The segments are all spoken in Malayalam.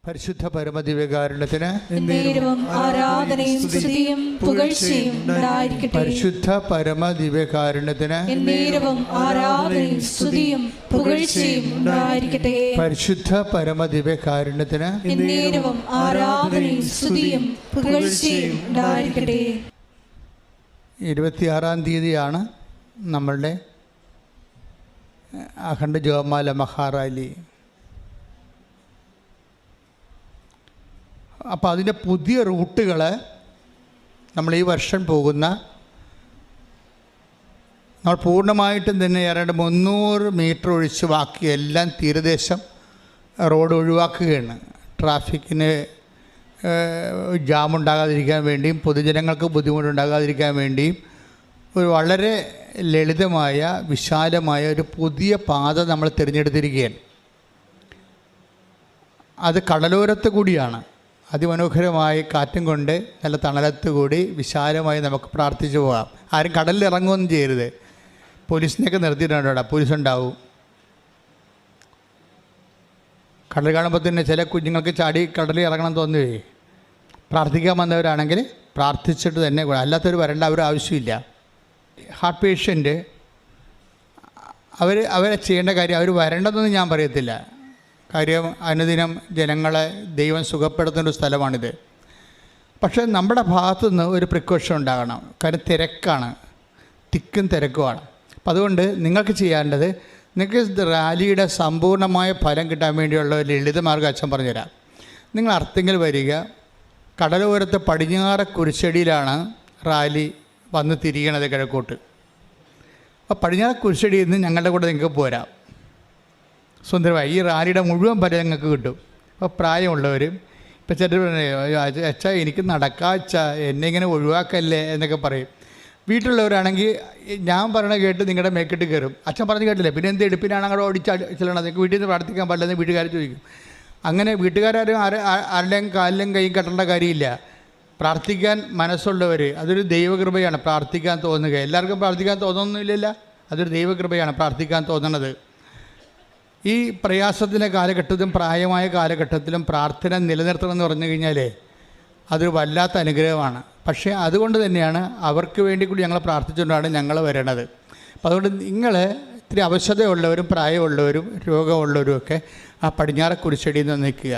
പരിശുദ്ധ പരമദിവ്യകാരുണ്യത്തിന് ആരാധനയും സ്തുതിയും പുകഴ്ചയും ഉണ്ടായിരിക്കട്ടെ. പരിശുദ്ധ പരമദിവ്യകാരുണ്യത്തിന് ആരാധനയും സ്തുതിയും പുകഴ്ചയും ഉണ്ടായിരിക്കട്ടെ. പരിശുദ്ധ പരമദിവ്യകാരുണ്യത്തിന് ആരാധനയും സ്തുതിയും പുകഴ്ചയും ഉണ്ടായിരിക്കട്ടെ. 26-ാം തീയതിയാണ് നമ്മളുടെ അഖണ്ഡ ജപമാല മഹാറാലി. അപ്പോൾ അതിൻ്റെ പുതിയ റൂട്ടുകൾ നമ്മൾ ഈ വർഷം പോകുന്ന നമ്മൾ പൂർണ്ണമായിട്ടും തന്നെ ഏതാണ്ട് 300 മീറ്റർ ഒഴിച്ച് ബാക്കി എല്ലാം തീരദേശം റോഡ് ഒഴിവാക്കുകയാണ്. ട്രാഫിക്കിന് ജാമുണ്ടാകാതിരിക്കാൻ വേണ്ടിയും പൊതുജനങ്ങൾക്ക് ബുദ്ധിമുട്ടുണ്ടാകാതിരിക്കാൻ വേണ്ടിയും ഒരു വളരെ ലളിതമായ വിശാലമായ ഒരു പുതിയ പാത നമ്മൾ തിരഞ്ഞെടുത്തിരിക്കുകയാണ്. അത് കടലോരത്ത് കൂടിയാണ്. അതിമനോഹരമായി കാറ്റും കൊണ്ട് നല്ല തണലത്ത് കൂടി വിശാലമായി നമുക്ക് പ്രാർത്ഥിച്ചു പോകാം. ആരും കടലിൽ ഇറങ്ങുകയൊന്നും ചെയ്യരുത്. പോലീസിനെയൊക്കെ നിർത്തിയിട്ടുണ്ട്. അവിടെ പോലീസ് ഉണ്ടാവും. കടൽ കാണുമ്പോൾ തന്നെ ചില കുഞ്ഞുങ്ങൾക്ക് ചാടി കടലിൽ ഇറങ്ങണം തോന്നുകയെ. പ്രാർത്ഥിക്കാൻ വന്നവരാണെങ്കിൽ പ്രാർത്ഥിച്ചിട്ട് തന്നെ, അല്ലാത്തവർ വരേണ്ട ഒരു ആവശ്യമില്ല. ഹാർട്ട് പേഷ്യൻ്റ് അവരെ ചെയ്യേണ്ട കാര്യം, അവർ വരേണ്ടതെന്ന് ഞാൻ പറയത്തില്ല. കാര്യം അനുദിനം ജനങ്ങളെ ദൈവം സുഖപ്പെടുത്തുന്ന ഒരു സ്ഥലമാണിത്. പക്ഷേ നമ്മുടെ ഭാഗത്തു നിന്ന് ഒരു പ്രിക്കോഷൻ ഉണ്ടാകണം. കാര്യം തിരക്കാണ്, തിക്കും തിരക്കുമാണ്. അപ്പം അതുകൊണ്ട് നിങ്ങൾക്ക് ചെയ്യേണ്ടത്, നിങ്ങൾക്ക് റാലിയുടെ സമ്പൂർണ്ണമായ ഫലം കിട്ടാൻ വേണ്ടിയുള്ള ഒരു ലളിതമാർഗ്ഗം അച്ഛൻ പറഞ്ഞുതരാം. നിങ്ങൾ അർത്തിങ്കൽ വരിക. കടലോരത്ത് പടിഞ്ഞാറ് കുരിശടിയിലാണ് റാലി വന്ന് തിരിയണത് കിഴക്കോട്ട്. അപ്പോൾ പടിഞ്ഞാറ് കുരിശടിയിൽ നിന്ന് ഞങ്ങളുടെ കൂടെ നിങ്ങൾക്ക് പോരാം. സുന്ദരമായി ഈ റാലിയുടെ മുഴുവൻ ഫലം നിങ്ങൾക്ക് കിട്ടും. അപ്പോൾ പ്രായമുള്ളവരും ഇപ്പം ചിലർ അച്ഛാ എനിക്ക് നടക്കാം അച്ഛാ, എന്നെ ഇങ്ങനെ ഒഴിവാക്കല്ലേ എന്നൊക്കെ പറയും. വീട്ടിലുള്ളവരാണെങ്കിൽ ഞാൻ പറയണ കേട്ട് നിങ്ങളുടെ മേക്കിട്ട് കയറും. അച്ഛൻ പറഞ്ഞ് കേട്ടില്ലേ, പിന്നെ എന്ത് എടുപ്പിനാണ് അങ്ങോട്ട് ഓടിച്ചെല്ലണം, നിങ്ങൾക്ക് വീട്ടിൽ നിന്ന് പ്രാർത്ഥിക്കാൻ പാടില്ലെന്ന് വീട്ടുകാർ ചോദിക്കും. അങ്ങനെ വീട്ടുകാരും ആരുടെയും കാലിലും കൈയും കെട്ടേണ്ട കാര്യമില്ല. പ്രാർത്ഥിക്കാൻ മനസ്സുള്ളവർ, അതൊരു ദൈവകൃപയാണ് പ്രാർത്ഥിക്കാൻ തോന്നുക. എല്ലാവർക്കും പ്രാർത്ഥിക്കാൻ തോന്നുന്നില്ലല്ലോ, അതൊരു ദൈവകൃപയാണ് പ്രാർത്ഥിക്കാൻ തോന്നുന്നത്. ഈ പ്രയാസത്തിൻ്റെ കാലഘട്ടത്തിലും പ്രായമായ കാലഘട്ടത്തിലും പ്രാർത്ഥന നിലനിർത്തണം എന്ന് പറഞ്ഞു കഴിഞ്ഞാൽ അതൊരു വല്ലാത്ത അനുഗ്രഹമാണ്. പക്ഷേ അതുകൊണ്ട് തന്നെയാണ് അവർക്ക് വേണ്ടി കൂടി ഞങ്ങൾ പ്രാർത്ഥിച്ചുകൊണ്ടാണ് ഞങ്ങൾ വരണത്. അപ്പോൾ അതുകൊണ്ട് നിങ്ങൾ ഇത്തിരി അവശതയുള്ളവരും പ്രായമുള്ളവരും രോഗമുള്ളവരും ഒക്കെ ആ പടിഞ്ഞാറ് കുരിശടിയിൽ നിന്ന് നിൽക്കുക.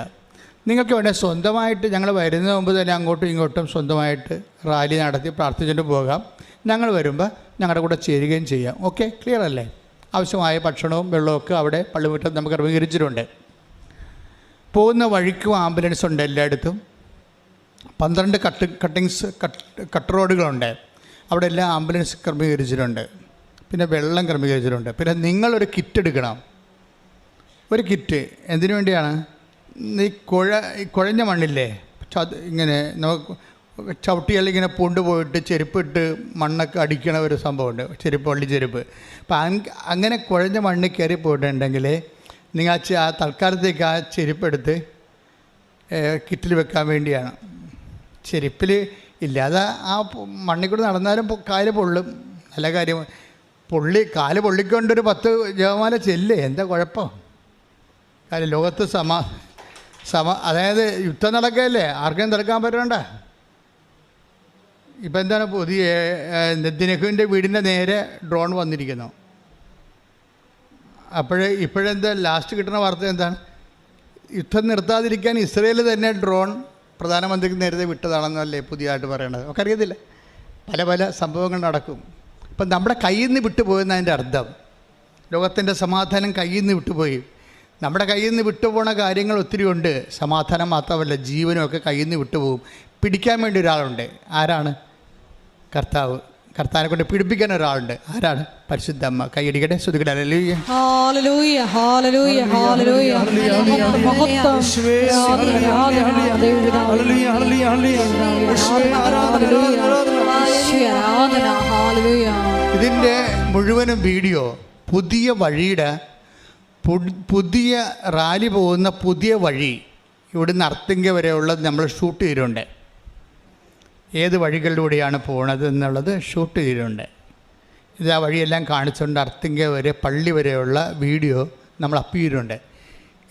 നിങ്ങൾക്ക് വേണേൽ സ്വന്തമായിട്ട് ഞങ്ങൾ വരുന്നതിന് മുമ്പ് തന്നെ അങ്ങോട്ടും ഇങ്ങോട്ടും സ്വന്തമായിട്ട് റാലി നടത്തി പ്രാർത്ഥിച്ചുകൊണ്ട് പോകാം. ഞങ്ങൾ വരുമ്പോൾ ഞങ്ങളുടെ കൂടെ ചേരുകയും ചെയ്യാം. ഓക്കെ, ക്ലിയർ അല്ലേ? ആവശ്യമായ ഭക്ഷണവും വെള്ളമൊക്കെ അവിടെ പള്ളിമുറ്റത്ത് നമുക്ക് ക്രമീകരിച്ചിട്ടുണ്ട്. പോകുന്ന വഴിക്കും ആംബുലൻസ് ഉണ്ട് എല്ലായിടത്തും. 12 കട്ട് റോഡുകളുണ്ട്. അവിടെ എല്ലാം ആംബുലൻസ് ക്രമീകരിച്ചിട്ടുണ്ട്. പിന്നെ വെള്ളം ക്രമീകരിച്ചിട്ടുണ്ട്. പിന്നെ നിങ്ങളൊരു കിറ്റ് എടുക്കണം. ഒരു കിറ്റ് എന്തിനു വേണ്ടിയാണ്? ഈ കുഴഞ്ഞ മണ്ണില്ലേ, ഇങ്ങനെ നമുക്ക് ചവിട്ടിയാൽ ഇങ്ങനെ കൊണ്ടുപോയിട്ട് ചെരുപ്പിട്ട് മണ്ണൊക്കെ അടിക്കണ ഒരു സംഭവമുണ്ട്, ചെരുപ്പ്, വള്ളിച്ചെരുപ്പ്. അപ്പം അങ്ങനെ കുഴഞ്ഞ മണ്ണിൽ കയറി പോയിട്ടുണ്ടെങ്കിൽ നിങ്ങൾ ആ തൽക്കാലത്തേക്ക് ആ ചെരുപ്പെടുത്ത് കിറ്റിൽ വെക്കാൻ വേണ്ടിയാണ്. ചെരുപ്പിൽ ഇല്ലാതെ ആ മണ്ണിൽ കൂടെ നടന്നാലും കാല് പൊള്ളും. നല്ല കാര്യം. കാല് പൊള്ളിക്കൊണ്ടൊരു 10 ജപമാല ചെല്ല്, എന്താ കുഴപ്പം? കാര്യം ലോകത്ത് അതായത് യുദ്ധം നടക്കുകയല്ലേ, ആർക്കും തടുക്കാൻ പറ്റണ്ട. ഇപ്പം എന്താണ് പുതിയ നെതിന്യാഹുവിൻ്റെ വീടിൻ്റെ നേരെ ഡ്രോൺ വന്നിരിക്കുന്നു. ഇപ്പോഴെന്താ ലാസ്റ്റ് കിട്ടുന്ന വാർത്ത എന്താണ്? യുദ്ധം നിർത്താതിരിക്കാൻ ഇസ്രയേൽ തന്നെ ഡ്രോൺ പ്രധാനമന്ത്രിക്ക് നേരത്തെ വിട്ടതാണെന്നല്ലേ പുതിയതായിട്ട് പറയണത്. ഒക്കെ അറിയത്തില്ല, പല സംഭവങ്ങൾ നടക്കും. ഇപ്പം നമ്മുടെ കയ്യിൽ നിന്ന് വിട്ടുപോയെന്നതിൻ്റെ അർത്ഥം ലോകത്തിൻ്റെ സമാധാനം കയ്യിൽ നിന്ന് വിട്ടുപോയി. നമ്മുടെ കയ്യിൽ നിന്ന് വിട്ടുപോണ കാര്യങ്ങൾ ഒത്തിരി ഉണ്ട്. സമാധാനം മാത്രമല്ല, ജീവനുമൊക്കെ കയ്യിൽ നിന്ന് വിട്ടുപോകും. പിടിക്കാൻ വേണ്ടി ഒരാളുണ്ട്. ആരാണ്? കർത്താവ്. കർത്താവിനെ കൊണ്ട് പിടിപ്പിക്കാൻ ഒരാളുണ്ട്. ആരാണ്? പരിശുദ്ധ അമ്മ. കൈയടിക്കട്ടെ, ശ്രുതിക്കട്ടെ. ഹല്ലേലൂയ, ഹല്ലേലൂയ, ഹല്ലേലൂയ, ഹല്ലേലൂയ, ഹല്ലേലൂയ. ഇതിൻ്റെ മുഴുവനും വീഡിയോ പുതിയ വഴിയുടെ പുതിയ റാലി പോകുന്ന പുതിയ വഴി ഇവിടുന്ന് അർത്തിങ്ക വരെയുള്ളത് നമ്മൾ ഷൂട്ട് ചെയ്തിട്ടുണ്ട്. ഏത് വഴികളിലൂടെയാണ് പോണത് എന്നുള്ളത് ഷൂട്ട് ചെയ്തിട്ടുണ്ട്. ഇത് ആ വഴിയെല്ലാം കാണിച്ചുകൊണ്ട് അർത്തിങ്ക വരെ പള്ളി വരെയുള്ള വീഡിയോ നമ്മൾ അപ്പ് ചെയ്തിട്ടുണ്ട്.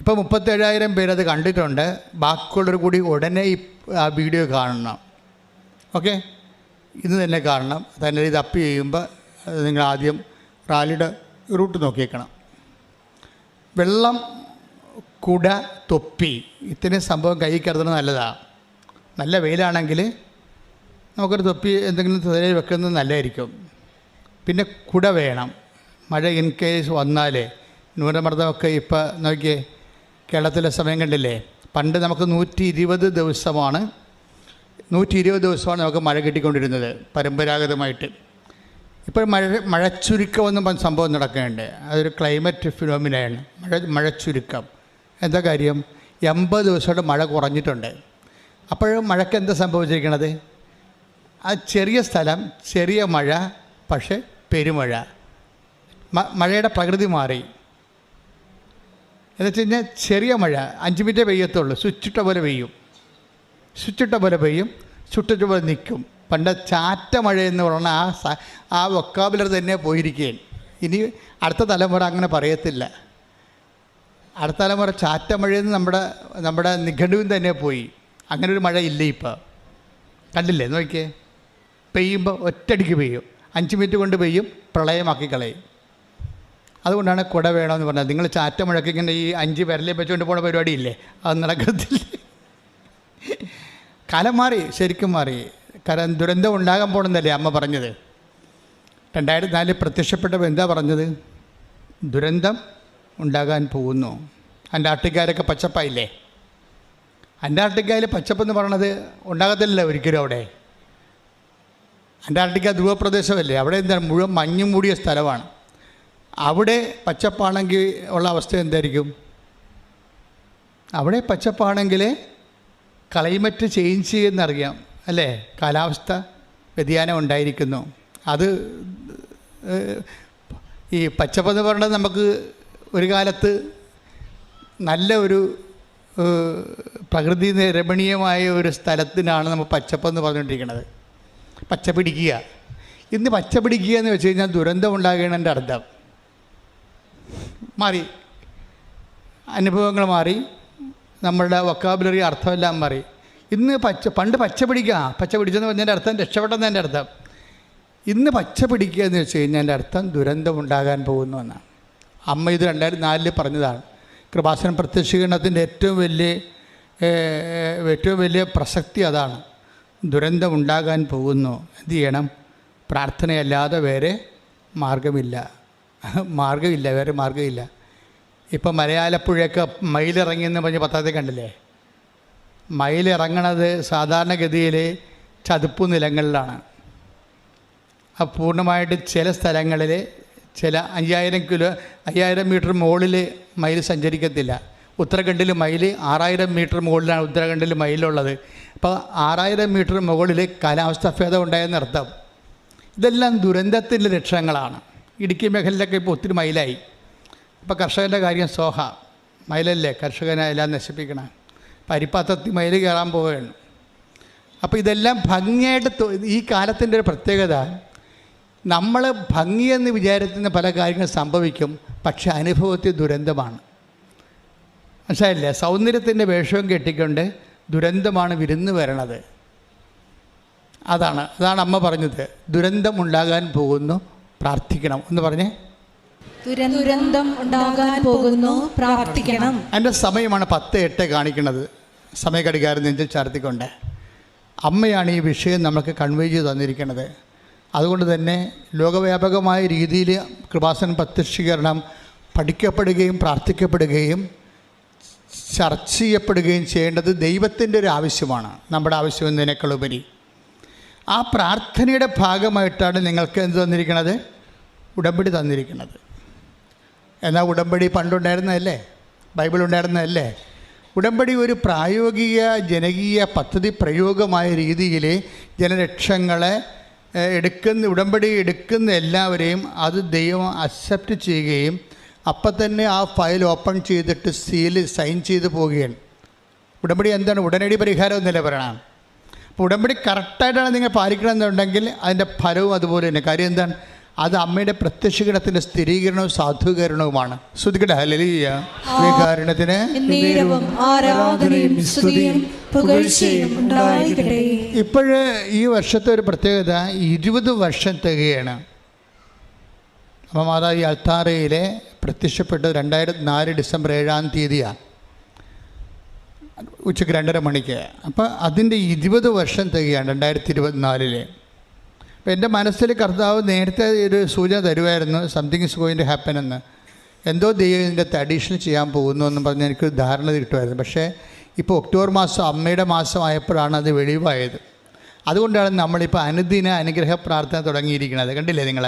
ഇപ്പോൾ 37,000 പേരത് കണ്ടിട്ടുണ്ട്. ബാക്കിയുള്ളവർ കൂടി ഉടനെ ആ വീഡിയോ കാണണം. ഓക്കെ, ഇന്ന് തന്നെ കാണണം. തന്നെ ഇത് അപ്പ് ചെയ്യുമ്പോൾ നിങ്ങൾ ആദ്യം റാലിയുടെ റൂട്ട് നോക്കിയേക്കണം. വെള്ളം, കുട, തൊപ്പി, ഇത്രയും സംഭവം കൈ കരുതുന്നത് നല്ലതാണ്. നല്ല വെയിലാണെങ്കിൽ നമുക്കൊരു തൊപ്പി എന്തെങ്കിലും തലയിൽ വെക്കുന്നത് നല്ലതായിരിക്കും. പിന്നെ കുട വേണം. മഴ ഇൻ കേസ് വന്നാൽ, ന്യൂനമർദ്ദമൊക്കെ ഇപ്പോൾ നോക്കിയേ, കേരളത്തിലെ സമയം കണ്ടില്ലേ. പണ്ട് നമുക്ക് 120 ദിവസമാണ് നമുക്ക് മഴ കിട്ടിക്കൊണ്ടിരുന്നത് പരമ്പരാഗതമായിട്ട്. ഇപ്പോൾ മഴച്ചുരുക്കമൊന്നും സംഭവം നടക്കുന്നുണ്ട്. അതൊരു ക്ലൈമറ്റ് ഫിനോമിനയാണ് മഴച്ചുരുക്കം. എന്താ കാര്യം? 80 ദിവസമായിട്ട് മഴ കുറഞ്ഞിട്ടുണ്ട്. അപ്പോഴും മഴയ്ക്ക് എന്താ സംഭവിച്ചിരിക്കണത്? ആ ചെറിയ സ്ഥലം, ചെറിയ മഴ, പക്ഷേ പെരുമഴ. മഴയുടെ പ്രകൃതി മാറി. എന്ന് വെച്ച് കഴിഞ്ഞാൽ ചെറിയ മഴ 5 മിനിറ്റേ പെയ്യത്തുള്ളൂ. സ്വിച്ചിട്ട പോലെ പെയ്യും, ചുട്ടിട്ട പോലെ നിൽക്കും. പണ്ട് ചാറ്റ മഴയെന്ന് പറഞ്ഞാൽ ആ വൊക്കാബുലറി തന്നെ പോയിരിക്കുകയും. ഇനി അടുത്ത തലമുറ അങ്ങനെ പറയത്തില്ല. അടുത്ത തലമുറ ചാറ്റ മഴയെന്ന് നമ്മുടെ നിഘണ്ടുവിൽ തന്നെ പോയി. അങ്ങനെ ഒരു മഴ ഇല്ല ഇപ്പോൾ. കണ്ടില്ലേ? നോക്കിയേ, പെയ്യുമ്പോൾ ഒറ്റയടിക്ക് പെയ്യും, 5 മിനിറ്റ് കൊണ്ട് പെയ്യും, പ്രളയമാക്കി കളയും. അതുകൊണ്ടാണ് കുട വേണമെന്ന് പറഞ്ഞത്. നിങ്ങൾ ചാറ്റ മഴയ്ക്ക് ഇങ്ങനെ ഈ 5 വിരലെ വെച്ചുകൊണ്ട് പോകുന്ന പരിപാടിയില്ലേ, അത് നടക്കത്തില്ല. കാലം മാറി, ശരിക്കും മാറി. കാരണം ദുരന്തം ഉണ്ടാകാൻ പോകണമെന്നല്ലേ അമ്മ പറഞ്ഞത്. 2004 പ്രത്യക്ഷപ്പെട്ടപ്പോൾ എന്താ പറഞ്ഞത്? ദുരന്തം ഉണ്ടാകാൻ പോകുന്നു. അന്റാർട്ടിക്കയിലൊക്കെ പച്ചപ്പായില്ലേ? അന്റാർട്ടിക്കയിൽ പച്ചപ്പെന്ന് പറയണത് ഉണ്ടാകത്തില്ലല്ലോ ഒരിക്കലും. അവിടെ അന്റാർട്ടിക്ക ധ്രുവപ്രദേശമല്ലേ, അവിടെ എന്താണ് മുഴുവൻ മഞ്ഞ് മൂടിയ സ്ഥലമാണ്. അവിടെ പച്ചപ്പാണെങ്കിൽ ഉള്ള അവസ്ഥ എന്തായിരിക്കും? അവിടെ പച്ചപ്പാണെങ്കിൽ ക്ലൈമറ്റ് ചേഞ്ച് ചെയ്യുന്നറിയാം അല്ലേ, കാലാവസ്ഥ വ്യതിയാനം ഉണ്ടായിരിക്കുന്നു. അത് ഈ പച്ചപ്പെന്ന് പറയുന്നത് നമുക്ക് ഒരു കാലത്ത് നല്ല ഒരു പ്രകൃതി രമണീയമായ ഒരു സ്ഥലത്തിനാണ് നമ്മൾ പച്ചപ്പെന്ന് പറഞ്ഞുകൊണ്ടിരിക്കുന്നത്. പച്ച പിടിക്കുക. ഇന്ന് പച്ച പിടിക്കുക എന്ന് വെച്ച് കഴിഞ്ഞാൽ ദുരന്തം ഉണ്ടാകേണ്ടതിൻ്റെ അർത്ഥം മാറി, അനുഭവങ്ങൾ മാറി, നമ്മളുടെ വൊക്കാബുലറി അർത്ഥമെല്ലാം മാറി. ഇന്ന് പണ്ട് പച്ച പിടിച്ചെന്ന് പറഞ്ഞതിൻ്റെ അർത്ഥം രക്ഷപ്പെട്ടെന്നതിൻ്റെ അർത്ഥം. ഇന്ന് പച്ച പിടിക്കുക എന്ന് വെച്ച് കഴിഞ്ഞാൽ എൻ്റെ അർത്ഥം ദുരന്തം ഉണ്ടാകാൻ പോകുന്നു എന്നാണ്. അമ്മ ഇത് 2004 പറഞ്ഞതാണ്. കൃപാസനം പ്രത്യക്ഷീകരണത്തിൻ്റെ ഏറ്റവും വലിയ പ്രസക്തി അതാണ്. ദുരന്തം ഉണ്ടാകാൻ പോകുന്നു. എന്ത് ചെയ്യണം? പ്രാർത്ഥനയല്ലാതെ വേറെ മാർഗമില്ല. വേറെ മാർഗമില്ല. ഇപ്പം മലയാലപ്പുഴയൊക്കെ മയിലിറങ്ങിയെന്ന് പറഞ്ഞ് പത്രത്തിൽ കണ്ടില്ലേ? മയിലിറങ്ങണത് സാധാരണഗതിയിൽ ചതുപ്പ് നിലങ്ങളിലാണ്. ആ പൂർണ്ണമായിട്ട് ചില സ്ഥലങ്ങളിൽ ചില 5000 മീറ്റർ മുകളിൽ മയിൽ സഞ്ചരിക്കത്തില്ല. ഉത്തരാഖണ്ഡിൽ മയിൽ 6000 മീറ്റർ മുകളിലാണ് ഉത്തരാഖണ്ഡിൽ മയിലുള്ളത്. അപ്പോൾ 6000 മീറ്റർ മുകളിൽ കാലാവസ്ഥ ഭേദം ഉണ്ടായെന്നർത്ഥം. ഇതെല്ലാം ദുരന്തത്തിൻ്റെ ലക്ഷണങ്ങളാണ്. ഇടുക്കി മേഖലയിലൊക്കെ ഇപ്പോൾ ഒത്തിരി മയിലായി. ഇപ്പോൾ കർഷകൻ്റെ കാര്യം സോഹ, മയിലല്ലേ കർഷകനെ എല്ലാം നശിപ്പിക്കണം. പരിപ്പാത്രത്തിൽ മയിൽ കയറാൻ പോവുകയാണ്. അപ്പോൾ ഇതെല്ലാം ഭംഗിയായിട്ട് ഈ കാലത്തിൻ്റെ ഒരു പ്രത്യേകത, നമ്മൾ ഭംഗിയെന്ന് വിചാരിക്കുന്ന പല കാര്യങ്ങളും സംഭവിക്കും, പക്ഷെ അനുഭവത്തിൽ ദുരന്തമാണ്. മനസ്സിലായില്ലേ? സൗന്ദര്യത്തിൻ്റെ വേഷവും കെട്ടിക്കൊണ്ട് ദുരന്തമാണ് വിരുന്ന് വരണത്. അതാണ് അമ്മ പറഞ്ഞത്. ദുരന്തം ഉണ്ടാകാൻ പോകുന്നു, പ്രാർത്ഥിക്കണം എന്ന് പറഞ്ഞേ. ദുരന്തം ഉണ്ടാകാൻ പോകുന്നു, പ്രാർത്ഥിക്കണം. അതിൻ്റെ സമയമാണ് 10:08 കാണിക്കുന്നത്. സമയഘടികാരം നെഞ്ചിൽ ചാർത്തിക്കൊണ്ട് അമ്മയാണ് ഈ വിഷയം നമുക്ക് കൺവേ ചെയ്ത് തന്നിരിക്കുന്നത്. അതുകൊണ്ട് തന്നെ ലോകവ്യാപകമായ രീതിയിൽ കൃപാസനം പ്രത്യക്ഷീകരണം പഠിക്കപ്പെടുകയും പ്രാർത്ഥിക്കപ്പെടുകയും ചർച്ച ചെയ്യപ്പെടുകയും ചെയ്യേണ്ടത് ദൈവത്തിൻ്റെ ഒരു ആവശ്യമാണ്, നമ്മുടെ ആവശ്യം എന്നതിനേക്കാളുപരി. ആ പ്രാർത്ഥനയുടെ ഭാഗമായിട്ടാണ് നിങ്ങൾക്ക് എന്ത് തന്നിരിക്കുന്നത്? ഉടമ്പടി തന്നിരിക്കുന്നത്. എന്നാൽ ഉടമ്പടി പണ്ടുണ്ടായിരുന്നതല്ലേ? ബൈബിൾ ഉണ്ടായിരുന്നതല്ലേ? ഉടമ്പടി ഒരു പ്രായോഗിക ജനകീയ പദ്ധതി പ്രയോഗമായ രീതിയിൽ ജനലക്ഷങ്ങളെ ഉടമ്പടി എടുക്കുന്ന എല്ലാവരെയും അത് ദൈവം അക്സെപ്റ്റ് ചെയ്യുകയും അപ്പം തന്നെ ആ ഫയൽ ഓപ്പൺ ചെയ്തിട്ട് സൈൻ ചെയ്ത് പോവുകയാണ്. ഉടമ്പടി എന്താണ്? ഉടനടി പരിഹാരം എന്നല്ലേ പറയണം. അപ്പോൾ ഉടമ്പടി കറക്റ്റായിട്ടാണ് നിങ്ങൾ പാലിക്കണമെന്നുണ്ടെങ്കിൽ അതിൻ്റെ ഫലവും അതുപോലെ തന്നെ. കാര്യം എന്താണ്? അത് അമ്മയുടെ പ്രത്യക്ഷീകരണത്തിൻ്റെ സ്ഥിരീകരണവും സാധൂകരണവുമാണ്. ശ്രുതിക്കട്ടെ ഹല്ലേലൂയ. സ്വീകാരണത്തിന് എന്നേരവും ആരാധനയും സ്തുതിയും പുകഴ്ചയും ഉണ്ടായിരിക്കട്ടെ. ഇപ്പോഴ് ഈ വർഷത്തെ ഒരു പ്രത്യേകത 20 വർഷം തികയാണ്. അപ്പം മാതാവ് ഈ അൾത്താരയിലെ പ്രത്യക്ഷപ്പെട്ടത് 2004 ഡിസംബർ 7-ാം തീയതിയാണ്, ഉച്ചയ്ക്ക് 2:30 മണിക്ക്. അപ്പോൾ അതിൻ്റെ 20 വർഷം തികയാണ് 2024. അപ്പോൾ എൻ്റെ മനസ്സിൽ കർത്താവ് നേരത്തെ ഒരു സൂചന തരുമായിരുന്നു, something is going to happen എന്ന്. എന്തോ ദൈവം ഇതിൻ്റെ അഡീഷണൽ ചെയ്യാൻ പോകുന്നു എന്ന് പറഞ്ഞ് എനിക്കൊരു ധാരണ കിട്ടുമായിരുന്നു. പക്ഷേ ഇപ്പോൾ ഒക്ടോബർ മാസം അമ്മയുടെ മാസമായപ്പോഴാണ് അത് വെളിവായത്. അതുകൊണ്ടാണ് നമ്മളിപ്പോൾ അനുദിന അനുഗ്രഹ പ്രാർത്ഥന തുടങ്ങിയിരിക്കുന്നത്. കണ്ടില്ലേ നിങ്ങൾ?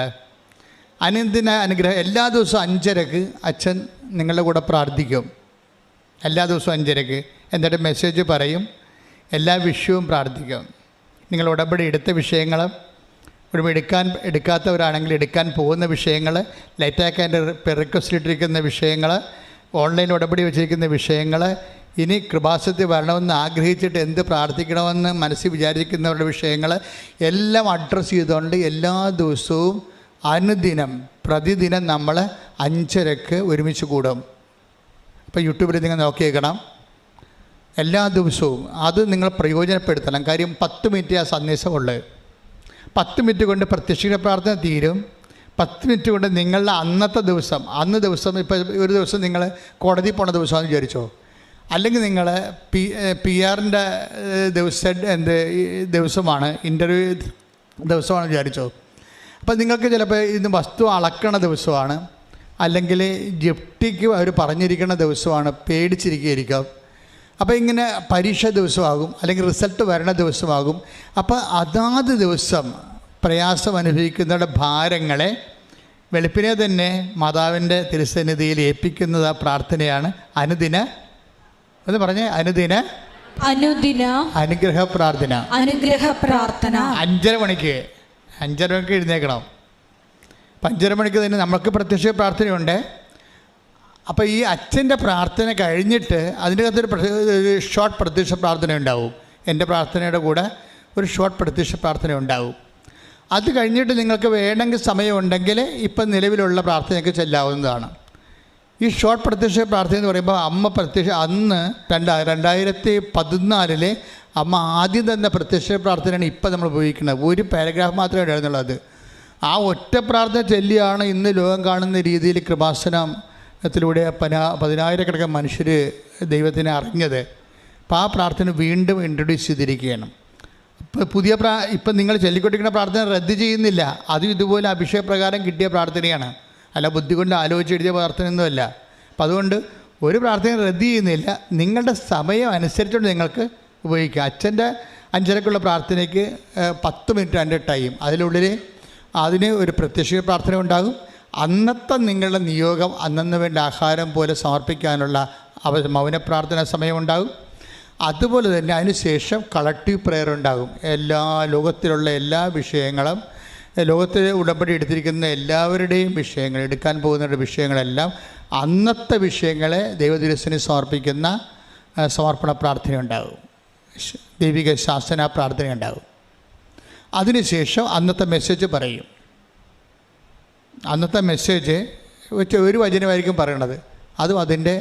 അനുദിന അനുഗ്രഹം എല്ലാ ദിവസവും 5:30 അച്ഛൻ നിങ്ങളുടെ കൂടെ പ്രാർത്ഥിക്കും. എല്ലാ ദിവസവും 5:30 എന്നിട്ട് മെസ്സേജ് പറയും. എല്ലാ വിഷയവും പ്രാർത്ഥിക്കും. നിങ്ങൾ ഉടമ്പടി എടുത്ത വിഷയങ്ങൾ, ഉടമ്പടി എടുക്കാത്തവരാണെങ്കിൽ എടുക്കാൻ പോകുന്ന വിഷയങ്ങൾ, ലൈറ്റാക്കാൻ്റെ റിക്വസ്റ്റ് ഇട്ടിരിക്കുന്ന വിഷയങ്ങൾ, ഓൺലൈൻ ഉടമ്പടി വെച്ചിരിക്കുന്ന വിഷയങ്ങൾ, ഇനി കൃപാസനത്തിൽ വരണമെന്ന് ആഗ്രഹിച്ചിട്ട് എന്ത് പ്രാർത്ഥിക്കണമെന്ന് മനസ്സിൽ വിചാരിക്കുന്നവരുടെ വിഷയങ്ങൾ എല്ലാം അഡ്രസ്സ് ചെയ്തുകൊണ്ട് എല്ലാ ദിവസവും അനുദിനം പ്രതിദിനം നമ്മൾ 5:30 ഒരുമിച്ച് കൂടും. അപ്പോൾ യൂട്യൂബിൽ നിങ്ങൾ നോക്കിയേക്കണം. എല്ലാ ദിവസവും അത് നിങ്ങൾ പ്രയോജനപ്പെടുത്തണം. കാര്യം 10 മിനിറ്റ് ആ സന്ദേശമുള്ളത്. 10 മിനിറ്റ് കൊണ്ട് പ്രത്യക്ഷീകരണ പ്രാർത്ഥന തീരും. 10 മിനിറ്റ് കൊണ്ട് നിങ്ങളുടെ അന്നത്തെ ദിവസം, ഇപ്പോൾ ഒരു ദിവസം നിങ്ങൾ കോടതി പോണ ദിവസമാണെന്ന് വിചാരിച്ചോ, അല്ലെങ്കിൽ നിങ്ങൾ PR-ൻ്റെ ദിവസമാണ്, ഇൻ്റർവ്യൂ ദിവസമാണെന്ന് വിചാരിച്ചോ. അപ്പോൾ നിങ്ങൾക്ക് ചിലപ്പോൾ ഇന്ന് വസ്തു അളക്കണ ദിവസമാണ്, അല്ലെങ്കിൽ ജപ്തിക്ക് അവർ പറഞ്ഞിരിക്കുന്ന ദിവസമാണ്, പേടിച്ചിരിക്കുകയായിരിക്കാം. അപ്പോൾ ഇങ്ങനെ പരീക്ഷ ദിവസമാകും, അല്ലെങ്കിൽ റിസൾട്ട് വരണ ദിവസമാകും. അപ്പോൾ അതാത് ദിവസം പ്രയാസം അനുഭവിക്കുന്നവരുടെ ഭാരങ്ങളെ വെളുപ്പിനെ തന്നെ മാതാവിൻ്റെ തിരുസന്നിധിയിൽ ഏൽപ്പിക്കുന്നത് പ്രാർത്ഥനയാണ് അനുദിന എന്ന് പറഞ്ഞ് അനുദിന അനുഗ്രഹ പ്രാർത്ഥന. 5:30 മണിക്ക് എഴുന്നേക്കണം. 5:30 മണിക്ക് തന്നെ നമുക്ക് പ്രത്യക്ഷ പ്രാർത്ഥനയുണ്ട്. അപ്പോൾ ഈ അച്ഛൻ്റെ പ്രാർത്ഥന കഴിഞ്ഞിട്ട് അതിൻ്റെ അകത്തൊരു ഷോർട്ട് പ്രത്യക്ഷ പ്രാർത്ഥന ഉണ്ടാവും. എൻ്റെ പ്രാർത്ഥനയുടെ കൂടെ ഒരു ഷോർട്ട് പ്രത്യക്ഷ പ്രാർത്ഥന ഉണ്ടാവും. അത് കഴിഞ്ഞിട്ട് നിങ്ങൾക്ക് വേണമെങ്കിൽ സമയമുണ്ടെങ്കിൽ ഇപ്പം നിലവിലുള്ള പ്രാർത്ഥനയൊക്കെ ചെല്ലാവുന്നതാണ്. ഈ ഷോർട്ട് പ്രത്യക്ഷ പ്രാർത്ഥന എന്ന് പറയുമ്പോൾ അമ്മ അന്ന് 2014 അമ്മ ആദ്യം തന്നെ പ്രത്യക്ഷ പ്രാർത്ഥനയാണ് ഇപ്പം നമ്മൾ ഉപയോഗിക്കുന്നത്. ഒരു പാരഗ്രാഫ് മാത്രമേ ഉണ്ടായിരുന്നുള്ളത്. ആ ഒറ്റ പ്രാർത്ഥന ചൊല്ലിയാണ് ഇന്ന് ലോകം കാണുന്ന രീതിയിൽ കൃപാസനത്തിലൂടെ 10,000 മനുഷ്യർ ദൈവത്തിനെ അറിഞ്ഞത്. അപ്പോൾ ആ പ്രാർത്ഥന വീണ്ടും ഇൻട്രൊഡ്യൂസ് ചെയ്തിരിക്കുകയാണ്. ഇപ്പോൾ ഇപ്പം നിങ്ങൾ ചൊല്ലിക്കൊണ്ടിരിക്കുന്ന പ്രാർത്ഥന റദ്ദ് ചെയ്യുന്നില്ല. അതും ഇതുപോലെ അഭിഷേകപ്രകാരം കിട്ടിയ പ്രാർത്ഥനയാണ്, അല്ല ബുദ്ധി കൊണ്ട് ആലോചിച്ച് എഴുതിയ പ്രാർത്ഥനയൊന്നുമല്ല. അപ്പം അതുകൊണ്ട് ഒരു പ്രാർത്ഥന റദ്ദ് ചെയ്യുന്നില്ല. നിങ്ങളുടെ സമയം അനുസരിച്ചുകൊണ്ട് നിങ്ങൾക്ക് ഉപയോഗിക്കുക. അച്ഛൻ്റെ 5:30 പ്രാർത്ഥനയ്ക്ക് 10 മിനിറ്റ് എൻ്റെ ടൈം, അതിനുള്ളിൽ അതിന് ഒരു പ്രത്യക്ഷ പ്രാർത്ഥന ഉണ്ടാകും. അന്നത്തെ നിങ്ങളുടെ നിയോഗം അന്നന്ന് വേണ്ട ആഹാരം പോലെ സമർപ്പിക്കാനുള്ള മൗനപ്രാർത്ഥന സമയമുണ്ടാകും. അതുപോലെ തന്നെ അതിനുശേഷം കളക്റ്റീവ് പ്രെയർ ഉണ്ടാകും. ലോകത്തിലുള്ള എല്ലാ വിഷയങ്ങളും, ലോകത്തിൽ ഉടമ്പടി എടുത്തിരിക്കുന്ന എല്ലാവരുടെയും വിഷയങ്ങൾ, എടുക്കാൻ പോകുന്നവരുടെ വിഷയങ്ങളെല്ലാം അന്നത്തെ വിഷയങ്ങളെ ദൈവതിരുസന് സമർപ്പിക്കുന്ന സമർപ്പണ പ്രാർത്ഥന ഉണ്ടാകും. ദൈവിക ശാസന പ്രാർത്ഥന ഉണ്ടാകും. അതിനുശേഷം അന്നത്തെ മെസ്സേജ് പറയും. അന്നത്തെ മെസ്സേജ് ഒരു വചനമായിരിക്കും പറയണത്. അതും അതിൻ്റെ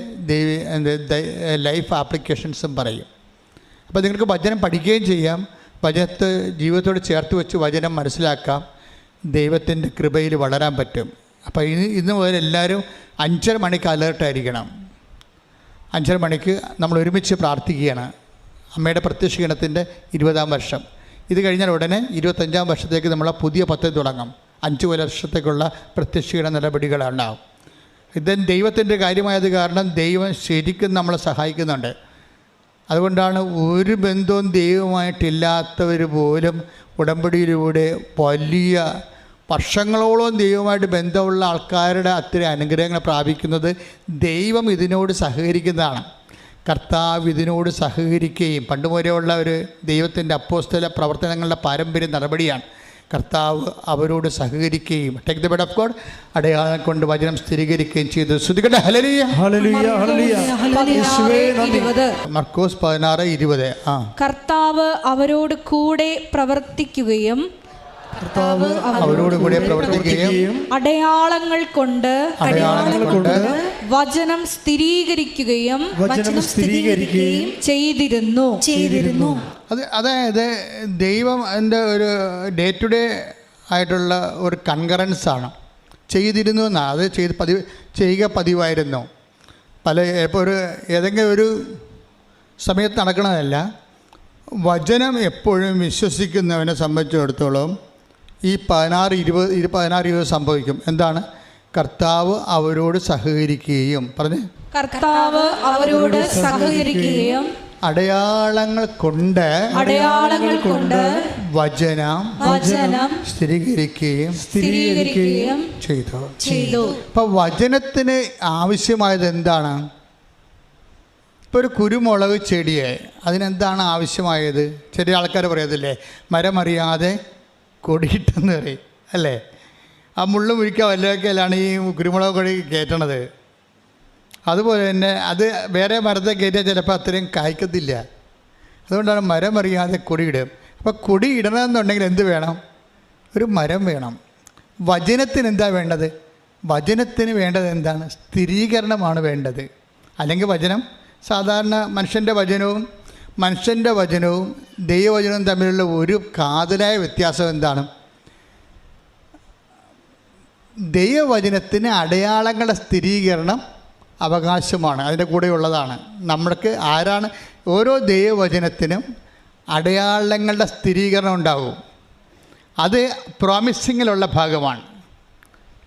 ലൈഫ് ആപ്ലിക്കേഷൻസും പറയും. അപ്പോൾ നിങ്ങൾക്ക് വചനം പഠിക്കുകയും ചെയ്യാം, വചനത്തെ ജീവിതത്തോട് ചേർത്ത് വെച്ച് വചനം മനസ്സിലാക്കാം, ദൈവത്തിൻ്റെ കൃപയിൽ വളരാൻ പറ്റും. അപ്പോൾ ഇന്ന് മുതൽ എല്ലാവരും 5:30 മണിക്ക് അലേർട്ടായിരിക്കണം. 5:30 മണിക്ക് നമ്മൾ ഒരുമിച്ച് പ്രാർത്ഥിക്കുകയാണ്. അമ്മയുടെ പ്രത്യക്ഷീകരണത്തിൻ്റെ 20-ാം വർഷം. ഇത് കഴിഞ്ഞാൽ ഉടനെ 25-ാം വർഷത്തേക്ക് നമ്മൾ പുതിയ പദ്ധതി തുടങ്ങും. 5 വർഷത്തേക്കുള്ള പ്രത്യക്ഷീകരണ നടപടികളുണ്ടാവും. ഇത് ദൈവത്തിൻ്റെ കാര്യമായത് കാരണം ദൈവം ശരിക്കും നമ്മളെ സഹായിക്കുന്നുണ്ട്. അതുകൊണ്ടാണ് ഒരു ബന്ധവും ദൈവമായിട്ടില്ലാത്തവർ പോലും ഉടമ്പടിയിലൂടെ വലിയ വർഷങ്ങളോളം ദൈവമായിട്ട് ബന്ധമുള്ള ആൾക്കാരുടെ അത്രയും അനുഗ്രഹങ്ങൾ പ്രാപിക്കുന്നത്. ദൈവം ഇതിനോട് സഹകരിക്കുന്നതാണ്. കർത്താവ് ഇതിനോട് സഹകരിക്കുകയും പണ്ടുമുതലുള്ള ഒരു ദൈവത്തിൻ്റെ അപ്പോസ്തല പ്രവർത്തനങ്ങളുടെ പാരമ്പര്യ നടപടിയാണ്. കർത്താവ് അവരോട് സഹകരിക്കുകയും take the bread of God അടയാളം കൊണ്ട് വചനം സ്ഥിരീകരിക്കുകയും ചെയ്തു. ശ്രുതികട്ടെ ഹല്ലേലൂയ ഹല്ലേലൂയ ഹല്ലേലൂയ. മർക്കോസ് 16:20. കർത്താവ് അവരോട് കൂടെ പ്രവർത്തിക്കുകയും കർത്താവ് അവരോട് കൂടെ പ്രവർത്തിക്കുകയും അടയാളങ്ങൾ കൊണ്ട് വചനം സ്ഥിരീകരിക്കുകയും ചെയ്തിരുന്നു. അതായത് ദൈവം എൻ്റെ ഒരു ഡേ ടു ഡേ ആയിട്ടുള്ള ഒരു കൺകറൻസാണ്. ചെയ്തിരുന്നു എന്നാണ്, അത് ചെയ്യുക പതിവായിരുന്നു. ഇപ്പോൾ ഏതെങ്കിലും ഒരു സമയത്ത് നടക്കണതല്ല. വചനം എപ്പോഴും വിശ്വസിക്കുന്നവനെ സംബന്ധിച്ചിടത്തോളം ഈ 16-20 സംഭവിക്കും. എന്താണ്? കർത്താവ് അവരോട് സഹകരിക്കുകയും കർത്താവ് അവരോട് സഹകരിക്കുകയും അടയാളങ്ങൾ കൊണ്ട് വചനം സ്ഥിരീകരിക്കുകയും ചെയ്തു. അപ്പം വചനത്തിന് ആവശ്യമായത് എന്താണ്? ഇപ്പോൾ ഒരു കുരുമുളക് ചെടിയെ അതിനെന്താണ് ആവശ്യമായത്? ചെറിയ ആൾക്കാർ പറയത്തില്ലേ, മരമറിയാതെ കൊടിയിട്ടെന്ന് പറയും അല്ലേ? ആ മുള്ളു മുഴിക്കുക വല്ലതൊക്കെയാണ് ഈ കുരുമുളക് കൊടി കയറ്റണത്. അതുപോലെ തന്നെ അത് വേറെ മരത്തെ കയറ്റിയാൽ ചിലപ്പോൾ അത്രയും കായ്ക്കത്തില്ല. അതുകൊണ്ടാണ് മരമറിയാതെ കൊടിയിടും. അപ്പോൾ കൊടി ഇടണമെന്നുണ്ടെങ്കിൽ എന്ത് വേണം? ഒരു മരം വേണം. വചനത്തിന് എന്താ വേണ്ടത്? വചനത്തിന് വേണ്ടത് എന്താണ്? സ്ഥിരീകരണമാണ് വേണ്ടത്. അല്ലെങ്കിൽ വചനം സാധാരണ മനുഷ്യൻ്റെ വചനവും ദൈവവചനവും തമ്മിലുള്ള ഒരു കാതലായ വ്യത്യാസം എന്താണ്? ദൈവവചനത്തിന് അടയാളങ്ങളുടെ സ്ഥിരീകരണം അവകാശമാണ്, അതിൻ്റെ കൂടെയുള്ളതാണ്. നമ്മൾക്ക് ആരാണ്? ഓരോ ദൈവവചനത്തിനും അടയാളങ്ങളുടെ സ്ഥിരീകരണം ഉണ്ടാകും. അത് പ്രോമിസിങ്ങിലുള്ള ഭാഗമാണ്.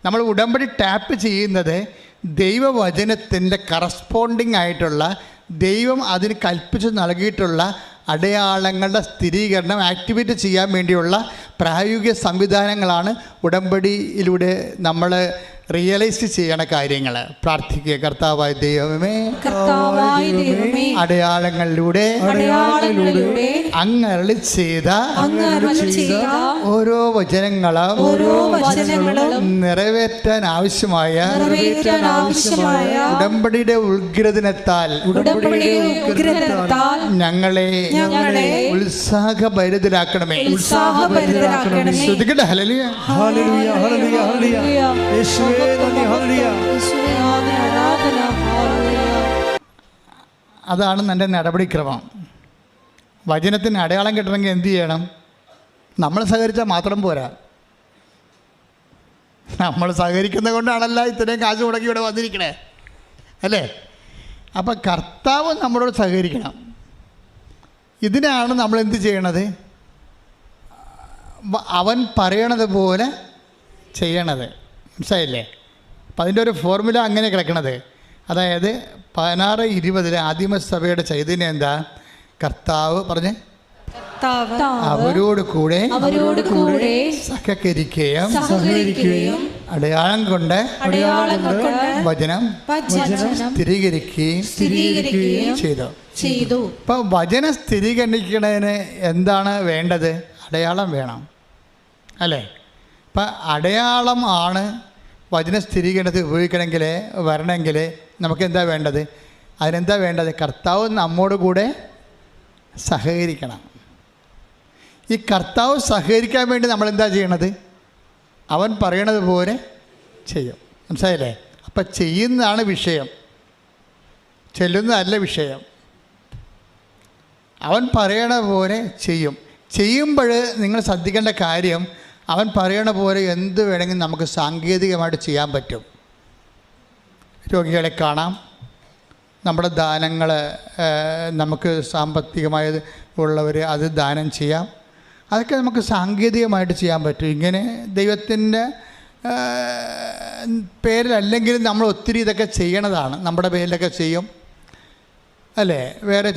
നമ്മൾ ഉടമ്പടി ടാപ്പ് ചെയ്യുന്നത് ദൈവവചനത്തിൻ്റെ കറസ്പോണ്ടിങ് ആയിട്ടുള്ള ദൈവം അതിന് കൽപ്പിച്ച് നൽകിയിട്ടുള്ള അടയാളങ്ങളുടെ സ്ഥിരീകരണം ആക്ടിവേറ്റ് ചെയ്യാൻ വേണ്ടിയുള്ള പ്രായോഗിക സംവിധാനങ്ങളാണ് ഉടമ്പടിയിലൂടെ നമ്മൾ റിയലൈസ് ചെയ്യണ കാര്യങ്ങൾ. പ്രാർത്ഥിക്കുക, കർത്താവായ ദൈവമേ, അടയാളങ്ങളിലൂടെ അങ്ങ് അരുളി ചെയ്ത ഓരോ വചനങ്ങളും നിറവേറ്റാൻ ആവശ്യമായ ഉടമ്പടിയുടെ ഉത്ഗ്രഥനത്താൽ ഞങ്ങളെ ഉത്സാഹഭരിതരാക്കണമേ. ശ്രദ്ധിക്കട്ടെ. ഹല്ലേലൂയ, ഹല്ലേലൂയ, ഹല്ലേലൂയ, ഹല്ലേലൂയ. അതാണ് എൻ്റെ നടപടിക്രമം. വചനത്തിന് അടയാളം കിട്ടണമെങ്കിൽ എന്ത് ചെയ്യണം? നമ്മൾ സഹകരിച്ചാൽ മാത്രം പോരാ. നമ്മൾ സഹകരിക്കുന്നത് കൊണ്ടാണല്ലോ ഇത്രയും കാശ് മുടക്കി ഇവിടെ വന്നിരിക്കണേ അല്ലേ? അപ്പം കർത്താവ് നമ്മളോട് സഹകരിക്കണം. ഇതിനാണ് നമ്മൾ എന്ത് ചെയ്യണത്? അവൻ പറയണത് പോലെ ചെയ്യണത്. മനസ്സിലായില്ലേ? അപ്പം അതിൻ്റെ ഒരു ഫോർമുല അങ്ങനെ കിടക്കണത്. അതായത് 16-20 ആദിമസഭയുടെ ചൈതന്യം എന്താ? കർത്താവ് പറഞ്ഞ് അവരോട് കൂടെ സഹകരിക്കുകയും അടയാളം കൊണ്ട് വചനം സ്ഥിരീകരിക്കുകയും ചെയ്തു. അപ്പം വചനം സ്ഥിരീകരിക്കുന്നതിന് എന്താണ് വേണ്ടത്? അടയാളം വേണം അല്ലേ? അപ്പം അടയാളം ആണ് വചനം സ്ഥിരീകരണത്തിൽ ഉപയോഗിക്കണമെങ്കിൽ വരണമെങ്കിൽ നമുക്കെന്താ വേണ്ടത്? അതിനെന്താ വേണ്ടത്? കർത്താവ് നമ്മോട് കൂടെ സഹകരിക്കണം. ഈ കർത്താവ് സഹകരിക്കാൻ വേണ്ടി നമ്മളെന്താ ചെയ്യണത്? അവൻ പറയണത് പോലെ ചെയ്യും. മനസ്സിലായില്ലേ? അപ്പം ചെയ്യുന്നതാണ് വിഷയം, ചെല്ലുന്നതല്ല വിഷയം. അവൻ പറയണ പോലെ ചെയ്യുമ്പോൾ നിങ്ങൾ ശ്രദ്ധിക്കേണ്ട കാര്യം, അവൻ പറയണ പോലെ എന്ത് വേണമെങ്കിലും നമുക്ക് സാങ്കേതികമായിട്ട് ചെയ്യാൻ പറ്റും. രോഗികളെ കാണാം, നമ്മുടെ ദാനങ്ങൾ നമുക്ക് സാമ്പത്തികമായത് ഉള്ളവർ അത് ദാനം ചെയ്യാം. അതൊക്കെ നമുക്ക് സാങ്കേതികമായിട്ട് ചെയ്യാൻ പറ്റും. ഇങ്ങനെ ദൈവത്തിൻ്റെ പേരിലല്ലെങ്കിലും നമ്മൾ ഒത്തിരി ഇതൊക്കെ ചെയ്യണതാണ്. നമ്മുടെ പേരിലൊക്കെ ചെയ്യും അല്ലേ? വേറെ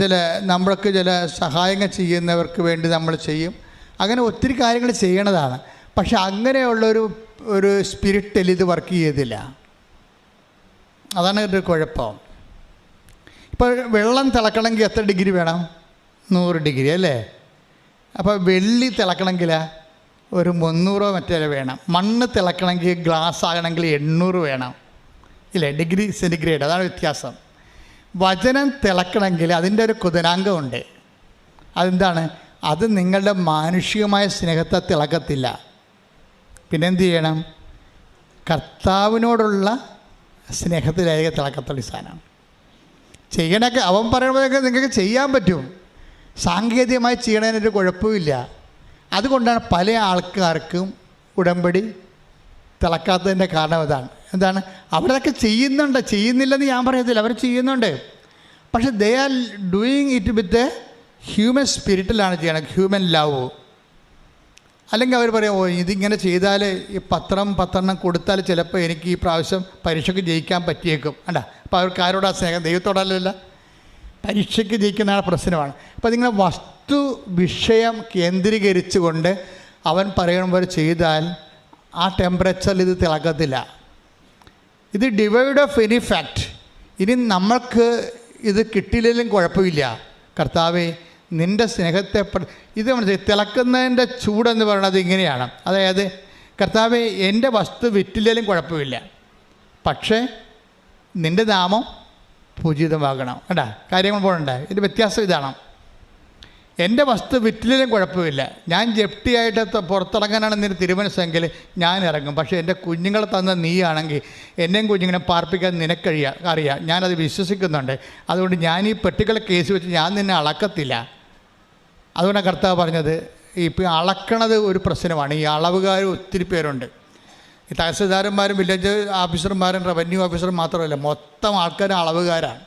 നമ്മൾക്ക് ചില സഹായങ്ങൾ ചെയ്യുന്നവർക്ക് വേണ്ടി നമ്മൾ ചെയ്യും. അങ്ങനെ ഒത്തിരി കാര്യങ്ങൾ ചെയ്യണതാണ്. പക്ഷെ അങ്ങനെയുള്ളൊരു സ്പിരിറ്റിൽ ഇത് വർക്ക് ചെയ്തില്ല. അതാണ് ഒരു കുഴപ്പം. ഇപ്പോൾ വെള്ളം തിളക്കണമെങ്കിൽ എത്ര ഡിഗ്രി വേണം? 100 ഡിഗ്രി അല്ലേ? അപ്പോൾ വെള്ളി തിളക്കണമെങ്കിൽ ഒരു 300 മറ്റേ വേണം. മണ്ണ് തിളക്കണമെങ്കിൽ ഗ്ലാസ് ആകണമെങ്കിൽ 800 വേണം ഇല്ലേ? ഡിഗ്രി സെൻറ്റിഗ്രേഡ്, അതാണ് വ്യത്യാസം. വചനം തിളക്കണമെങ്കിൽ അതിൻ്റെ ഒരു കുതനാങ്കമുണ്ട്. അതെന്താണ്? അത് നിങ്ങളുടെ മാനുഷികമായ സ്നേഹത്തെ തിളക്കത്തില്ല. പിന്നെ എന്ത് ചെയ്യണം? കർത്താവിനോടുള്ള സ്നേഹത്തിലായിരിക്കും തിളക്കത്തുള്ള സാധനമാണ്. ചെയ്യണൊക്കെ അവൻ പറയുമ്പോഴൊക്കെ നിങ്ങൾക്ക് ചെയ്യാൻ പറ്റും. സാങ്കേതികമായി ചെയ്യണതിനൊരു കുഴപ്പമില്ല. അതുകൊണ്ടാണ് പല ആൾക്കാർക്കും ഉടമ്പടി തിളക്കാത്തതിൻ്റെ കാരണം അതാണ്. എന്താണ്? അവരൊക്കെ ചെയ്യുന്നില്ലെന്ന് ഞാൻ പറയത്തില്ല, അവർ ചെയ്യുന്നുണ്ട്. പക്ഷെ they are doing it with human സ്പിരിറ്റിലാണ് ചെയ്യണം, ഹ്യൂമൻ ലവ്. അല്ലെങ്കിൽ അവർ പറയും, ഓ ഇതിങ്ങനെ ചെയ്താൽ ഈ 10 കൊടുത്താൽ ചിലപ്പോൾ എനിക്ക് ഈ പ്രാവശ്യം പരീക്ഷയ്ക്ക് ജയിക്കാൻ പറ്റിയേക്കും. അല്ല, അപ്പോൾ അവർക്ക് ആരോടാ സ്നേഹം? ദൈവത്തോടല്ലല്ല, പരീക്ഷയ്ക്ക് ജയിക്കുന്ന പ്രശ്നമാണ്. അപ്പോൾ നിങ്ങൾ വസ്തു വിഷയം കേന്ദ്രീകരിച്ചുകൊണ്ട് അവൻ പറയുമ്പോൾ ചെയ്താൽ ആ ടെമ്പറേച്ചറിൽ ഇത് തിളക്കത്തില്ല. ഇത് ഡിവൈഡ് ഓഫ് എനി ഫാക്റ്റ്. ഇനി നമ്മൾക്ക് ഇത് കിട്ടിയില്ലെങ്കിലും കുഴപ്പമില്ല. കർത്താവേ, നിൻ്റെ സ്നേഹത്തെ ഇത് തിളക്കുന്നതിൻ്റെ ചൂടെന്ന് പറയുന്നത് ഇങ്ങനെയാണ്. അതായത്, കർത്താവേ, എൻ്റെ വസ്തു വിറ്റില്ലെങ്കിലും കുഴപ്പമില്ല, പക്ഷേ നിൻ്റെ നാമം പൂജിതമാകണം. കേട്ടാ, കാര്യങ്ങൾ പോകണ്ടേ? ഇതിൻ്റെ വ്യത്യാസം ഇതാണ്. എൻ്റെ വസ്തു വിറ്റിലും കുഴപ്പമില്ല, ഞാൻ ജപ്തിയായിട്ട് പുറത്തിറങ്ങാനാണ് നിന്റെ തിരുമനസ്സെങ്കിൽ ഞാൻ ഇറങ്ങും. പക്ഷേ എൻ്റെ കുഞ്ഞുങ്ങളെ തന്ന നീയാണെങ്കിൽ എന്നെയും കുഞ്ഞുങ്ങളെ പാർപ്പിക്കാൻ അറിയാം, ഞാനത് വിശ്വസിക്കുന്നുണ്ട്. അതുകൊണ്ട് ഞാൻ ഈ പെട്ടിക്കുള്ള കേസ് വെച്ച് ഞാൻ നിന്നെ അളക്കത്തില്ല. അതുകൊണ്ടാണ് കർത്താവ് പറഞ്ഞത്, ഇപ്പോൾ അളക്കണത് ഒരു പ്രശ്നമാണ്. ഈ അളവുകാർ ഒത്തിരി പേരുണ്ട്. ഈ തഹസിൽദാരന്മാരും വില്ലേജ് ഓഫീസർമാരും റവന്യൂ ഓഫീസറും മാത്രമല്ല, മൊത്തം ആൾക്കാരും അളവുകാരാണ്.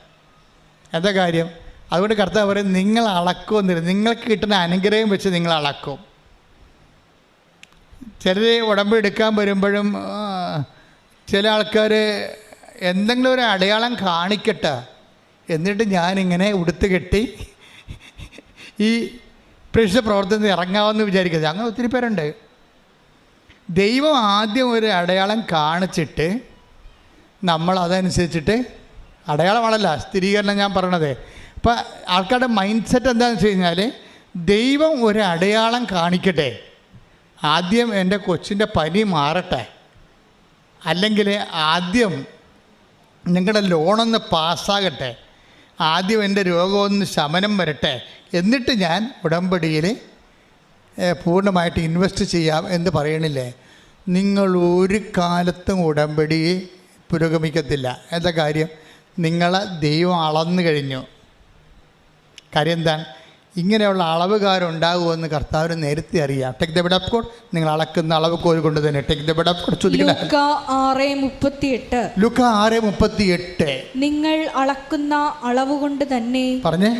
എന്താ കാര്യം? അതുകൊണ്ട് കർത്താവ് പറയും, നിങ്ങൾ അളക്കുമെന്നില്ല, നിങ്ങൾക്ക് കിട്ടുന്ന അനുഗ്രഹം വെച്ച് നിങ്ങൾ അളക്കും. ചിലർ ഉടമ്പ് എടുക്കാൻ വരുമ്പോഴും ചില ആൾക്കാർ എന്തെങ്കിലും ഒരു അടയാളം കാണിക്കട്ടെ, എന്നിട്ട് ഞാനിങ്ങനെ ഉടുത്ത് കെട്ടി ഈ പ്രേക്ഷിത പ്രവർത്തനത്തിൽ ഇറങ്ങാമെന്ന് വിചാരിക്കുന്നത്. അങ്ങനെ ഒത്തിരി പേരുണ്ട്. ദൈവം ആദ്യം ഒരു അടയാളം കാണിച്ചിട്ട് നമ്മൾ അതനുസരിച്ചിട്ട്, അടയാളമാണല്ല സ്ഥിരീകരണം ഞാൻ പറയണത്. അപ്പോൾ ആൾക്കാരുടെ മൈൻഡ് സെറ്റ് എന്താണെന്ന് വെച്ച് കഴിഞ്ഞാൽ, ദൈവം ഒരു അടയാളം കാണിക്കട്ടെ, ആദ്യം എൻ്റെ കൊച്ചിൻ്റെ പനി മാറട്ടെ, അല്ലെങ്കിൽ ആദ്യം നിങ്ങളുടെ ലോണൊന്ന് പാസ്സാകട്ടെ, ആദ്യം എൻ്റെ രോഗമൊന്ന് ശമനം വരട്ടെ, എന്നിട്ട് ഞാൻ ഉടമ്പടിയിൽ പൂർണ്ണമായിട്ട് ഇൻവെസ്റ്റ് ചെയ്യാം എന്ന് പറയണില്ലേ? നിങ്ങൾ ഒരു കാലത്തും ഉടമ്പടിയെ പുരോഗമിക്കത്തില്ല. എന്താ കാര്യം? നിങ്ങളെ ദൈവം അളന്നു കഴിഞ്ഞു. കാര്യം എന്താണ്? ഇങ്ങനെയുള്ള അളവുകാരുണ്ടാകുമെന്ന് കർത്താവിന് നേരത്തെ അറിയാം. Take the bread of God. നിങ്ങൾ അളക്കുന്ന അളവ് കോൽ കൊണ്ട് തന്നെ take the bread of God. ലൂക്ക 6:38 നിങ്ങൾ അളക്കുന്ന അളവ് കൊണ്ട് തന്നെ, പറഞ്ഞേ,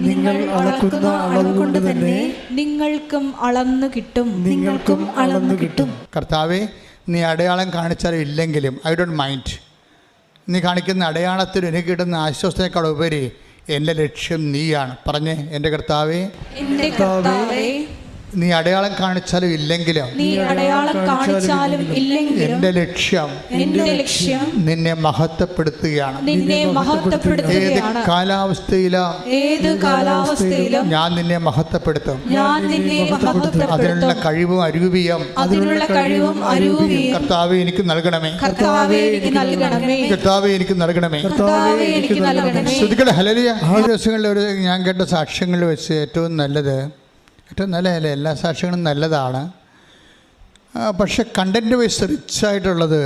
നിങ്ങൾ അളക്കുന്ന അളവ് കൊണ്ട് തന്നെ നിങ്ങൾക്കും അളന്നു കിട്ടും, നിങ്ങൾക്കും അളന്നു കിട്ടും. കർത്താവേ, നീ അടയാളം കാണിച്ചാലും ഇല്ലെങ്കിലും ഐ ഡോണ്ട് മൈൻഡ്. നീ കാണിക്കുന്ന അടയാളത്തിൽ എനിക്ക് കിട്ടുന്ന ആശ്വാസത്തേക്കാൾ ഉപരി എൻ്റെ ലക്ഷ്യം നീയാണ്. പറഞ്ഞേ, എൻ്റെ കർത്താവേ, എൻ്റെ കർത്താവേ, നീ അടയാളം കാണിച്ചാലും ഇല്ലെങ്കിലും, നീ അടയാളം കാണിച്ചാലും ഇല്ലെങ്കിലും എൻ്റെ ലക്ഷ്യം നിന്നെ മഹത്വപ്പെടുത്തുകയാണ്. നിന്നെ മഹത്വപ്പെടുത്തുകയാണ്. ഏത് കാലാവസ്ഥയിലും ഞാൻ നിന്നെ മഹത്വപ്പെടുത്തും. അതിനുള്ള കഴിവും അരൂപിയും കർത്താവേ എനിക്ക് നൽകണമേ. കർത്താവേ എനിക്ക് നൽകണമേ. ശ്രുതികളെ ഹല്ലേലൂയ. ഈ ദിവസങ്ങളിൽ ഞാൻ കേട്ട സാക്ഷ്യങ്ങളിൽ വെച്ച് ഏറ്റവും നല്ലതല്ല, എല്ലാ സാക്ഷ്യങ്ങളും നല്ലതാണ്. പക്ഷെ കണ്ടൻറ്റ് വൈസ് റിച്ചായിട്ടുള്ളത്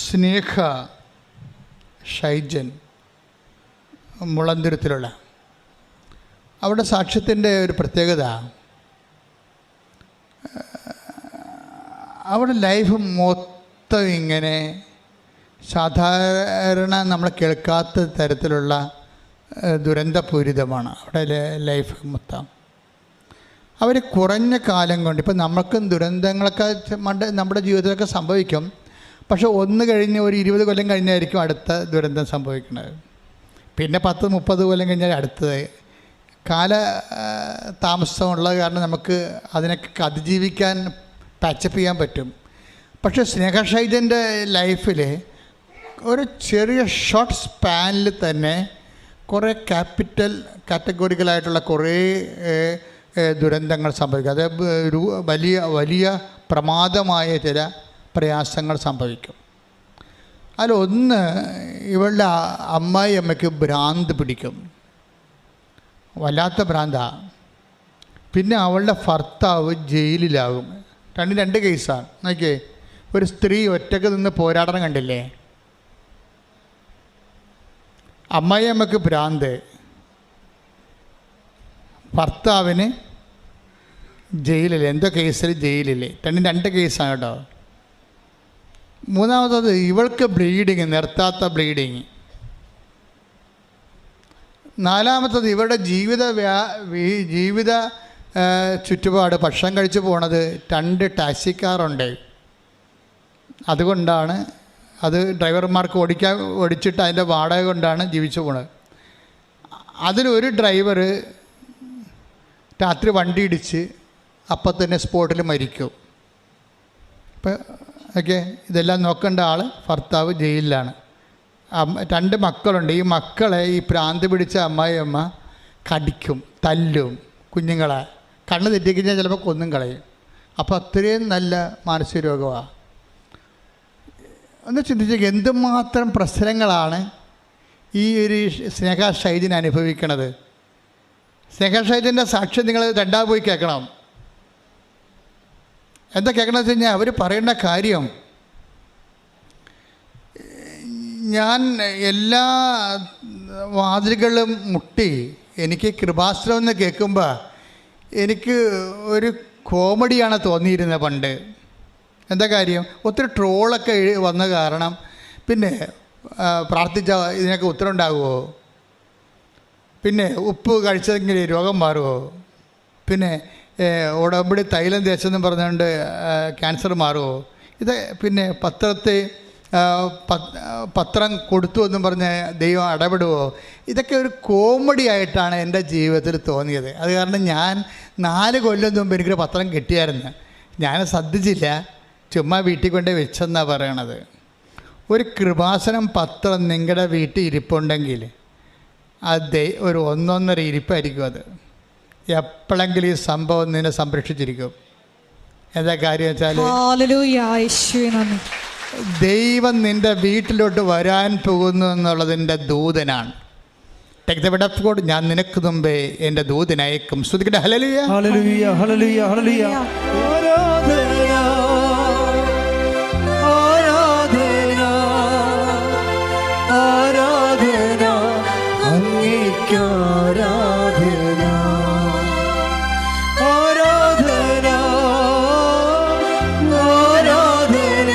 സ്നേഹ ഷൈജൻ മുളന്തുരുത്തിലുള്ള അവിടെ സാക്ഷ്യത്തിൻ്റെ ഒരു പ്രത്യേകത, അവിടെ ലൈഫ് മൊത്തം ഇങ്ങനെ സാധാരണ നമ്മൾ കേൾക്കാത്ത തരത്തിലുള്ള ദുരന്തപൂരിതമാണ് അവിടെ ലൈഫ് മൊത്തം. അവർ കുറഞ്ഞ കാലം കൊണ്ട്, ഇപ്പം നമുക്കും ദുരന്തങ്ങളൊക്കെ നമ്മുടെ ജീവിതത്തിലൊക്കെ സംഭവിക്കും. പക്ഷെ ഒന്ന് കഴിഞ്ഞ് ഒരു 20 കൊല്ലം കഴിഞ്ഞായിരിക്കും അടുത്ത ദുരന്തം സംഭവിക്കുന്നത്. പിന്നെ 10-30 കൊല്ലം കഴിഞ്ഞാൽ അടുത്തത്. താമസമുള്ളത് കാരണം നമുക്ക് അതിനൊക്കെ അതിജീവിക്കാൻ പാച്ചപ്പ് ചെയ്യാൻ പറ്റും. പക്ഷേ സ്നേഹഷൈജൻ്റെ ലൈഫിൽ ഒരു ചെറിയ ഷോർട്ട് സ്പാനിൽ തന്നെ കുറേ കാറ്റഗോറിക്കലായിട്ടുള്ള കുറേ ദുരന്തങ്ങൾ സംഭവിക്കും. അത് വലിയ പ്രമാദമായ ചില പ്രയാസങ്ങൾ സംഭവിക്കും. അതിലൊന്ന്, ഇവളുടെ അമ്മയ്ക്ക് ഭ്രാന്ത് പിടിക്കും, വല്ലാത്ത ഭ്രാന്താണ്. പിന്നെ അവളുടെ ഭർത്താവ് ജയിലിലാകും. രണ്ട് കേസാണ്. നോക്കിയേ, ഒരു സ്ത്രീ ഒറ്റക്ക് നിന്ന് പോരാടണം കണ്ടില്ലേ? അമ്മയ്ക്ക് ഭ്രാന്ത്, ഭർത്താവിന് ജയിലിൽ, എന്തോ കേസിൽ ജയിലിൽ. രണ്ട് കേസാണ് കേട്ടോ. മൂന്നാമത്തത് ഇവൾക്ക് ബ്ലീഡിങ്, നിർത്താത്ത ബ്ലീഡിങ്. നാലാമത്തത് ഇവരുടെ ജീവിത ചുറ്റുപാട്, ഭക്ഷണം കഴിച്ച് പോണത് 2 ടാക്സിക്കാറുണ്ട്. അതുകൊണ്ടാണ്, അത് ഡ്രൈവർമാർക്ക് ഓടിച്ചിട്ട് അതിൻ്റെ വാടക കൊണ്ടാണ് ജീവിച്ചു പോണത്. അതിലൊരു ഡ്രൈവർ രാത്രി വണ്ടി ഇടിച്ച് അപ്പം തന്നെ സ്പോട്ടിൽ മരിക്കും. ഇപ്പം ഓക്കെ, ഇതെല്ലാം നോക്കേണ്ട ആൾ ഭർത്താവ് ജയിലിലാണ്. 2 മക്കളുണ്ട്. ഈ മക്കളെ ഈ ഭ്രാന്ത് പിടിച്ച അമ്മായിയമ്മ കടിക്കും, തല്ലും. കുഞ്ഞുങ്ങളെ കണ്ണ് തെറ്റിക്കഴിഞ്ഞാൽ ചിലപ്പോൾ കൊന്നും കളയും. അപ്പോൾ അത്രയും നല്ല മാനസിക രോഗമാണ്. ഒന്ന് ചിന്തിച്ചേക്ക്, എന്തുമാത്രം പ്രശ്നങ്ങളാണ് ഈ ഒരു സ്നേഹ ഷൈജിന് അനുഭവിക്കണത്. സ്നേഹ ഷൈജിൻ്റെ സാക്ഷ്യം നിങ്ങൾ രണ്ടാമത് പോയി കേൾക്കണം. എന്താ കേൾക്കണമെന്ന് വെച്ച് കഴിഞ്ഞാൽ അവർ പറയുന്ന കാര്യം, ഞാൻ എല്ലാ വാതിലുകളും മുട്ടി, എനിക്ക് കൃപാശ്രമം എന്ന് കേൾക്കുമ്പോൾ എനിക്ക് ഒരു കോമഡിയാണ് തോന്നിയിരുന്നത് പണ്ട്. എന്താ കാര്യം? ഒത്തിരി ട്രോളൊക്കെ വന്ന കാരണം പിന്നെ പ്രാർത്ഥിച്ച ഇതിനൊക്കെ ഉത്തരം ഉണ്ടാകുമോ? പിന്നെ ഉപ്പ് കഴിച്ചെങ്കിൽ രോഗം മാറുമോ? പിന്നെ ഉടമ്പടി തൈലം തേച്ചെന്നും പറഞ്ഞുകൊണ്ട് ക്യാൻസർ മാറുമോ? ഇത് പിന്നെ പത്രം കൊടുത്തു എന്നും പറഞ്ഞ് ദൈവം ഇടപെടുമോ? ഇതൊക്കെ ഒരു കോമഡി ആയിട്ടാണ് എൻ്റെ ജീവിതത്തിൽ തോന്നിയത്. അത് കാരണം ഞാൻ 4 കൊല്ലം മുമ്പ് എനിക്കൊരു പത്രം കിട്ടിയായിരുന്നു. ഞാൻ ശ്രദ്ധിച്ചില്ല, ചുമ്മാ വീട്ടിൽ കൊണ്ട് വെച്ചെന്നാണ് പറയണത്. ഒരു കൃപാസനം പത്രം നിങ്ങളുടെ വീട്ടിൽ ഇരിപ്പുണ്ടെങ്കിൽ അത് ഒരു 1.5 ഇരിപ്പായിരിക്കും. അത് എപ്പോഴെങ്കിലും ഈ സംഭവം നിന്നെ സംരക്ഷിച്ചിരിക്കും. എന്താ കാര്യം വെച്ചാൽ, ദൈവം നിൻ്റെ വീട്ടിലോട്ട് വരാൻ പോകുന്നു എന്നുള്ളതിൻ്റെ ദൂതനാണ്. Take the word of God. ഞാൻ നിനക്ക് മുമ്പേ എൻ്റെ ദൂതനയക്കും. ശ്രുതിക്കട്ടെ, ഹല്ലേലൂയ, ഹല്ലേലൂയ, ഹല്ലേലൂയ, ഹല്ലേലൂയ. ആരാധന, ആരാധന, ആരാധന, അങ്ങേക്ക് ആരാധന, ആരാധന, ആരാധന,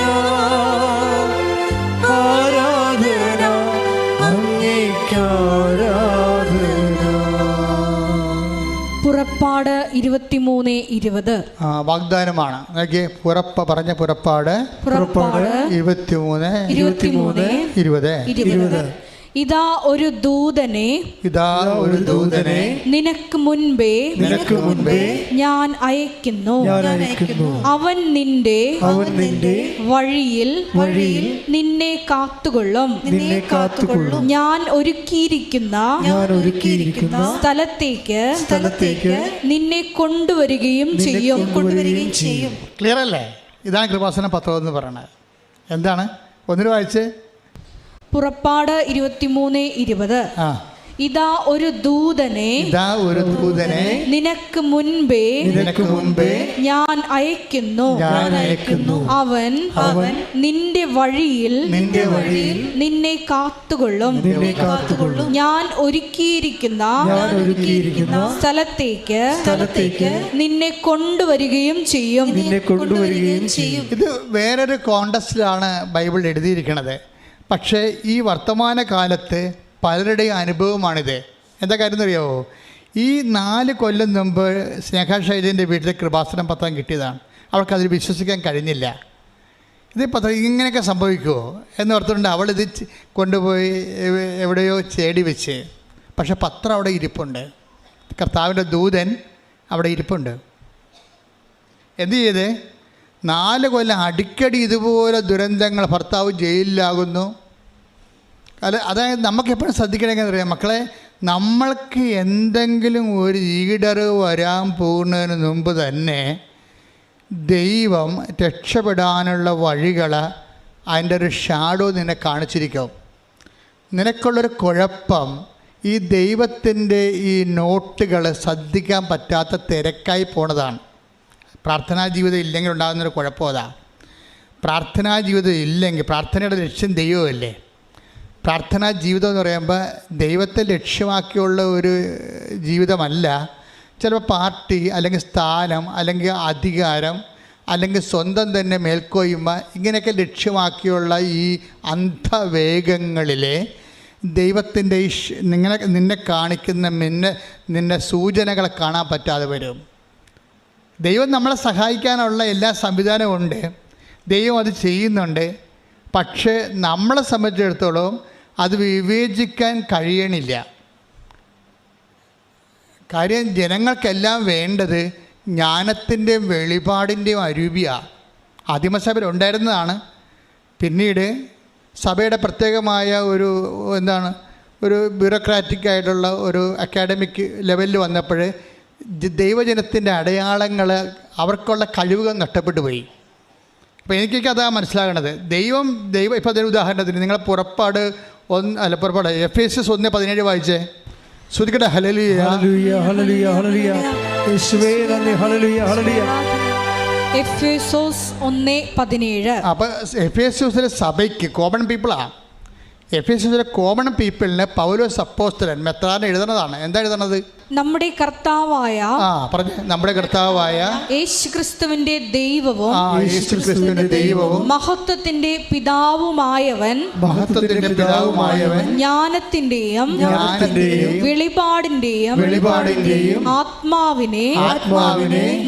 ആരാധന, അങ്ങേക്ക് ആരാധന. പുറപ്പാട് 23:20. വാഗ്ദാനമാണ്. നോക്കിയേ, പുറപ്പാട് 23:20. ഇതാ ഒരു ദൂതനെ നിനക്ക് മുൻപേ ഞാൻ അയക്കുന്നു. അവൻ നിന്റെ വഴിയിൽ നിന്നെ കാത്തുകൊള്ളും. ഞാൻ ഒരുക്കിയിരിക്കുന്ന സ്ഥലത്തേക്ക് നിന്നെ കൊണ്ടുവരികയും ചെയ്യും. ക്ലിയർ അല്ലേ? ഇതാണ് കൃപാസനം പത്രം എന്ന് പറയണത്. എന്താണ്? ഒന്നിനു വായിച്ച്. പുറപ്പാട് 23:20. ഇതാ ഒരു ദൂതനെ നിനക്ക് മുൻപേ ഞാൻ അയക്കുന്നു. അവൻ നിന്റെ വഴിയിൽ നിന്നെ കാത്തുകൊള്ളും. ഞാൻ ഒരുക്കിയിരിക്കുന്ന സ്ഥലത്തേക്ക് നിന്നെ കൊണ്ടുവരികയും ചെയ്യും. ഇത് വേറൊരു കോണ്ടസ്റ്റിലാണ് ബൈബിൾ എഴുതിയിരിക്കുന്നത്. പക്ഷേ ഈ വർത്തമാന കാലത്ത് പലരുടെയും അനുഭവമാണിത്. എന്താ കാര്യം എന്നറിയാമോ? ഈ 4 കൊല്ലം മുമ്പ് സ്നേഹ ഷൈലിൻ്റെ വീട്ടിൽ കൃപാസനം പത്രം കിട്ടിയതാണ്. അവൾക്കതിൽ വിശ്വസിക്കാൻ കഴിഞ്ഞില്ല. ഇത് പത്രം ഇങ്ങനെയൊക്കെ സംഭവിക്കുമോ എന്ന് ഓർത്തുകൊണ്ട് അവളിത് കൊണ്ടുപോയി എവിടെയോ ചേടി വെച്ച്. പക്ഷെ പത്രം അവിടെ ഇരിപ്പുണ്ട്. കർത്താവിൻ്റെ ദൂതൻ അവിടെ ഇരിപ്പുണ്ട്. എന്തു ചെയ്ത് 4 കൊല്ലം അടിക്കടി ഇതുപോലെ ദുരന്തങ്ങൾ, ഭർത്താവ് ജയിലിലാകുന്നു. അതായത് നമുക്കെപ്പോഴും ശ്രദ്ധിക്കണമെന്ന് അറിയാം മക്കളെ, നമ്മൾക്ക് എന്തെങ്കിലും ഒരു ഈടർ വരാൻ പോകുന്നതിന് മുമ്പ് തന്നെ ദൈവം രക്ഷപ്പെടാനുള്ള വഴികൾ, അതിൻ്റെ ഒരു ഷാഡോ നിന്നെ കാണിച്ചിരിക്കും. നിനക്കുള്ളൊരു കുഴപ്പം ഈ ദൈവത്തിൻ്റെ ഈ നോട്ടുകൾ ശ്രദ്ധിക്കാൻ പറ്റാത്ത തിരക്കായി പോണതാണ്. പ്രാർത്ഥനാ ജീവിതം ഇല്ലെങ്കിൽ ഉണ്ടാകുന്നൊരു കുഴപ്പം അതാ. പ്രാർത്ഥനാ ജീവിതം ഇല്ലെങ്കിൽ, പ്രാർത്ഥനയുടെ ലക്ഷ്യം ദൈവമല്ലേ. പ്രാർത്ഥനാ ജീവിതം എന്ന് പറയുമ്പോൾ ദൈവത്തെ ലക്ഷ്യമാക്കിയുള്ള ഒരു ജീവിതമല്ല. ചിലപ്പോൾ പാർട്ടി അല്ലെങ്കിൽ സ്ഥാനം അല്ലെങ്കിൽ അധികാരം അല്ലെങ്കിൽ സ്വന്തം തന്നെ മേൽക്കോയ്മ ഇങ്ങനെയൊക്കെ ലക്ഷ്യമാക്കിയുള്ള ഈ അന്ധവേഗങ്ങളിലെ ദൈവത്തിൻ്റെ ഈ നിന്നെ കാണിക്കുന്ന നിന്നെ സൂചനകളെ കാണാൻ പറ്റാതെ വരും. ദൈവം നമ്മളെ സഹായിക്കാനുള്ള എല്ലാ സംവിധാനവും ഉണ്ട്, ദൈവം അത് ചെയ്യുന്നുണ്ട്. പക്ഷേ നമ്മളെ സംബന്ധിച്ചിടത്തോളം അത് വിവേചിക്കാൻ കഴിയണില്ല. കാര്യം ജനങ്ങൾക്കെല്ലാം വേണ്ടത് ജ്ഞാനത്തിൻ്റെയും വെളിപാടിൻ്റെയും അരൂപിയാണ്. ആദിമസഭയിൽ ഉണ്ടായിരുന്നതാണ്. പിന്നീട് സഭയുടെ പ്രത്യേകമായ ഒരു ബ്യൂറോക്രാറ്റിക് ആയിട്ടുള്ള ഒരു അക്കാഡമിക് ലെവലിൽ വന്നപ്പോൾ ദൈവജനത്തിൻ്റെ അടയാളങ്ങൾ, അവർക്കുള്ള കഴിവുകൾ നഷ്ടപ്പെട്ടു പോയി. അപ്പോൾ എനിക്കൊക്കെ അതാണ് മനസ്സിലാകണത്. ദൈവം ഇപ്പോൾ അതിന് ഉദാഹരണത്തിന് നിങ്ങൾ പുറപ്പാട് എഫേസ്യസ് 1:17 വായിച്ചേ. ശ്രുതിക്കട്ടെ. ഹല്ലേലൂയ ഹല്ലേലൂയ ഹല്ലേലൂയ ഹല്ലേലൂയ യേശുവേ നന്ദി. ഹല്ലേലൂയ ഹല്ലേലൂയ. എഫേസോസ് 1:17. അപ്പോൾ എഫേസ്യസിലെ സഭയ്ക്ക് കോമൺ പീപ്പിളാണ്. എഫേസ്യസിലെ കോമൺ പീപ്പിളിന് പൗലോസ് അപ്പോസ്തലൻ മെത്രാൻ എഴുതുന്നതാണ്. എന്താ എഴുതണത്? നമ്മുടെ കർത്താവായ നമ്മുടെ കർത്താവായ യേശുക്രിസ്തുവിന്റെ ദൈവവും മഹത്വത്തിന്റെ പിതാവുമായവൻ ജ്ഞാനത്തിന്റെയും വെളിപാടിന്റെയും ആത്മാവിനെ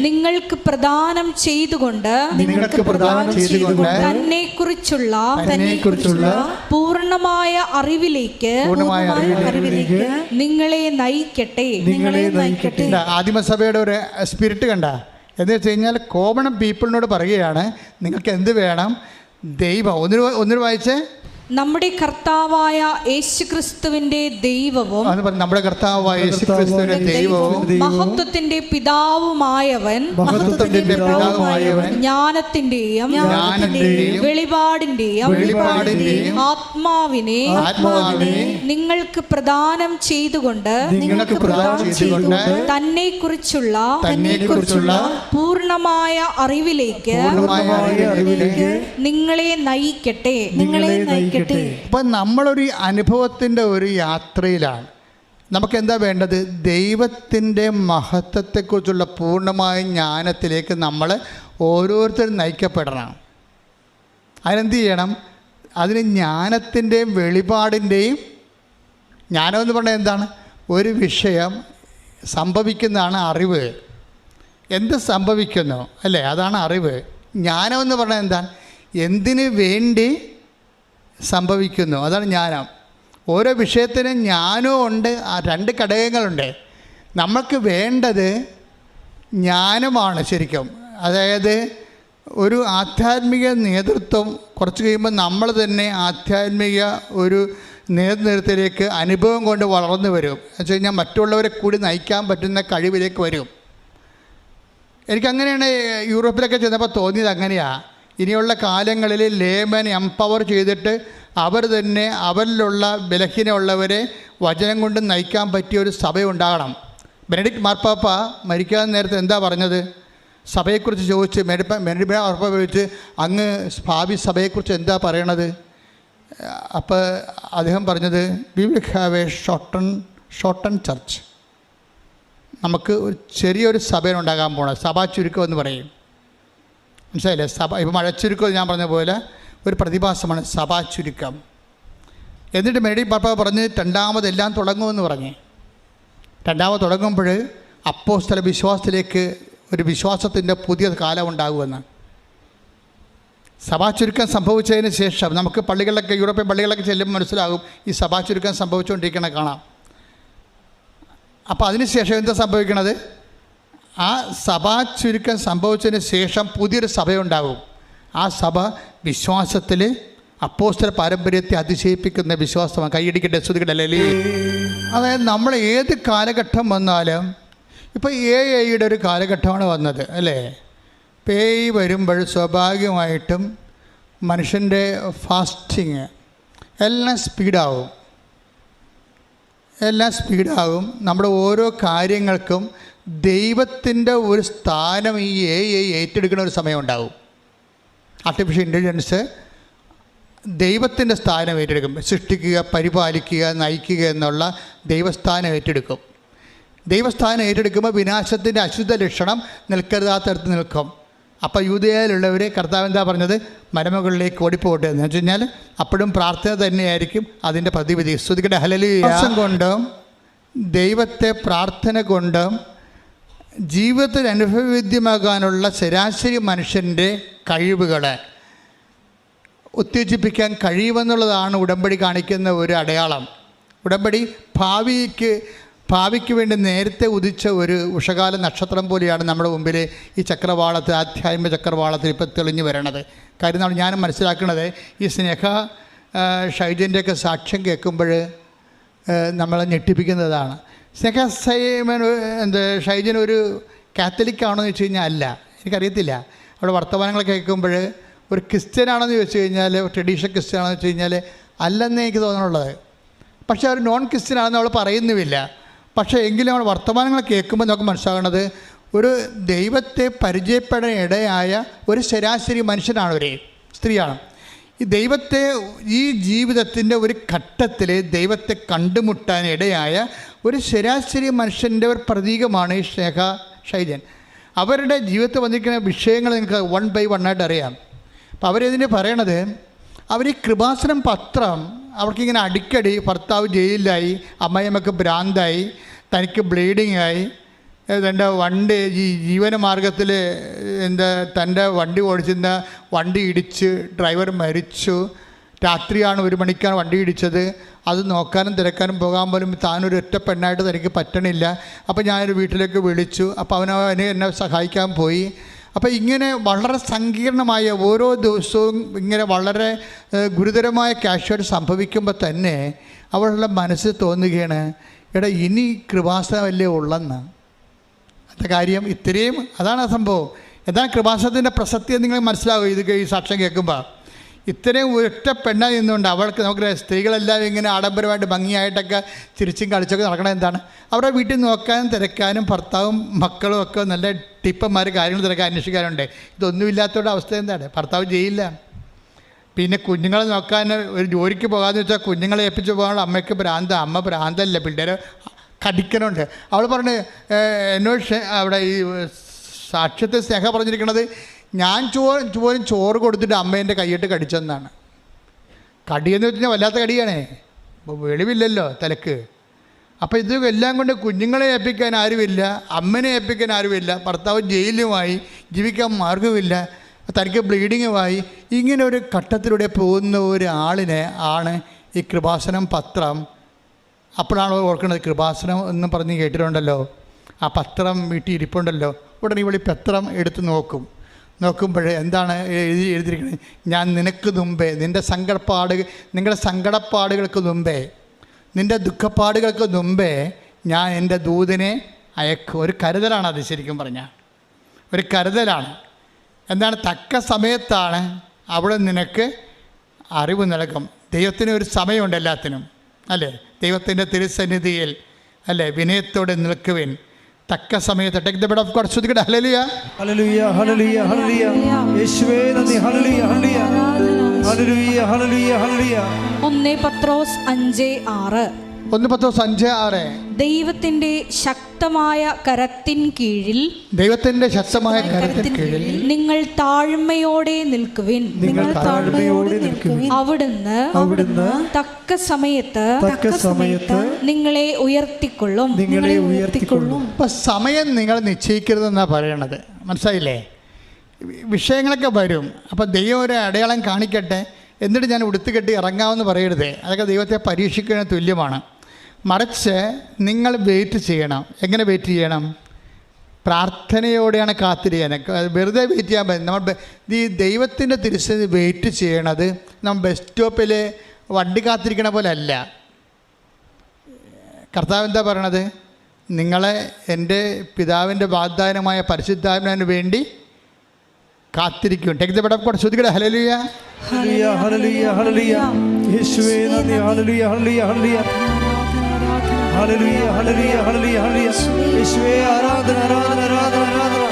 നിങ്ങൾക്ക് പ്രദാനം ചെയ്തുകൊണ്ട് തന്നെ കുറിച്ചുള്ള പൂർണ്ണമായ അറിവിലേക്ക് നിങ്ങളെ നയിക്കട്ടെ. ആദിമസഭയുടെ ഒരു സ്പിരിറ്റ് കണ്ട എന്ന് വെച്ച് കഴിഞ്ഞാൽ കോമൺ പീപ്പിളിനോട് പറയുകയാണ് നിങ്ങൾക്ക് എന്ത് വേണം? ദൈവം. ഒന്നിനു വായിച്ചേ. നമ്മുടെ കർത്താവായ യേശുക്രിസ്തുവിന്റെ ദൈവവും നമ്മുടെ കർത്താവായ യേശുക്രിസ്തുവിന്റെ ദൈവവും മഹത്വത്തിന്റെ പിതാവുമായവൻ ജ്ഞാനത്തിന്റെയും വെളിപാടിന്റെയും ആത്മാവിനെ നിങ്ങൾക്ക് പ്രദാനം ചെയ്തുകൊണ്ട് തന്നെ കുറിച്ചുള്ള പൂർണ്ണമായ അറിവിലേക്ക് നിങ്ങളെ നയിക്കട്ടെ. അപ്പം നമ്മളൊരു അനുഭവത്തിൻ്റെ ഒരു യാത്രയിലാണ്. നമുക്കെന്താ വേണ്ടത്? ദൈവത്തിൻ്റെ മഹത്വത്തെക്കുറിച്ചുള്ള പൂർണ്ണമായ ജ്ഞാനത്തിലേക്ക് നമ്മൾ ഓരോരുത്തരും നയിക്കപ്പെടണം. അതിനെന്ത് ചെയ്യണം? അതിന് ജ്ഞാനത്തിൻ്റെയും വെളിപാടിൻ്റെയും, ജ്ഞാനമെന്ന് പറഞ്ഞാൽ എന്താണ്? ഒരു വിഷയം സംഭവിക്കുന്നതാണ് അറിവ്. എന്ത് സംഭവിക്കുന്നു അല്ലേ, അതാണ് അറിവ്. ജ്ഞാനമെന്ന് പറഞ്ഞാൽ എന്താണ്? എന്തിനു വേണ്ടി സംഭവിക്കുന്നു, അതാണ് ജ്ഞാനം. ഓരോ വിഷയത്തിനും ജ്ഞാനവും ഉണ്ട്. ആ രണ്ട് ഘടകങ്ങളുണ്ട്. നമ്മൾക്ക് വേണ്ടത് ജ്ഞാനമാണ് ശരിക്കും. അതായത് ഒരു ആധ്യാത്മിക നേതൃത്വം കുറച്ച് കഴിയുമ്പോൾ നമ്മൾ തന്നെ ആധ്യാത്മിക ഒരു നേതൃത്വത്തിലേക്ക് അനുഭവം കൊണ്ട് വളർന്നു വരും. എന്ന് വെച്ച് കഴിഞ്ഞാൽ മറ്റുള്ളവരെ കൂടി നയിക്കാൻ പറ്റുന്ന കഴിവിലേക്ക് വരും. എനിക്കങ്ങനെയാണ് യൂറോപ്പിലൊക്കെ ചെന്നപ്പോൾ തോന്നിയത്. അങ്ങനെയാണ്. ഇനിയുള്ള കാലങ്ങളിൽ ലേമൻ എംപവർ ചെയ്തിട്ട് അവർ തന്നെ അവരിലുള്ള ബലഹീനമുള്ളവരെ വചനം കൊണ്ട് നയിക്കാൻ പറ്റിയ ഒരു സഭയുണ്ടാകണം. ബെനഡിക്റ്റ് മാർപ്പാപ്പ മരിക്കാൻ നേരത്തെ എന്താ പറഞ്ഞത്? സഭയെക്കുറിച്ച് ചോദിച്ച് ബെനഡിക്റ്റ് മാർപ്പാപ്പ ചോദിച്ച് അങ്ങ് ഭാവി സഭയെക്കുറിച്ച് എന്താ പറയണത്? അപ്പോൾ അദ്ദേഹം പറഞ്ഞത് we will have A shorten church. നമുക്ക് ഒരു ചെറിയൊരു സഭയുണ്ടാകാൻ പോകണം. സഭാ ചുരുക്കം എന്ന് പറയും. മനസ്സിലായില്ലേ? സഭ ഇപ്പോൾ മഴച്ചുരുക്കം ഞാൻ പറഞ്ഞ പോലെ ഒരു പ്രതിഭാസമാണ് സഭാ ചുരുക്കം. എന്നിട്ട് ബെനഡിക്റ്റ് മാർപ്പാപ്പ പറഞ്ഞ് രണ്ടാമതെല്ലാം തുടങ്ങുമെന്ന് പറഞ്ഞ്. രണ്ടാമത് തുടങ്ങുമ്പോൾ അപ്പോസ്തല വിശ്വാസത്തിലേക്ക് ഒരു വിശ്വാസത്തിൻ്റെ പുതിയ കാലം ഉണ്ടാകുമെന്ന്. സഭാ ചുരുക്കം സംഭവിച്ചതിന് ശേഷം നമുക്ക് പള്ളികളിലൊക്കെ, യൂറോപ്യൻ പള്ളികളിലൊക്കെ ചെല്ലുമ്പോൾ മനസ്സിലാകും ഈ സഭാ ചുരുക്കം സംഭവിച്ചുകൊണ്ടിരിക്കണ കാണാം. അപ്പോൾ അതിന് ശേഷം എന്താ സംഭവിക്കണത്? ആ സഭാ ചുരുക്കം സംഭവിച്ചതിന് ശേഷം പുതിയൊരു സഭയുണ്ടാകും. ആ സഭ വിശ്വാസത്തിൽ അപ്പോസ്തല പാരമ്പര്യത്തെ അതിശയിപ്പിക്കുന്ന വിശ്വാസമാണ്. കൈയടിക്കട്ടെ, ശ്രുതിക്കട്ടെ. അതായത് നമ്മൾ ഏത് കാലഘട്ടം വന്നാലും, ഇപ്പോൾ AI ഒരു കാലഘട്ടമാണ് വന്നത് അല്ലേ? ഇപ്പോൾ AI വരുമ്പോൾ സ്വാഭാവികമായിട്ടും മനുഷ്യൻ്റെ ഫാസ്റ്റിങ് എല്ലാം സ്പീഡാവും. എല്ലാം സ്പീഡാകും. നമ്മുടെ ഓരോ കാര്യങ്ങൾക്കും ദൈവത്തിൻ്റെ ഒരു സ്ഥാനം ഈ ഏറ്റെടുക്കുന്ന ഒരു സമയമുണ്ടാകും. ആർട്ടിഫിഷ്യൽ ഇൻ്റലിജൻസ് ദൈവത്തിൻ്റെ സ്ഥാനം ഏറ്റെടുക്കും. സൃഷ്ടിക്കുക, പരിപാലിക്കുക, നയിക്കുക എന്നുള്ള ദൈവസ്ഥാനം ഏറ്റെടുക്കും. ദൈവസ്ഥാനം ഏറ്റെടുക്കുമ്പോൾ വിനാശത്തിൻ്റെ അശുദ്ധ ലക്ഷണം നിൽക്കരുതാത്തടത്ത് നിൽക്കും. അപ്പോൾ യൂദയയിലുള്ളവർ കർത്താവ് എന്താ പറഞ്ഞത്? മലമുകളിലേക്ക് ഓടിപ്പോട്ടെ എന്ന് വെച്ച് കഴിഞ്ഞാൽ അപ്പോഴും പ്രാർത്ഥന തന്നെയായിരിക്കും അതിൻ്റെ പ്രതിവിധി. സ്തുതിക്കട്ടെ. ഹല്ലേലൂയ. കൊണ്ടും ദൈവത്തെ പ്രാർത്ഥന കൊണ്ടും ജീവിതത്തിൽ അനുഭവവേദ്യമാകാനുള്ള ശരാശരി മനുഷ്യൻ്റെ കഴിവുകളെ ഉത്തേജിപ്പിക്കാൻ കഴിയുമെന്നുള്ളതാണ് ഉടമ്പടി കാണിക്കുന്ന ഒരു അടയാളം. ഉടമ്പടി ഭാവിക്ക് വേണ്ടി നേരത്തെ ഉദിച്ച ഒരു ഉഷകാല നക്ഷത്രം പോലെയാണ് നമ്മുടെ മുമ്പിൽ ഈ ചക്രവാളത്തിൽ, ആധ്യാത്മിക ചക്രവാളത്തിൽ ഇപ്പോൾ തെളിഞ്ഞു വരണത്. കാര്യം ഞാൻ മനസ്സിലാക്കുന്നത് ഈ സ്നേഹ ഷൈജൻ്റെയൊക്കെ സാക്ഷ്യം കേൾക്കുമ്പോൾ നമ്മളെ ഞെട്ടിപ്പിക്കുന്നതാണ്. സ്നേഹ ഷൈജൻ ഒരു കാത്തലിക്കാണോ എന്ന് വെച്ച് കഴിഞ്ഞാൽ അല്ല, എനിക്കറിയത്തില്ല. അവിടെ വർത്തമാനങ്ങൾ കേൾക്കുമ്പോൾ ഒരു ക്രിസ്ത്യനാണെന്ന് ചോദിച്ചു കഴിഞ്ഞാൽ, ട്രഡീഷണൽ ക്രിസ്ത്യനാണെന്ന് വെച്ച് കഴിഞ്ഞാൽ അല്ലെന്നേ എനിക്ക് തോന്നുന്നുള്ളത്. പക്ഷേ അവർ നോൺ ക്രിസ്ത്യനാണെന്ന് അവൾ പറയുന്നുമില്ല. പക്ഷേ എങ്കിലും അവൾ വർത്തമാനങ്ങൾ കേൾക്കുമ്പോൾ നമുക്ക് മനസ്സിലാകുന്നത് ഒരു ദൈവത്തെ പരിചയപ്പെടാൻ ഇടയായ ഒരു ശരാശരി മനുഷ്യനാണ്, ഒരു സ്ത്രീയാണ്. ഈ ദൈവത്തെ ഈ ജീവിതത്തിൻ്റെ ഒരു ഘട്ടത്തിൽ ദൈവത്തെ കണ്ടുമുട്ടാൻ ഇടയായ ഒരു ശരാശരി മനുഷ്യൻ്റെ ഒരു പ്രതീകമാണ് ഈ സ്നേഹ ഷൈജൻ. അവരുടെ ജീവിതത്തിൽ വന്നിരിക്കുന്ന വിഷയങ്ങൾ നിങ്ങൾക്ക് 1 by 1 ആയിട്ട് അറിയാം. അപ്പോൾ അവരിതിന് പറയണത്, അവർ ഈ കൃപാസനം പത്രം അവർക്കിങ്ങനെ അടിക്കടി ഭർത്താവ് ജയിലിലായി, അമ്മയമ്മക്ക് ഭ്രാന്തായി, തനിക്ക് ബ്ലീഡിങ് ആയി, തൻ്റെ വണ്ടി ഈ ജീവന മാർഗത്തിൽ തൻ്റെ വണ്ടി ഓടിച്ചിരുന്ന വണ്ടി ഇടിച്ച് ഡ്രൈവർ മരിച്ചു, രാത്രിയാണ് 1 മണിക്കാണ് വണ്ടി ഇടിച്ചത്, അത് നോക്കാനും തിരക്കാനും പോകാൻ പോലും താനൊരു ഒറ്റ പെണ്ണായിട്ട് തനിക്ക് പറ്റണില്ല. അപ്പോൾ ഞാനൊരു വീട്ടിലേക്ക് വിളിച്ചു. അപ്പോൾ അവനെ എന്നെ സഹായിക്കാൻ പോയി. അപ്പോൾ ഇങ്ങനെ വളരെ സങ്കീർണമായ ഓരോ ദിവസവും ഇങ്ങനെ വളരെ ഗുരുതരമായ കാഷ്വാലിറ്റി സംഭവിക്കുമ്പോൾ തന്നെ അവളുടെ മനസ്സിൽ തോന്നുകയാണ്, എടാ ഇനി കൃപാസനമല്ലേ ഉള്ളെന്ന്. അത് കാര്യം ഇത്രയും അതാണ് ആ സംഭവം. എന്താണ് കൃപാസനത്തിൻ്റെ പ്രസക്തി എന്ന് നിങ്ങൾ മനസ്സിലാവും ഇത് ഈ സാക്ഷ്യം കേൾക്കുമ്പോൾ. ഇത്രയും ഒറ്റ പെണ്ണായി നിന്നുകൊണ്ട് അവൾക്ക്, നമുക്ക് സ്ത്രീകളെല്ലാം ഇങ്ങനെ ആഡംബരമായിട്ട് ഭംഗിയായിട്ടൊക്കെ ചിരിച്ചും കളിച്ചൊക്കെ നടക്കണം. എന്താണ് അവരുടെ വീട്ടിൽ നോക്കാനും തിരക്കാനും ഭർത്താവും മക്കളും ഒക്കെ നല്ല ടിപ്പന്മാർ കാര്യങ്ങൾ തിരക്കാൻ അന്വേഷിക്കാനുണ്ട്. ഇതൊന്നുമില്ലാത്തവരുടെ അവസ്ഥ എന്താണ്? ഭർത്താവ് ജയിലില്ല, പിന്നെ കുഞ്ഞുങ്ങളെ നോക്കാൻ ഒരു ജോലിക്ക് പോകാമെന്ന് വെച്ചാൽ കുഞ്ഞുങ്ങളെ ഏൽപ്പിച്ച് പോകാനുള്ള അമ്മയ്ക്ക് ഭ്രാന്ത. അമ്മ ഭ്രാന്തല്ല, പിള്ളേരെ കടിക്കണുണ്ട്. അവൾ പറഞ്ഞ് എന്നോട് അവിടെ ഈ സാക്ഷ്യത്തെ സ്നേഹ പറഞ്ഞിരിക്കണത്, ഞാൻ പോലും ചോറ് കൊടുത്തിട്ട് അമ്മേൻ്റെ കൈയിട്ട് കടിച്ചെന്നാണ്. കടിയെന്ന് വെച്ച് കഴിഞ്ഞാൽ വല്ലാത്ത കടിയാണേ, വെളിവില്ലല്ലോ തലക്ക്. അപ്പോൾ ഇത് എല്ലാം കൊണ്ട് കുഞ്ഞുങ്ങളെ ഏൽപ്പിക്കാൻ ആരുമില്ല, അമ്മനെ ഏൽപ്പിക്കാൻ ആരുമില്ല, ഭർത്താവ് ജയിലുമായി, ജീവിക്കാൻ മാർഗമില്ല, തനിക്ക് ബ്ലീഡിങ്ങുമായി. ഇങ്ങനെ ഒരു ഘട്ടത്തിലൂടെ പോകുന്ന ഒരാളിനെ ആണ് ഈ കൃപാസനം പത്രം. അപ്പോഴാണ് ഓർക്കുന്നത്, കൃപാസനം എന്ന് പറഞ്ഞ് കേട്ടിട്ടുണ്ടല്ലോ, ആ പത്രം വീട്ടിൽ ഇരിപ്പുണ്ടല്ലോ. ഉടനെ ഇവിടെ പത്രം എടുത്ത് നോക്കുമ്പോഴേ എന്താണ് എഴുതിയിരിക്കുന്നത്? ഞാൻ നിനക്ക് മുമ്പേ നിങ്ങളുടെ സങ്കടപ്പാടുകൾക്ക് മുമ്പേ, നിൻ്റെ ദുഃഖപ്പാടുകൾക്ക് മുമ്പേ ഞാൻ എൻ്റെ ദൂതനെ അയക്കും. ഒരു കരുതലാണ് അത്, ശരിക്കും പറഞ്ഞാൽ ഒരു കരുതലാണ്. എന്താണ്? തക്ക സമയത്താണ് അവിടെ നിനക്ക് അറിവ് നൽകും. ദൈവത്തിന് ഒരു സമയമുണ്ട് എല്ലാത്തിനും, അല്ലേ? ദൈവത്തിൻ്റെ തിരുസന്നിധിയിൽ, അല്ലേ, വിനയത്തോടെ നിൽക്കുവിൻ. തക്ക സമയത്ത് take the bread of God. സ്തുതിക്കട്ടെ. ഹല്ലേലൂയ ഹല്ലേലൂയ ഹല്ലേലൂയ ഹല്ലേലൂയ. യേശുവേ നന്ദി. ഹല്ലേലൂയ ഹല്ലേലൂയ ഹല്ലേലൂയ ഹല്ലേലൂയ ഹല്ലേലൂയ. 1 പത്രോസ് 5:6. 1 പത്രോസ് 5:6. ദൈവത്തിന്റെ ശക്തമായ കരത്തിൻ കീഴിൽ നിങ്ങൾ താഴ്മയോടെ നിൽക്കുവിൻ. അവിടുന്ന് തക്ക സമയത്ത് നിങ്ങളെ ഉയർത്തിക്കൊള്ളും. ഇപ്പം സമയം നിങ്ങൾ നിശ്ചയിക്കരുതെന്നാണ് പറയണത്. മനസ്സിലായില്ലേ? വിഷയങ്ങളൊക്കെ വരും. അപ്പോൾ ദൈവം ഒരു അടയാളം കാണിക്കട്ടെ, എന്നിട്ട് ഞാൻ ഉടുത്തുകെട്ടി ഇറങ്ങാമെന്ന് പറയരുത്. അതൊക്കെ ദൈവത്തെ പരീക്ഷിക്കുന്നതിന് തുല്യമാണ്. മറിച്ച് നിങ്ങൾ വെയിറ്റ് ചെയ്യണം. എങ്ങനെ വെയിറ്റ് ചെയ്യണം? പ്രാർത്ഥനയോടെയാണ് കാത്തിരിക്കാൻ. വെറുതെ വെയിറ്റ് ചെയ്യാൻ പറ്റും. നമ്മൾ ഈ ദൈവത്തിൻ്റെ തിരുസന്നിധി വെയിറ്റ് ചെയ്യണത് നമ്മൾ ബസ് സ്റ്റോപ്പിൽ വണ്ടി കാത്തിരിക്കണ പോലെ അല്ല. കർത്താവ് എന്താ പറയണത്? നിങ്ങളെ എൻ്റെ പിതാവിൻ്റെ വാഗ്ദാനമായ പരിശുദ്ധാത്മാവിന് വേണ്ടി കാത്തിരിക്കും. Take the bread of God. സ്തുതിക്കട്ടെ. ഹല്ലേലൂയ ഹല്ലേലൂയ ഹല്ലേലൂയ ഹല്ലേലൂയ. യേശുവേ നന്ദി. ഹല്ലേലൂയ ഹല്ലേലൂയ ഹല്ലേലൂയ ഹല്ലേലൂയ ഹല്ലേലൂയ ഹല്ലേലൂയ ഹല്ലേലൂയ. യേശുവേ ആരാധന ആരാധന ആരാധന ആരാധന.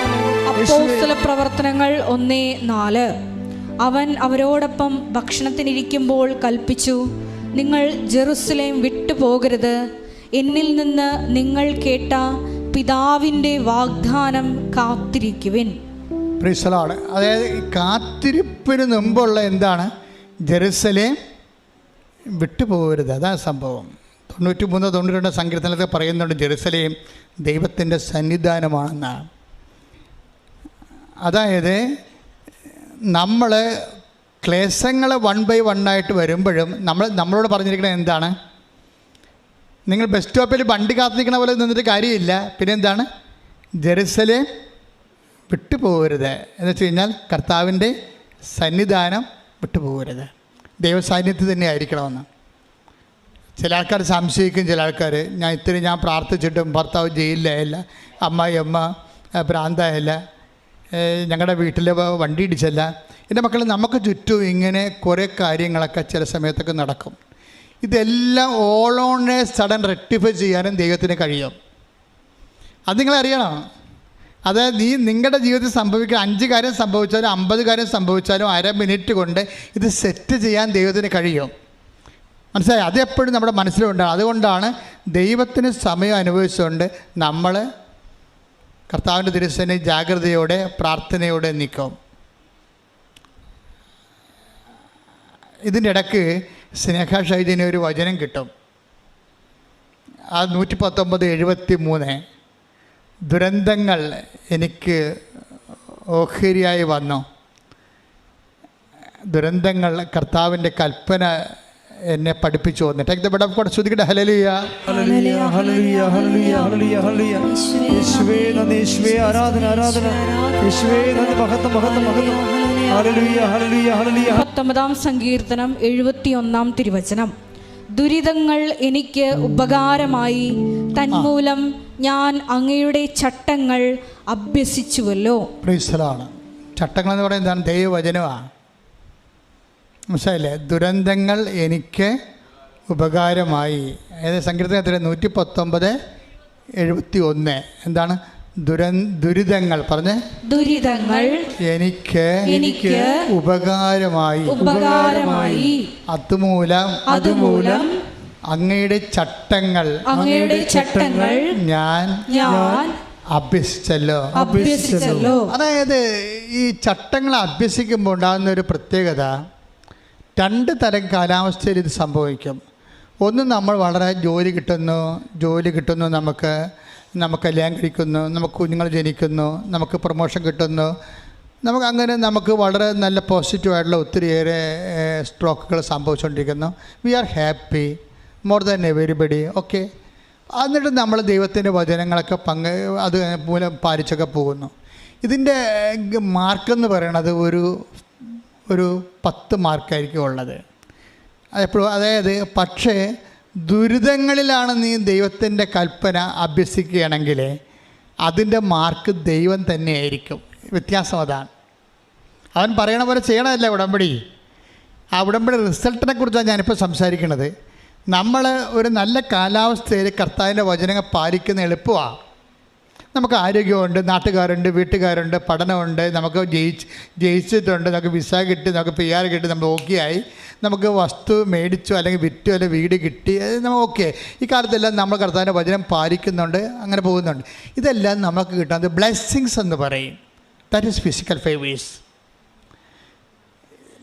അപ്പോസ്തല പ്രവർത്തനങ്ങൾ 1:4. അവൻ അവരോടൊപ്പം ഭക്ഷണത്തിനിരിക്കുമ്പോൾ കൽപ്പിച്ചു, നിങ്ങൾ ജെറുസലേം വിട്ടുപോകരുത്, എന്നിൽ നിന്ന് നിങ്ങൾ കേട്ട പിതാവിൻ്റെ വാഗ്ദാനം കാത്തിരിക്കുവിൻ. Praise the Lord. അതായത് ഈ കാത്തിരിപ്പിന് മുമ്പുള്ള എന്താണ്? ജെറുസലേം വിട്ടുപോകരുത്. അതാണ് സംഭവം. 93-92 സങ്കീർത്തനത്തിൽ പറയുന്നുണ്ട് ജെറുസലേം ദൈവത്തിൻ്റെ സന്നിധാനമാണെന്നാണ്. അതായത് നമ്മൾ ക്ലേശങ്ങൾ 1 by 1 ആയിട്ട് വരുമ്പോഴും നമ്മളോട് പറഞ്ഞിരിക്കുന്നത് എന്താണ്? നിങ്ങൾ ബസ് സ്റ്റോപ്പിൽ വണ്ടി കാത്തു നിൽക്കണ പോലെ നിന്നിട്ട് കാര്യമില്ല. പിന്നെ എന്താണ്? ജെറുസലേം വിട്ടുപോകരുത് എന്ന് വെച്ച് കഴിഞ്ഞാൽ കർത്താവിൻ്റെ സന്നിധാനം വിട്ടുപോകരുത്, ദൈവസാന്നിധ്യത്തിൽ തന്നെ ആയിരിക്കണമെന്ന്. ചില ആൾക്കാർ സംശയിക്കും. ചില ആൾക്കാർ ഞാൻ പ്രാർത്ഥിച്ചിട്ടും ഭർത്താവ് ജയിലിലായില്ല, അമ്മ ഭ്രാന്തായില്ല, ഞങ്ങളുടെ വീട്ടിൽ വണ്ടി ഇടിച്ചല്ല. എൻ്റെ മക്കൾ, നമുക്ക് ചുറ്റും ഇങ്ങനെ കുറേ കാര്യങ്ങളൊക്കെ ചില സമയത്തൊക്കെ നടക്കും. ഇതെല്ലാം all on A sudden rectify ചെയ്യാനും ദൈവത്തിന് കഴിയും. അത് നിങ്ങളറിയണം. അതായത് നിങ്ങളുടെ ജീവിതത്തിൽ സംഭവിക്കുക 5 കാര്യം സംഭവിച്ചാലും 50 കാര്യം സംഭവിച്ചാലും അര മിനിറ്റ് കൊണ്ട് ഇത് സെറ്റ് ചെയ്യാൻ ദൈവത്തിന് കഴിയും. മനസ്സിലായി? അതെപ്പോഴും നമ്മുടെ മനസ്സിലുണ്ടാകും. അതുകൊണ്ടാണ് ദൈവത്തിന് സമയം അനുഭവിച്ചുകൊണ്ട് നമ്മൾ കർത്താവിൻ്റെ തിരുസന്നിധിയിൽ ജാഗ്രതയോടെ പ്രാർത്ഥനയോടെ നിൽക്കും. ഇതിൻ്റെ ഇടയ്ക്ക് സ്നേഹ ഷൈജിന് ഒരു വചനം കിട്ടും. ആ 119:73 ദുരന്തങ്ങൾ എനിക്ക് ഓഹരിയായി വന്നു. ദുരന്തങ്ങൾ കർത്താവിൻ്റെ കൽപ്പന എന്നെ പഠിപ്പിച്ചു വന്നു. Take the bread of God. ശ്രുതിക്കട്ടെ ഹല്ലേലൂയ ഹല്ലേലൂയ ഹല്ലേലൂയ ഹല്ലേലൂയ ഹല്ലേലൂയ ഹല്ലേലൂയ. യേശുവേ നന്ദി, യേശുവേ ആരാധന ആരാധന, യേശുവേ നന്ദി, മഹത്വം മഹത്വം മഹത്വം. ഹല്ലേലൂയ ഹല്ലേലൂയ ഹല്ലേലൂയ. 19-ാം സങ്കീർത്തനം 71-ാം തിരുവചനം. ദുരിതങ്ങൾ എനിക്ക് ഉപകാരമായി, തന്മൂലം ഞാൻ അങ്ങയുടെ ചട്ടങ്ങൾ അഭ്യസിച്ചുവല്ലോ. Praise the Lord. ചട്ടങ്ങൾ എന്ന് പറയുന്നത് എന്താണ്? ദൈവവചനമാണ്. മനസ്സിലായില്ലേ? ദുരന്തങ്ങൾ എനിക്ക് ഉപകാരമായി. അതായത് സങ്കീർത്തനത്തിൽ 119:71 എന്താണ്? ദുരിതങ്ങൾ പറഞ്ഞ് ദുരിതങ്ങൾ എനിക്ക് ഉപകാരമായി അതുമൂലം അങ്ങയുടെ ചട്ടങ്ങൾ ഞാൻ അഭ്യസിച്ചല്ലോ. അതായത് ഈ ചട്ടങ്ങൾ അഭ്യസിക്കുമ്പോൾ ഉണ്ടാകുന്ന ഒരു പ്രത്യേകത, 2 തരം കാലാവസ്ഥയിൽ ഇത് സംഭവിക്കും. ഒന്ന്, നമ്മൾ വളരെ ജോലി കിട്ടുന്നു, നമുക്ക് കല്യാണം കഴിക്കുന്നു, നമുക്ക് കുഞ്ഞുങ്ങൾ ജനിക്കുന്നു, നമുക്ക് പ്രൊമോഷൻ കിട്ടുന്നു, നമുക്ക് വളരെ നല്ല പോസിറ്റീവായിട്ടുള്ള ഒത്തിരിയേറെ സ്ട്രോക്കുകൾ സംഭവിച്ചുകൊണ്ടിരിക്കുന്നു. We are happy more than everybody. Okay. എന്നിട്ട് നമ്മൾ ദൈവത്തിൻ്റെ വചനങ്ങളൊക്കെ അത് മൂലം പാലിച്ചൊക്കെ പോകുന്നു. ഇതിൻ്റെ മാർക്കെന്ന് പറയണത് ഒരു 10 മാർക്കായിരിക്കും ഉള്ളത് എപ്പോഴും. അതായത് പക്ഷേ ദുരിതങ്ങളിലാണ് നീ ദൈവത്തിൻ്റെ കൽപ്പന അഭ്യസിക്കുകയാണെങ്കിൽ അതിൻ്റെ മാർക്ക് ദൈവം തന്നെയായിരിക്കും. വ്യത്യാസം അതാണ്. അവൻ പറയണ പോലെ ചെയ്യണമല്ല ഉടമ്പടി. ആ ഉടമ്പടി റിസൾട്ടിനെ കുറിച്ചാണ് ഞാനിപ്പോൾ സംസാരിക്കുന്നത്. നമ്മൾ ഒരു നല്ല കാലാവസ്ഥയിൽ കർത്താവിൻ്റെ വചനങ്ങൾ പാലിക്കുന്ന എളുപ്പമാണ്. നമുക്ക് ആരോഗ്യമുണ്ട്, നാട്ടുകാരുണ്ട്, വീട്ടുകാരുണ്ട്, പഠനമുണ്ട്, നമുക്ക് ജയിച്ചിട്ടുണ്ട്, നമുക്ക് വിസ കിട്ടി, നമുക്ക് PR കിട്ടി, നമ്മൾ ഓക്കെയായി, നമുക്ക് വസ്തു മേടിച്ചോ അല്ലെങ്കിൽ വിറ്റോ അല്ലെങ്കിൽ വീട് കിട്ടി, നമ്മൾ ഓക്കെ. ഈ കാലത്തെല്ലാം നമ്മൾ കർത്താവിൻ്റെ വചനം പാലിക്കുന്നുണ്ട്, അങ്ങനെ പോകുന്നുണ്ട്. ഇതെല്ലാം നമുക്ക് കിട്ടുന്നത് ബ്ലെസ്സിങ്സ് എന്ന് പറയും. That is physical favours.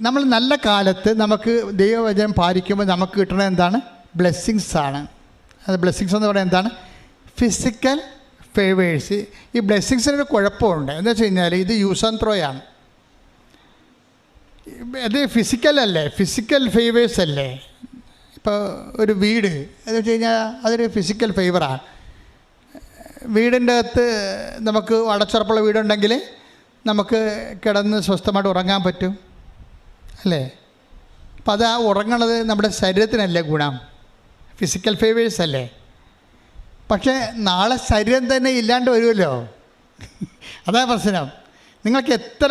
നമ്മൾ നല്ല കാലത്ത് നമുക്ക് ദൈവവചനം പാലിക്കുമ്പോൾ നമുക്ക് കിട്ടുന്നത് എന്താണ്? ബ്ലെസ്സിങ്സ് ആണ്. അത് ബ്ലെസ്സിങ്സ് എന്ന് പറയുന്നത് എന്താണ്? Physical favours. ഈ ബ്ലെസ്സിങ്സിനൊരു കുഴപ്പമുണ്ട്. എന്താ വെച്ച് കഴിഞ്ഞാൽ ഇത് യൂസ് ആൻഡ് ത്രോ ആണ്. അത് ഫിസിക്കൽ അല്ലേ, ഫിസിക്കൽ ഫേവേഴ്സ് അല്ലേ. ഇപ്പോൾ ഒരു വീട് എന്ന് വെച്ച് കഴിഞ്ഞാൽ അതൊരു ഫിസിക്കൽ ഫേവറാണ്. വീടിൻ്റെ അകത്ത് നമുക്ക് അടച്ചുറപ്പുള്ള വീടുണ്ടെങ്കിൽ നമുക്ക് കിടന്ന് സ്വസ്ഥമായിട്ട് ഉറങ്ങാൻ പറ്റും അല്ലേ. അപ്പം അത് ആ ഉറങ്ങണത് നമ്മുടെ ശരീരത്തിനല്ലേ ഗുണം, ഫിസിക്കൽ ഫേവേഴ്സ് അല്ലേ. പക്ഷേ നാളെ ശരീരം തന്നെ ഇല്ലാണ്ട് വരുമല്ലോ. അതാ പ്രശ്നം. നിങ്ങൾക്ക് എത്ര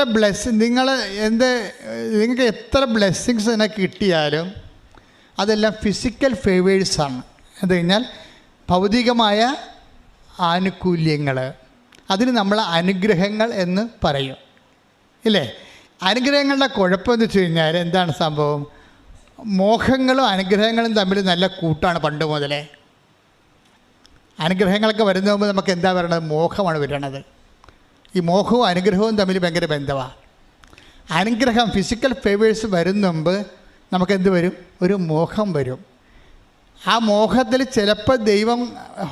നിങ്ങൾക്ക് എത്ര ബ്ലെസ്സിങ്സ് തന്നെ കിട്ടിയാലും അതെല്ലാം ഫിസിക്കൽ ഫേവേഴ്സാണ്. അത് കഴിഞ്ഞാൽ ഭൗതികമായ ആനുകൂല്യങ്ങൾ, അതിന് നമ്മൾ അനുഗ്രഹങ്ങൾ എന്ന് പറയും, ഇല്ലേ? അനുഗ്രഹങ്ങളുടെ കുഴപ്പമെന്ന് വെച്ച് കഴിഞ്ഞാൽ എന്താണ് സംഭവം? മോഹങ്ങളും അനുഗ്രഹങ്ങളും തമ്മിൽ നല്ല കൂട്ടാണ് പണ്ട് മുതലേ. അനുഗ്രഹങ്ങളൊക്കെ വരുന്ന മുമ്പ് നമുക്ക് എന്താ പറയണത്? മോഹമാണ് വരണത്. ഈ മോഹവും അനുഗ്രഹവും തമ്മിൽ ഭയങ്കര ബന്ധമാണ്. അനുഗ്രഹം, ഫിസിക്കൽ ഫേവേഴ്സ് വരുന്ന മുമ്പ് നമുക്കെന്ത് വരും? ഒരു മോഹം വരും. ആ മോഹത്തിൽ ചിലപ്പോൾ ദൈവം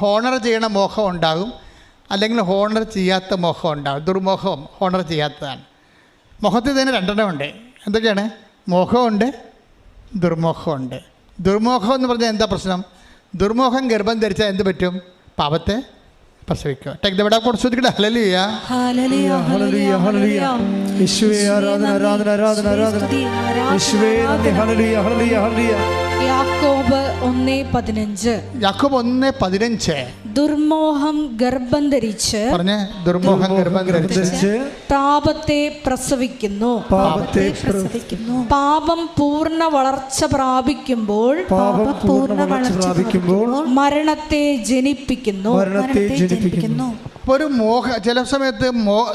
ഹോണർ ചെയ്യണ മോഹം ഉണ്ടാകും, അല്ലെങ്കിൽ ഹോണർ ചെയ്യാത്ത മോഹം ഉണ്ടാകും. ദുർമോഹം ഹോണർ ചെയ്യാത്തതാണ്. മോഹത്തിൽ തന്നെ രണ്ടെണ്ണമുണ്ട്. എന്തൊക്കെയാണ്? മോഹമുണ്ട്, ദുർമോഹമുണ്ട്. ദുർമോഹം എന്ന് പറഞ്ഞാൽ എന്താ പ്രശ്നം? ദുർമോഹം ഗർഭം ധരിച്ചാൽ എന്ത് പറ്റും? പാപത്തെ പ്രസവിക്കുക. Take the word of God. ഹല്ലേലൂയ, ഹല്ലേലൂയ, ഹല്ലേലൂയ, ഹല്ലേലൂയ. യേശുവേ ആരാധന, ആരാധന, ആരാധന, ആരാധന. യേശുവേ നന്ദി. ഹല്ലേലൂയ, ഹല്ലേലൂയ, ഹല്ലേലൂയ. യാക്കോബ് 1:15. യാക്കോബ് 1:15. ദുർമോഹം ഗർഭം ധരിച്ച്, പറഞ്ഞേ, ദുർമോഹം ഗർഭം ധരിച്ച് പാപത്തെ പ്രസവിക്കുന്നു. പാപത്തെ പ്രസവിക്കുന്നു. പാപം പൂർണ്ണ വളർച്ച പ്രാപിക്കുമ്പോൾ, പാപം പൂർണ്ണ വളർച്ച പ്രാപിക്കുമ്പോൾ മരണത്തെ ജനിപ്പിക്കുന്നു. മരണത്തെ ജനിപ്പിക്കുന്നു. അപ്പോൾ ഒരു ചില സമയത്ത്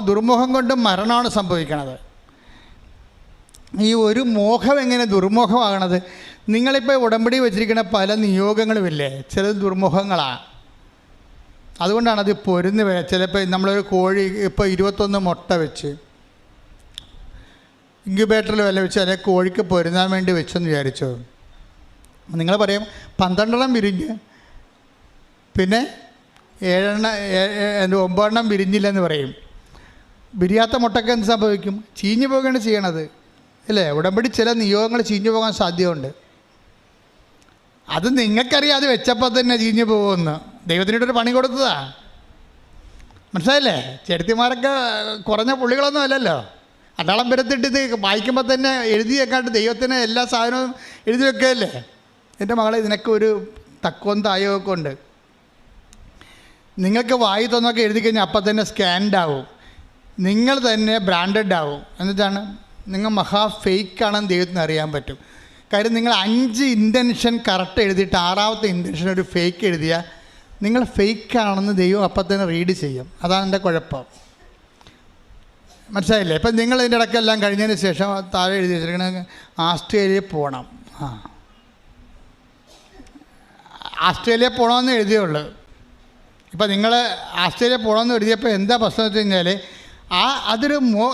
ദുർമോഹം കൊണ്ട് മരണമാണ് സംഭവിക്കണത്. ഈ ഒരു മോഹം എങ്ങനെ ദുർമോഹമാകണത്? നിങ്ങളിപ്പോൾ ഉടമ്പടി വെച്ചിരിക്കുന്ന പല നിയോഗങ്ങളുമില്ലേ, ചിലത് ദുർമോഹങ്ങളാണ്. അതുകൊണ്ടാണ് അത് പൊരുന്ന് ചിലപ്പോൾ നമ്മളൊരു കോഴി ഇപ്പോൾ 21 മുട്ട വെച്ച് ഇൻക്യുബേറ്ററിൽ വല്ല വെച്ച് അല്ലെങ്കിൽ കോഴിക്ക് പൊരുന്നാൻ വേണ്ടി വെച്ചെന്ന് വിചാരിച്ചോ. നിങ്ങൾ പറയും 12 വിരിഞ്ഞ് പിന്നെ 9 വിരിഞ്ഞില്ലെന്ന് പറയും. വിരിയാത്ത മുട്ടയ്ക്ക് എന്ത് സംഭവിക്കും? ചീഞ്ഞു പോകുകയാണ് ചെയ്യണത്, അല്ലേ? ഉടമ്പടി ചില നിയോഗങ്ങൾ ചീഞ്ഞു പോകാൻ സാധ്യതയുണ്ട്. അത് നിങ്ങൾക്കറിയാം, അത് വെച്ചപ്പോൾ തന്നെ ചീഞ്ഞു പോകുമെന്ന്. ദൈവത്തിനോടൊരു പണി കൊടുത്തതാ, മനസ്സിലായില്ലേ? ചെറുത്തിമാരൊക്കെ കുറഞ്ഞ പുള്ളികളൊന്നും അല്ലല്ലോ. അടാളം വരത്തിട്ട് ഇത് വായിക്കുമ്പോൾ തന്നെ എഴുതി വെക്കാണ്ട് ദൈവത്തിന് എല്ലാ സാധനവും എഴുതി വെക്കുകയല്ലേ. എൻ്റെ മകളെ, ഇതിനൊക്കെ ഒരു തക്കവും തായവും ഉണ്ട്. നിങ്ങൾക്ക് വായി തോന്നൊക്കെ എഴുതി കഴിഞ്ഞാൽ അപ്പം തന്നെ സ്കാൻഡ് ആവും, നിങ്ങൾ തന്നെ ബ്രാൻഡഡ് ആവും. എന്നിട്ടാണ് നിങ്ങൾ മഹാ ഫേക്കാണെന്ന് ദൈവത്തിന് അറിയാൻ പറ്റും. കാര്യം നിങ്ങൾ 5 ഇൻറ്റൻഷൻ കറക്റ്റ് എഴുതിയിട്ട് 6ാമത്തെ ഇൻറ്റൻഷൻ ഒരു ഫേക്ക് എഴുതിയാൽ നിങ്ങൾ ഫേക്കാണെന്ന് ദൈവം അപ്പം തന്നെ റീഡ് ചെയ്യും. അതാണ് എൻ്റെ കുഴപ്പം, മനസ്സിലായില്ലേ? ഇപ്പം നിങ്ങൾ ഇതിൻ്റെ ഇടയ്ക്കെല്ലാം കഴിഞ്ഞതിന് ശേഷം താഴെ എഴുതി വെച്ചിരിക്കണ ആസ്ട്രേലിയയിൽ പോകണം. ആസ്ട്രേലിയ പോകണമെന്ന് എഴുതിയുള്ളൂ. ഇപ്പം നിങ്ങൾ ആസ്ട്രേലിയ പോകണമെന്ന് എഴുതിയപ്പോൾ എന്താ പ്രശ്നം എന്ന് വെച്ച് കഴിഞ്ഞാൽ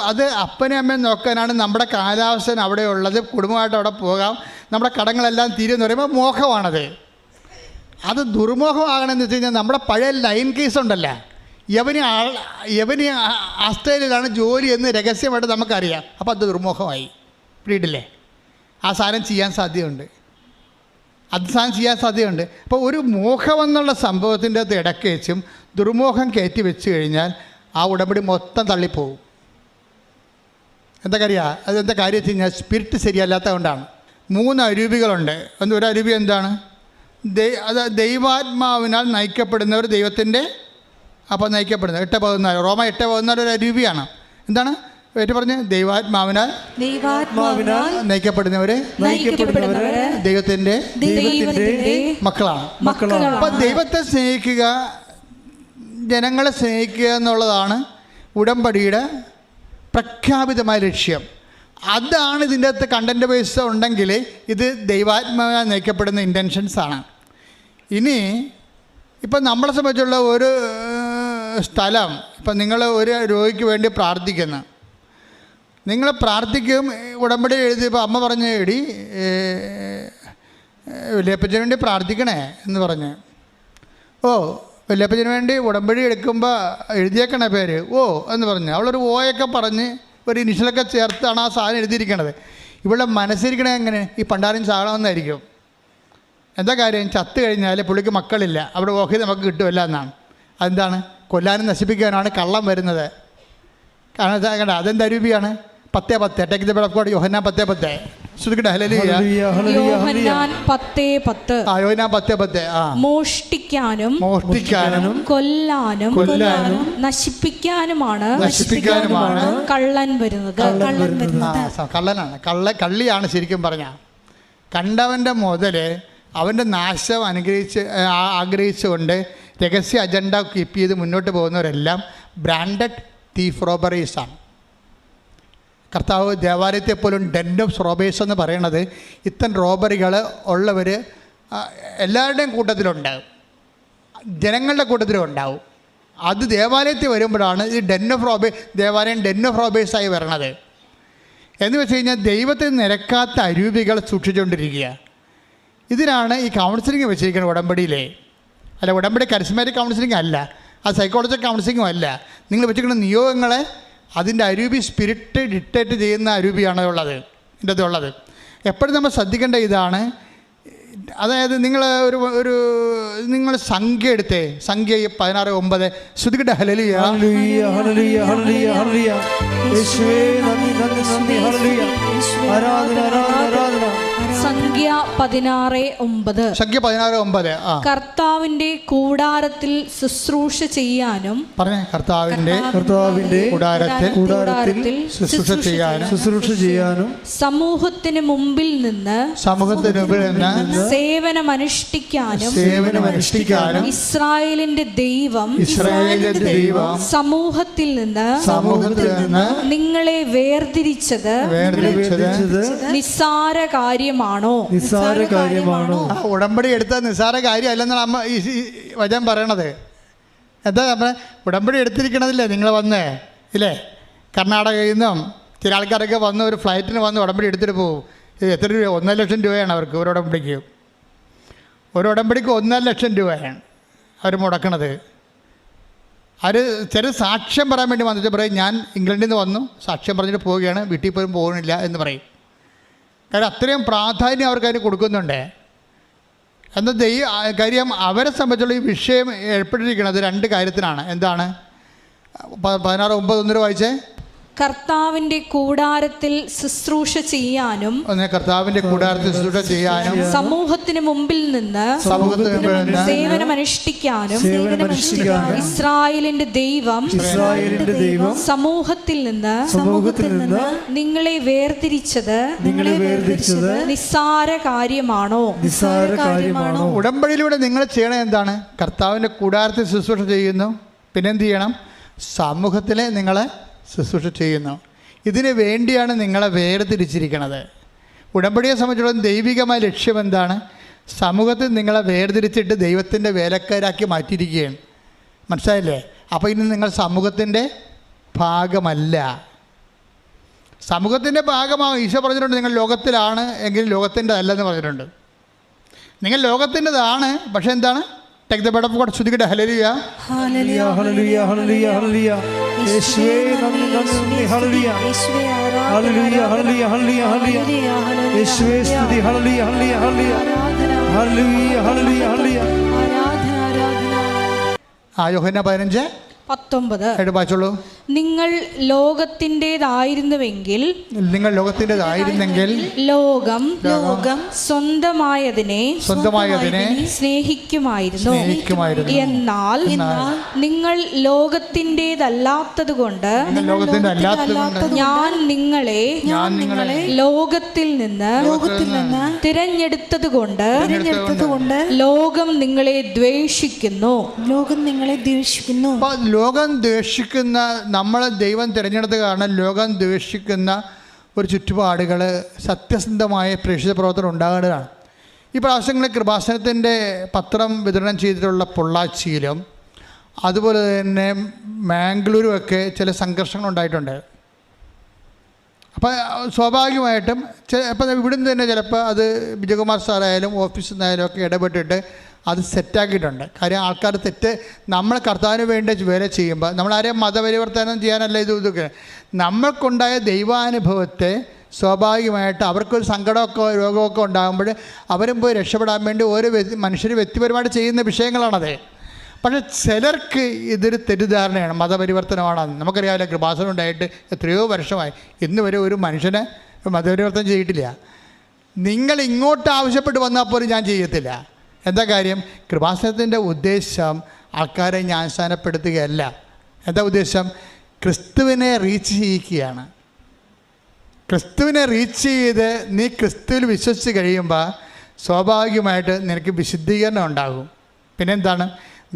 അത് അപ്പനും അമ്മയും നോക്കാനാണ്. നമ്മുടെ കാലാവസ്ഥ അവിടെ ഉള്ളത്, കുടുംബമായിട്ട് അവിടെ പോകാം, നമ്മുടെ കടങ്ങളെല്ലാം തീരുമെന്ന് പറയുമ്പോൾ മോഹമാണത്. അത് ദുർമോഹമാകണമെന്ന് വെച്ച് കഴിഞ്ഞാൽ നമ്മുടെ പഴയ ലൈൻ കേസ് ഉണ്ടല്ലോ, യവന് ആസ്ട്രേലിയയിലാണ് ജോലി എന്ന് രഹസ്യമായിട്ട് നമുക്കറിയാം. അപ്പോൾ അത് ദുർമോഹമായി, പിടിയിട്ടില്ലേ? ആ സാധനം ചെയ്യാൻ സാധ്യതയുണ്ട്, അപ്പോൾ ഒരു മോഹമെന്നുള്ള സംഭവത്തിൻ്റെ അകത്ത് ഇടയ്ക്ക് വെച്ചും ദുർമോഹം കയറ്റി വെച്ച് കഴിഞ്ഞാൽ ആ ഉടമ്പടി മൊത്തം തള്ളിപ്പോവും. എന്താ കാര്യം? അതെന്താ കാര്യം വെച്ച് കഴിഞ്ഞാൽ സ്പിരിറ്റ് ശരിയല്ലാത്തത് കൊണ്ടാണ്. 3 അരൂപികളുണ്ട്. ഒരു അരൂപി എന്താണ്? ദൈവാത്മാവിനാൽ നയിക്കപ്പെടുന്നവർ ദൈവത്തിൻ്റെ നയിക്കപ്പെടുന്നത്. 8:14 റോമ 8:14 ഒരു അരൂപിയാണ്. എന്താണ് പറഞ്ഞ്? ദൈവാത്മാവിനാൽ നയിക്കപ്പെടുന്നവര് ദൈവത്തിൻ്റെ മക്കളാണ്. അപ്പം ദൈവത്തെ സ്നേഹിക്കുക, ജനങ്ങളെ സ്നേഹിക്കുക എന്നുള്ളതാണ് ഉടമ്പടിയുടെ പ്രഖ്യാപിതമായ ലക്ഷ്യം. അതാണ് ഇതിൻ്റെ അകത്ത് കണ്ടൻറ്റ് ബേസ് ഉണ്ടെങ്കിൽ ഇത് ദൈവാത്മാവിനാൽ നയിക്കപ്പെടുന്ന ഇൻറ്റൻഷൻസാണ്. ഇനി ഇപ്പം നമ്മളെ സംബന്ധിച്ചുള്ള ഒരു സ്ഥലം, ഇപ്പം നിങ്ങൾ ഒരു രോഗിക്ക് വേണ്ടി പ്രാർത്ഥിക്കുന്നു, നിങ്ങൾ പ്രാർത്ഥിക്കും, ഉടമ്പടി എഴുതിയപ്പോൾ അമ്മ പറഞ്ഞ്, എടി വല്യപ്പച്ചന് വേണ്ടി പ്രാർത്ഥിക്കണേ എന്ന് പറഞ്ഞ്. വല്യപ്പച്ചന് വേണ്ടി ഉടമ്പടി എടുക്കുമ്പോൾ എഴുതിയേക്കണ പേര് എന്ന് പറഞ്ഞ് അവളൊരു ഓയൊക്കെ പറഞ്ഞ് ഒരു ഇനിഷ്യലൊക്കെ ചേർത്താണ് ആ സാധനം എഴുതിയിരിക്കണത്. ഇവിടെ മനസ്സിരിക്കണേ എങ്ങനെ? ഈ പണ്ടാരം ചാകണമെന്നായിരിക്കും. എന്താ കാര്യം? ചത്ത് കഴിഞ്ഞാൽ പുള്ളിക്ക് മക്കളില്ല, അവിടെ ഓഹരി നമുക്ക് കിട്ടുമല്ല എന്നാണ്. അതെന്താണ്? കൊല്ലാനും നശിപ്പിക്കാനാണ് കള്ളം വരുന്നത്. കാരണം അതെന്താ രൂപിയാണ്? 10:10 take the word of God. യോഹന്നാൻ 10:10. മോഷ്ടിക്കാനും കൊല്ലാനും നശിപ്പിക്കാനുമാണ് കള്ളൻ വരുന്നത്. കള്ളനാണ്, കള്ളിയാണ് ശരിക്കും പറഞ്ഞ. കണ്ടവൻ്റെ മുതൽ അവൻ്റെ നാശം ആഗ്രഹിച്ചുകൊണ്ട് രഹസ്യ അജണ്ട കീപ്പ് ചെയ്ത് മുന്നോട്ട് പോകുന്നവരെല്ലാം ബ്രാൻഡഡ് തീഫ് റോബറീസാണ്. കർത്താവ് ദേവാലയത്തെ പോലും ഡെൻ ഓഫ് റോബേഴ്സ് എന്ന് പറയുന്നത് ഇത്തരം റോബറികൾ ഉള്ളവർ എല്ലാവരുടെയും കൂട്ടത്തിലുണ്ടാവും, ജനങ്ങളുടെ കൂട്ടത്തിലും ഉണ്ടാവും. അത് ദേവാലയത്തിൽ വരുമ്പോഴാണ് ഈ ദേവാലയം ഡെൻ ഓഫ് റോബേഴ്സായി വരണത്. എന്ന് വെച്ച് കഴിഞ്ഞാൽ ദൈവത്തിൽ നിരക്കാത്ത അരൂപികൾ സൂക്ഷിച്ചുകൊണ്ടിരിക്കുക. ഇതിനാണ് ഈ കൗൺസിലിംഗ് വെച്ചിരിക്കുന്നത് ഉടമ്പടിയിലെ. അല്ല, ഉടമ്പടി കരിസ്മാറ്റിക് കൗൺസിലിംഗ് അല്ല, അത് സൈക്കോളജിക്കൽ കൗൺസിലിംഗും അല്ല. നിങ്ങൾ വെച്ചിരിക്കുന്ന നിയോഗങ്ങളെ അതിൻ്റെ അരൂപി സ്പിരിറ്റ് ഡിക്റ്റേറ്റ് ചെയ്യുന്ന അരൂപിയാണ് ഉള്ളത്, ഇതിൻ്റെ അതുള്ളത്. എപ്പോഴും നമ്മൾ ശ്രദ്ധിക്കേണ്ട ഇതാണ്. അതായത് നിങ്ങൾ നിങ്ങൾ സംഖ്യ എടുത്തേ, സംഖ്യ 16:9 ശ്രുതികട്ടെ. ഹല്ലേലൂയ ഹല്ലേലൂയ ഹല്ലേലൂയ ഹല്ലേലൂയ ഹല്ലേലൂയ. യേശുവേ നന്ദി നന്ദി നന്ദി. ഹല്ലേലൂയ. ആരാധന ആരാധന ആരാധന. സംഖ്യ 16:9. സംഖ്യ 16:9. കർത്താവിന്റെ കൂടാരത്തിൽ ശുശ്രൂഷ ചെയ്യാനും പറഞ്ഞേ. കർത്താവിന്റെ കൂടാരത്തിൽ ശുശ്രൂഷ ചെയ്യാനും സമൂഹത്തിന് മുമ്പിൽ നിന്ന് സേവനമനുഷ്ഠിക്കാനും ഇസ്രായേലിന്റെ ദൈവം സമൂഹത്തിൽ നിന്ന് നിങ്ങളെ വേർതിരിച്ചത് നിസ്സാര കാര്യമാണോ? ഉടമ്പടി എടുത്ത നിസ്സാര കാര്യമല്ലെന്നാണ് അമ്മ ഈ വചനം പറയണത്. എന്താ നമ്മൾ ഉടമ്പടി എടുത്തിരിക്കണതില്ലേ? നിങ്ങൾ വന്നേ ഇല്ലേ? കർണാടകയിൽ നിന്നും ചില ആൾക്കാരൊക്കെ വന്ന് ഒരു ഫ്ലൈറ്റിന് വന്ന് ഉടമ്പടി എടുത്തിട്ട് പോകും. എത്ര രൂപ? 1.5 ലക്ഷം രൂപയാണ് അവർക്ക് ഒരു ഉടമ്പടിക്ക് 1.5 ലക്ഷം രൂപയാണ് അവർ മുടക്കണത്. അവർ ചില സാക്ഷ്യം പറയാൻ വേണ്ടി വന്നിട്ട് പറയും, ഞാൻ ഇംഗ്ലണ്ടിൽ നിന്ന് വന്നു, സാക്ഷ്യം പറഞ്ഞിട്ട് പോവുകയാണ്, വീട്ടിൽ പോലും പോകുന്നില്ല എന്ന് പറയും. കാരണം അത്രയും പ്രാധാന്യം അവർക്ക് അതിന് കൊടുക്കുന്നുണ്ട്. എന്നാൽ കാര്യം അവരെ സംബന്ധിച്ചുള്ള ഈ വിഷയം ഏർപ്പെട്ടിരിക്കുന്നത് 2 കാര്യത്തിനാണ്. എന്താണ്? 16:9 വായിച്ചേ. കർത്താവിന്റെ കൂടാരത്തിൽ ശുശ്രൂഷ ചെയ്യാനും സമൂഹത്തിന് മുമ്പിൽ നിന്ന് സേവനമനുഷ്ഠിക്കാനും ഇസ്രായേലിന്റെ ദൈവം സമൂഹത്തിൽ നിന്ന് നിങ്ങളെ വേർതിരിച്ചത് നിസ്സാര കാര്യമാണോ? ഉടമ്പടിയിലൂടെ നിങ്ങൾ ചെയ്യണത് എന്താണ്? കർത്താവിന്റെ കൂടാരത്തിൽ ശുശ്രൂഷ ചെയ്യുന്നു, പിന്നെന്ത് ചെയ്യണം? സമൂഹത്തിലെ നിങ്ങളെ ശുശ്രൂഷ ചെയ്യുന്നു. ഇതിന് വേണ്ടിയാണ് നിങ്ങളെ വേർതിരിച്ചിരിക്കുന്നത്. ഉടമ്പടിയെ സംബന്ധിച്ചിടത്തോളം ദൈവികമായ ലക്ഷ്യം എന്താണ്? സമൂഹത്തിൽ നിങ്ങളെ വേർതിരിച്ചിട്ട് ദൈവത്തിൻ്റെ വേലക്കാരാക്കി മാറ്റിയിരിക്കുകയാണ്. മനസ്സിലായില്ലേ? അപ്പോൾ ഇനി നിങ്ങൾ സമൂഹത്തിൻ്റെ ഭാഗമല്ല. സമൂഹത്തിൻ്റെ ഭാഗമാകും. ഈശോ പറഞ്ഞിട്ടുണ്ട്, നിങ്ങൾ ലോകത്തിലാണ് എങ്കിൽ ലോകത്തിൻ്റെ അല്ലെന്ന് പറഞ്ഞിട്ടുണ്ട്. നിങ്ങൾ ലോകത്തിൻ്റെതാണ്, പക്ഷേ എന്താണ്? Take the bread of God. ശ്രുതികട്ടെ. ഹല്ലേലൂയ ഹല്ലേലൂയ ഹല്ലേലൂയ ഹല്ലേലൂയ ഹല്ലേലൂയ. യേശുവേ നന്ദി നന്ദി. ഹല്ലേലൂയ ഹല്ലേലൂയ ഹല്ലേലൂയ ഹല്ലേലൂയ ഹല്ലേലൂയ. യേശുവേ സ്തുതി. ഹല്ലേലൂയ ഹല്ലേലൂയ ഹല്ലേലൂയ ഹല്ലേലൂയ ഹല്ലേലൂയ ഹല്ലേലൂയ. യോഹന്നാൻ 15:19 വായിച്ചോളൂ. നിങ്ങൾ ലോകത്തിൻ്റെതായിരുന്നുവെങ്കിൽ ലോകം സ്വന്തമായതിനെ സ്നേഹിക്കുമായിരുന്നു. എന്നാൽ നിങ്ങൾ ലോകത്തിൻ്റെതല്ലാത്തത് കൊണ്ട് ഞാൻ നിങ്ങളെ ലോകത്തിൽ നിന്ന് തിരഞ്ഞെടുത്തത് കൊണ്ട് ലോകം നിങ്ങളെ ദ്വേഷിക്കുന്നു. ലോകം ദ്വേഷിക്കുന്ന, നമ്മളെ ദൈവം തിരഞ്ഞെടുത്ത കാരണം ലോകം ദ്വേഷിക്കുന്ന ഒരു ചുറ്റുപാടുകൾ സത്യസന്ധമായ പ്രേക്ഷിത പ്രവർത്തനം ഉണ്ടാകേണ്ടതാണ്. ഈ പ്രാവശ്യങ്ങളിൽ കൃപാസനത്തിൻ്റെ പത്രം വിതരണം ചെയ്തിട്ടുള്ള പൊള്ളാച്ചിയിലും അതുപോലെ തന്നെ മാംഗ്ലൂരുമൊക്കെ ചില സംഘർഷങ്ങൾ ഉണ്ടായിട്ടുണ്ട്. അപ്പോൾ സ്വാഭാവികമായിട്ടും ഇപ്പം ഇവിടുന്ന് തന്നെ ചിലപ്പോൾ അത് വിജയകുമാർ സാറായാലും ഓഫീസിൽ നിന്നായാലും ഒക്കെ ഇടപെട്ടിട്ട് അത് സെറ്റാക്കിയിട്ടുണ്ട്. കാര്യം ആൾക്കാർ നമ്മൾ കർത്താവിന് വേണ്ടി വേല ചെയ്യുമ്പോൾ നമ്മളാരെയും മതപരിവർത്തനം ചെയ്യാനല്ല ഇതൊക്കെ നമ്മൾക്കുണ്ടായ ദൈവാനുഭവത്തെ സ്വാഭാവികമായിട്ട് അവർക്കൊരു സങ്കടമൊക്കെ രോഗമൊക്കെ ഉണ്ടാകുമ്പോൾ അവരും പോയി രക്ഷപ്പെടാൻ വേണ്ടി ഓരോ മനുഷ്യർ വ്യക്തിപരമായിട്ട് ചെയ്യുന്ന വിഷയങ്ങളാണത്. പക്ഷേ ചിലർക്ക് ഇതൊരു തെറ്റിദ്ധാരണയാണ്, മതപരിവർത്തനമാണെന്ന്. നമുക്കറിയാമല്ലോ, കൃപാസനം ഉണ്ടായിട്ട് എത്രയോ വർഷമായി ഇന്ന് വരെ ഒരു മനുഷ്യനെ മതപരിവർത്തനം ചെയ്തിട്ടില്ല. നിങ്ങൾ ഇങ്ങോട്ട് ആവശ്യപ്പെട്ട് വന്നാൽ പോലും ഞാൻ ചെയ്യത്തില്ല. എന്താ കാര്യം? കൃപാസനത്തിൻ്റെ ഉദ്ദേശം ആൾക്കാരെ ജ്ഞാനസ്ഥാനപ്പെടുത്തുകയല്ല. എന്താ ഉദ്ദേശം? ക്രിസ്തുവിനെ റീച്ച് ചെയ്യിക്കുകയാണ്. ക്രിസ്തുവിനെ റീച്ച് ചെയ്ത് നീ ക്രിസ്തുവിൽ വിശ്വസിച്ച് കഴിയുമ്പോൾ സ്വാഭാവികമായിട്ട് നിനക്ക് വിശുദ്ധീകരണം ഉണ്ടാകും. പിന്നെന്താണ്?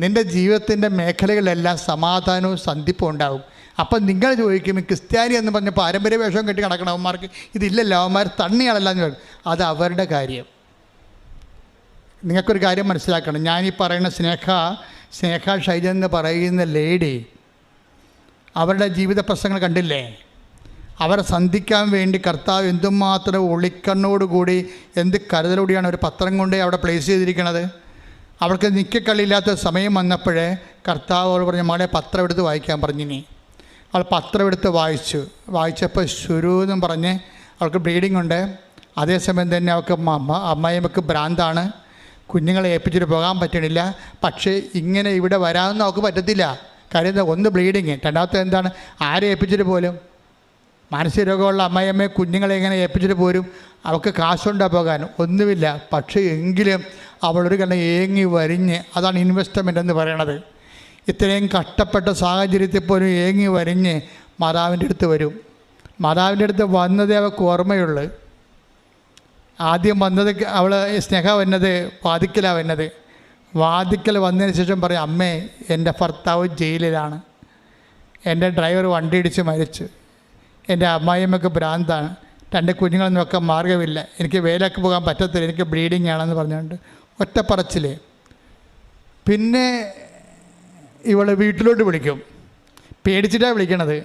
നിൻ്റെ ജീവിതത്തിൻ്റെ മേഖലകളിലെല്ലാം സമാധാനവും സന്ധിപ്പും ഉണ്ടാകും. അപ്പം നിങ്ങൾ ചോദിക്കും, ക്രിസ്ത്യാനി എന്ന് പറഞ്ഞ പാരമ്പര്യ വേഷം കെട്ടി കിടക്കണം അവന്മാർക്ക് ഇതില്ലല്ലോ, അവന്മാർ തണ്ണിയാളല്ലാന്ന് പറയും. അത് അവരുടെ കാര്യം. നിങ്ങൾക്കൊരു കാര്യം മനസ്സിലാക്കണം. ഞാനീ പറയുന്ന സ്നേഹ ഷൈജൻ എന്ന് പറയുന്ന ലേഡി, അവരുടെ ജീവിത പ്രശ്നങ്ങൾ കണ്ടില്ലേ? അവരെ സന്ധിക്കാൻ വേണ്ടി കർത്താവ് എന്തുമാത്രം ഒളിക്കണ്ണോടുകൂടി എന്ത് കരുതലോടെയാണ് ഒരു പത്രം കൊണ്ട് അവിടെ പ്ലേസ് ചെയ്തിരിക്കുന്നത്. അവൾക്ക് നിൽക്കക്കളിയില്ലാത്ത സമയം വന്നപ്പോഴേ കർത്താവ് അവൾ പറഞ്ഞു, മകളെ പത്രം എടുത്ത് വായിക്കാൻ പറഞ്ഞിനി. അവൾ പത്രം എടുത്ത് വായിച്ചപ്പോൾ ശുരു എന്നും പറഞ്ഞ് അവൾക്ക് ബ്ലീഡിംഗ് ഉണ്ട്. അതേസമയം തന്നെ അവൾക്ക് അമ്മയമ്മക്ക് ഭ്രാന്താണ്, കുഞ്ഞുങ്ങളെ ഏൽപ്പിച്ചിട്ട് പോകാൻ പറ്റണില്ല. പക്ഷേ ഇങ്ങനെ ഇവിടെ വരാമെന്ന് അവൾക്ക് പറ്റത്തില്ല. കാര്യം എന്താ? ഒന്ന് ബ്ലീഡിങ്, രണ്ടാമത്തെ എന്താണ്? ആരെ ഏൽപ്പിച്ചിട്ട് പോലും? മാനസിക രോഗമുള്ള അമ്മയമ്മയെ കുഞ്ഞുങ്ങളെ എങ്ങനെ ഏൽപ്പിച്ചിട്ട് പോരും? അവൾക്ക് കാശുണ്ടാ പോകാൻ ഒന്നുമില്ല. പക്ഷേ എങ്കിലും അവളൊരു കണ്ണ് ഏങ്ങി വരിഞ്ഞ്, അതാണ് ഇൻവെസ്റ്റ്മെൻ്റ് എന്ന് പറയണത്. ഇത്രയും കഷ്ടപ്പെട്ട സാഹചര്യത്തിൽ പോലും ഏങ്ങി വരിഞ്ഞ് മാതാവിൻ്റെ അടുത്ത് വരും. മാതാവിൻ്റെ അടുത്ത് വന്നതേ അവൾക്ക് ഓർമ്മയുള്ളൂ. ആദ്യം വന്നത് അവൾ സ്നേഹ വന്നത് വാതിക്കലാണ് വന്നത്. വാതിക്കൽ വന്നതിന് ശേഷം പറയും, അമ്മേ എൻ്റെ ഭർത്താവ് ജയിലിലാണ്, എൻ്റെ ഡ്രൈവർ വണ്ടി ഇടിച്ച് മരിച്ചു, എൻ്റെ അമ്മായിയമ്മക്ക് ഭ്രാന്താണ്, 2 കുഞ്ഞുങ്ങളെ നോക്കാൻ മാർഗ്ഗമില്ല, എനിക്ക് വേലക്ക് പോകാൻ പറ്റത്തില്ല, എനിക്ക് ബ്ലീഡിങ് ആണെന്ന് പറഞ്ഞുകൊണ്ട് ഒറ്റപ്പറച്ചിൽ. പിന്നെ ഇവൾ വീട്ടിലോട്ട് വിളിക്കും. പേടിച്ചിട്ടാണ് വിളിക്കണത്.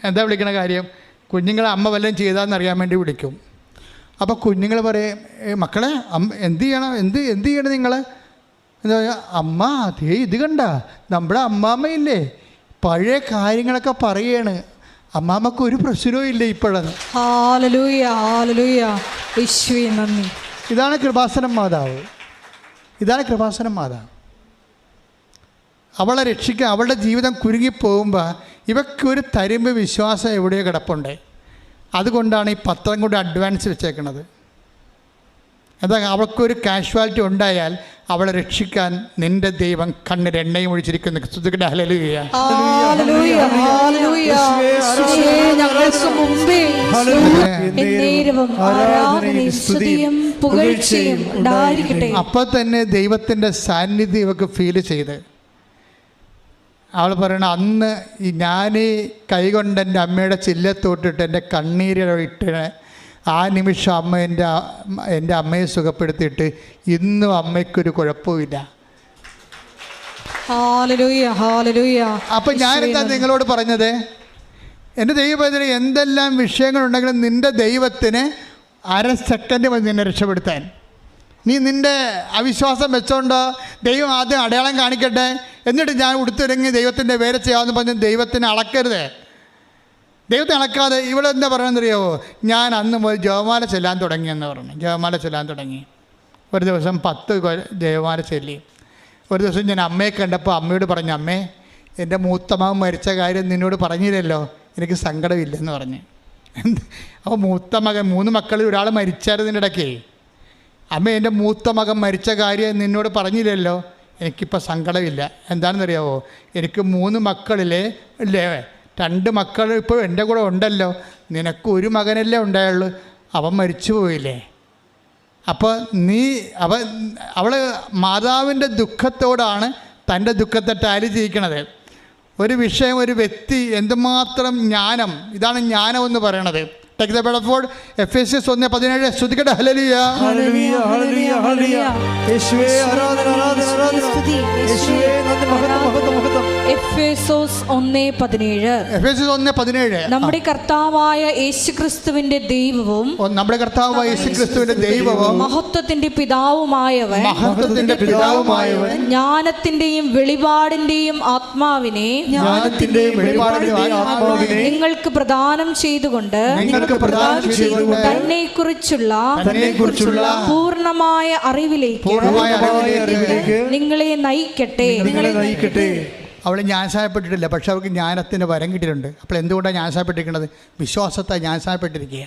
എന്താ വിളിക്കണ കാര്യം? കുഞ്ഞുങ്ങളെ അമ്മ വല്ലതും ചെയ്താന്നറിയാൻ വേണ്ടി വിളിക്കും. അപ്പോൾ കുഞ്ഞുങ്ങൾ പറയും, മക്കളെ എന്ത് ചെയ്യണം നിങ്ങൾ? എന്താ പറയുക? അമ്മ അതേ ഇത് കണ്ട നമ്മുടെ അമ്മാമ്മയില്ലേ, പഴയ കാര്യങ്ങളൊക്കെ പറയാണ്, അമ്മാമ്മക്ക് ഒരു പ്രശ്നവും ഇല്ല ഇപ്പോഴെന്ന്. ഹല്ലേലൂയ, ഹല്ലേലൂയ, യേശുവേ നന്ദി. ഇതാണ് കൃപാസനം മാതാവ്. ഇതാണ് കൃപാസനം മാതാവ്. അവളെ രക്ഷിക്കാൻ, അവളുടെ ജീവിതം കുരുങ്ങിപ്പോകുമ്പോൾ ഇവയ്ക്കൊരു തരുമ്പ് വിശ്വാസം എവിടെയോ കിടപ്പുണ്ട്. അതുകൊണ്ടാണ് ഈ പത്രം കൊണ്ട് അഡ്വാൻസ് വെച്ചേക്കുന്നത്. എന്താ? അവൾക്കൊരു കാഷ്വാലിറ്റി ഉണ്ടായാൽ അവളെ രക്ഷിക്കാൻ നിന്റെ ദൈവം കണ്ണിൽ എണ്ണയും ഒഴിച്ചിരിക്കുന്നു. ഹല്ലേലൂയ, ഹല്ലേലൂയ, ഞങ്ങൾക്ക് മുമ്പേ എന്നേരവും ആരാധനയും സ്തുതിയും പുകഴ്ചയും ഉണ്ടായിരിക്കട്ടെ. അപ്പോൾ തന്നെ ദൈവത്തിൻ്റെ സാന്നിധ്യം ഇവൾക്ക് ഫീൽ ചെയ്ത് അവൾ പറയണ, അന്ന് ഞാൻ കൈകൊണ്ട് എൻ്റെ അമ്മയുടെ ചില്ലത്തോട്ടിട്ട് എൻ്റെ കണ്ണീരിട്ട് ആ നിമിഷം അമ്മ എൻ്റെ അമ്മയെ സുഖപ്പെടുത്തിയിട്ട് ഇന്നും അമ്മയ്ക്കൊരു കുഴപ്പമില്ല. Hallelujah, hallelujah. അപ്പം ഞാനെന്താ നിങ്ങളോട് പറഞ്ഞത്? എൻ്റെ ദൈവത്തിന് എന്തെല്ലാം വിഷയങ്ങളുണ്ടെങ്കിലും നിൻ്റെ ദൈവത്തിന് 1/2 സെക്കൻഡ് മതി നിന്നെ രക്ഷപ്പെടുത്താൻ. നീ നിൻ്റെ അവിശ്വാസം വെച്ചോണ്ടോ ദൈവം ആദ്യം അടയാളം കാണിക്കട്ടെ, എന്നിട്ട് ഞാൻ ഉടുത്തിറങ്ങി ദൈവത്തിൻ്റെ വേല ചെയ്യാമെന്ന് പറഞ്ഞ് ദൈവത്തിനെ അളക്കരുത്. ദൈവത്തെ അളക്കാതെ ഇവളെന്താ പറയണമെന്നറിയാവോ? ഞാൻ അന്ന് മുതൽ ജപമാല ചെല്ലാൻ തുടങ്ങിയെന്ന് പറഞ്ഞു. ജപമാല ചെല്ലാൻ തുടങ്ങി. ഒരു ദിവസം 10 ജപമാല ചൊല്ലി. ഒരു ദിവസം ഞാൻ അമ്മയെ കണ്ടപ്പോൾ അമ്മയോട് പറഞ്ഞു, അമ്മേ എൻ്റെ മൂത്ത മകൻ മരിച്ച കാര്യം നിന്നോട് പറഞ്ഞില്ലല്ലോ, എനിക്ക് സങ്കടമില്ലെന്ന് പറഞ്ഞ്. അപ്പോൾ മൂത്ത മകൻ, 3 മക്കളിൽ ഒരാൾ മരിച്ചായിരുന്നതിൻ്റെ ഇടയ്ക്ക്, അമ്മ എൻ്റെ മൂത്ത മകൻ മരിച്ച കാര്യം നിന്നോട് പറഞ്ഞില്ലല്ലോ, എനിക്കിപ്പോൾ സങ്കടമില്ല. എന്താണെന്നറിയാവോ? എനിക്ക് 3 മക്കളിലെ അല്ലേ 2 മക്കൾ ഇപ്പോൾ എൻ്റെ കൂടെ ഉണ്ടല്ലോ, നിനക്ക് 1 മകനല്ലേ ഉണ്ടായുള്ളൂ, അവൻ മരിച്ചു പോയില്ലേ. അപ്പോൾ അവൾ മാതാവിൻ്റെ ദുഃഖത്തോടാണ് തൻ്റെ ദുഃഖത്തെ ടാലി ചെയ്യിക്കണത്. ഒരു വിഷയം, ഒരു വ്യക്തി എന്തുമാത്രം ജ്ഞാനം, ഇതാണ് ജ്ഞാനം എന്ന് പറയണത്. Take the word of God. Ephesians 1:17 സ്തുതിക്കട്ടെ. ഹല്ലേലൂയ, ഹല്ലേലൂയ, ഹല്ലേലൂയ, ഹല്ലേലൂയ. യേശുവേ ആരാധന, ആരാധന, ആരാധന. യേശുവേ നന്ദി, മഹത്വം, മഹത്വം, മഹത്വം. എഫേസോസ് 1:17 നമ്മുടെ കർത്താവായ യേശുക്രിസ്തുവിന്റെ ദൈവവും മഹത്വത്തിന്റെ പിതാവുമായവൻ ജ്ഞാനത്തിന്റെയും വെളിപാടിന്റെയും ആത്മാവിനെ നിങ്ങൾക്ക് പ്രദാനം ചെയ്തുകൊണ്ട് തന്നെക്കുറിച്ചുള്ള പൂർണ്ണമായ അറിവിലേക്ക് നിങ്ങളെ നയിക്കട്ടെ. അവൾ ജ്ഞാനസായപ്പെട്ടിട്ടില്ല, പക്ഷെ അവൾക്ക് ജ്ഞാനത്തിൻ്റെ വരം കിട്ടിയിട്ടുണ്ട്. അപ്പോൾ എന്തുകൊണ്ടാണ് ജ്ഞാനസായപ്പെട്ടിരിക്കുന്നത്? വിശ്വാസത്താൽ ജ്ഞാനസായപ്പെട്ടിരിക്കുക.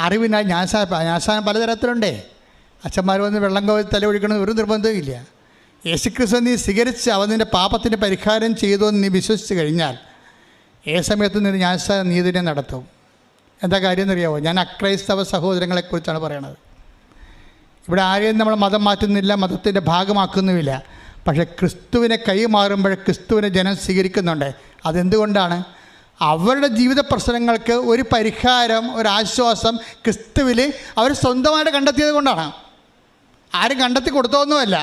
അറിവിനാൽ ജ്ഞാനസായം പലതരത്തിലുണ്ടേ. അച്ഛന്മാർ വന്ന് വെള്ളം കോരി തല ഒഴിക്കണമെന്ന് ഒരു നിർബന്ധമില്ല. യേശുക്രിസ്തു നീ സ്വീകരിച്ച് അവൻ നിൻ്റെ പാപത്തിൻ്റെ പരിഹാരം ചെയ്തു എന്ന് നീ വിശ്വസിച്ച് കഴിഞ്ഞാൽ ഏത് സമയത്തും നീ ജ്ഞാനസായ നീതിനെ നടത്തും. എന്താ കാര്യം എന്നറിയാമോ? ഞാൻ അക്രൈസ്തവ സഹോദരങ്ങളെക്കുറിച്ചാണ് പറയണത്. ഇവിടെ ആരെയും നമ്മൾ മതം മാറ്റുന്നില്ല, മതത്തിൻ്റെ ഭാഗമാക്കുന്നുമില്ല. പക്ഷേ ക്രിസ്തുവിനെ കൈമാറുമ്പോൾ ക്രിസ്തുവിനെ ജനം സ്വീകരിക്കുന്നുണ്ട്. അതെന്തുകൊണ്ടാണ്? അവരുടെ ജീവിത പ്രശ്നങ്ങൾക്ക് ഒരു പരിഹാരം, ഒരാശ്വാസം ക്രിസ്തുവിൽ അവർ സ്വന്തമായിട്ട് കണ്ടെത്തിയത് കൊണ്ടാണ്. ആരും കണ്ടെത്തി കൊടുത്തോന്നുമല്ല.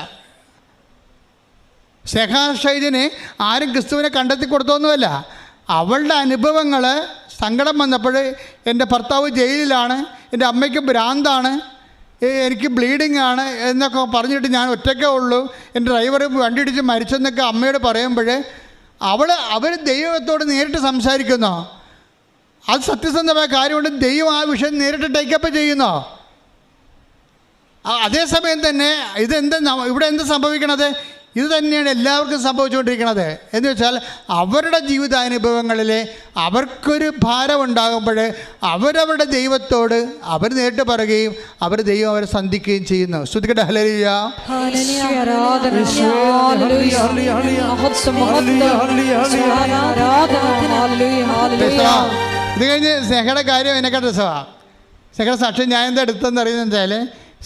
ശേഖാഷൈദിന് ആരും ക്രിസ്തുവിനെ കണ്ടെത്തി കൊടുത്തോന്നുമല്ല. അവളുടെ അനുഭവങ്ങൾ, സങ്കടം വന്നപ്പോൾ എൻ്റെ ഭർത്താവ് ജയിലിലാണ്, എൻ്റെ അമ്മയ്ക്ക് ഭ്രാന്താണ്, എനിക്ക് ബ്ലീഡിങ് ആണ് എന്നൊക്കെ പറഞ്ഞിട്ട് ഞാൻ ഒറ്റയ്ക്കേ ഉള്ളൂ, എൻ്റെ ഡ്രൈവർ വണ്ടി ഇടിച്ച് മരിച്ചെന്നൊക്കെ അമ്മയോട് പറയുമ്പോൾ അവർ ദൈവത്തോട് നേരിട്ട് സംസാരിക്കുന്നോ? അത് സത്യസന്ധമായ കാര്യമുണ്ട്. ദൈവം ആ വിഷയം നേരിട്ട് ടേക്കപ്പ് ചെയ്യുന്നോ? അതേസമയം തന്നെ ഇവിടെ എന്ത് സംഭവിക്കണത്? ഇത് തന്നെയാണ് എല്ലാവർക്കും സംഭവിച്ചുകൊണ്ടിരിക്കുന്നത്. എന്ന് വെച്ചാൽ അവരുടെ ജീവിതാനുഭവങ്ങളിൽ അവർക്കൊരു ഭാരം ഉണ്ടാകുമ്പോൾ അവരവരുടെ ദൈവത്തോട് അവർ നേരിട്ട് പറയുകയും ദൈവം അവരെ സന്ധിക്കുകയും ചെയ്യുന്നു. ശ്രുതിക്കട്ടെ ഹല്ലേലൂയ. ഇത് കഴിഞ്ഞ് സ്നേഹയുടെ കാര്യം എന്നെക്കാട്ട് രസമാണ്. സ്നേഹയുടെ സാക്ഷ്യം ഞാൻ എന്താ എടുത്തതെന്ന് അറിയുന്നത് വെച്ചാൽ,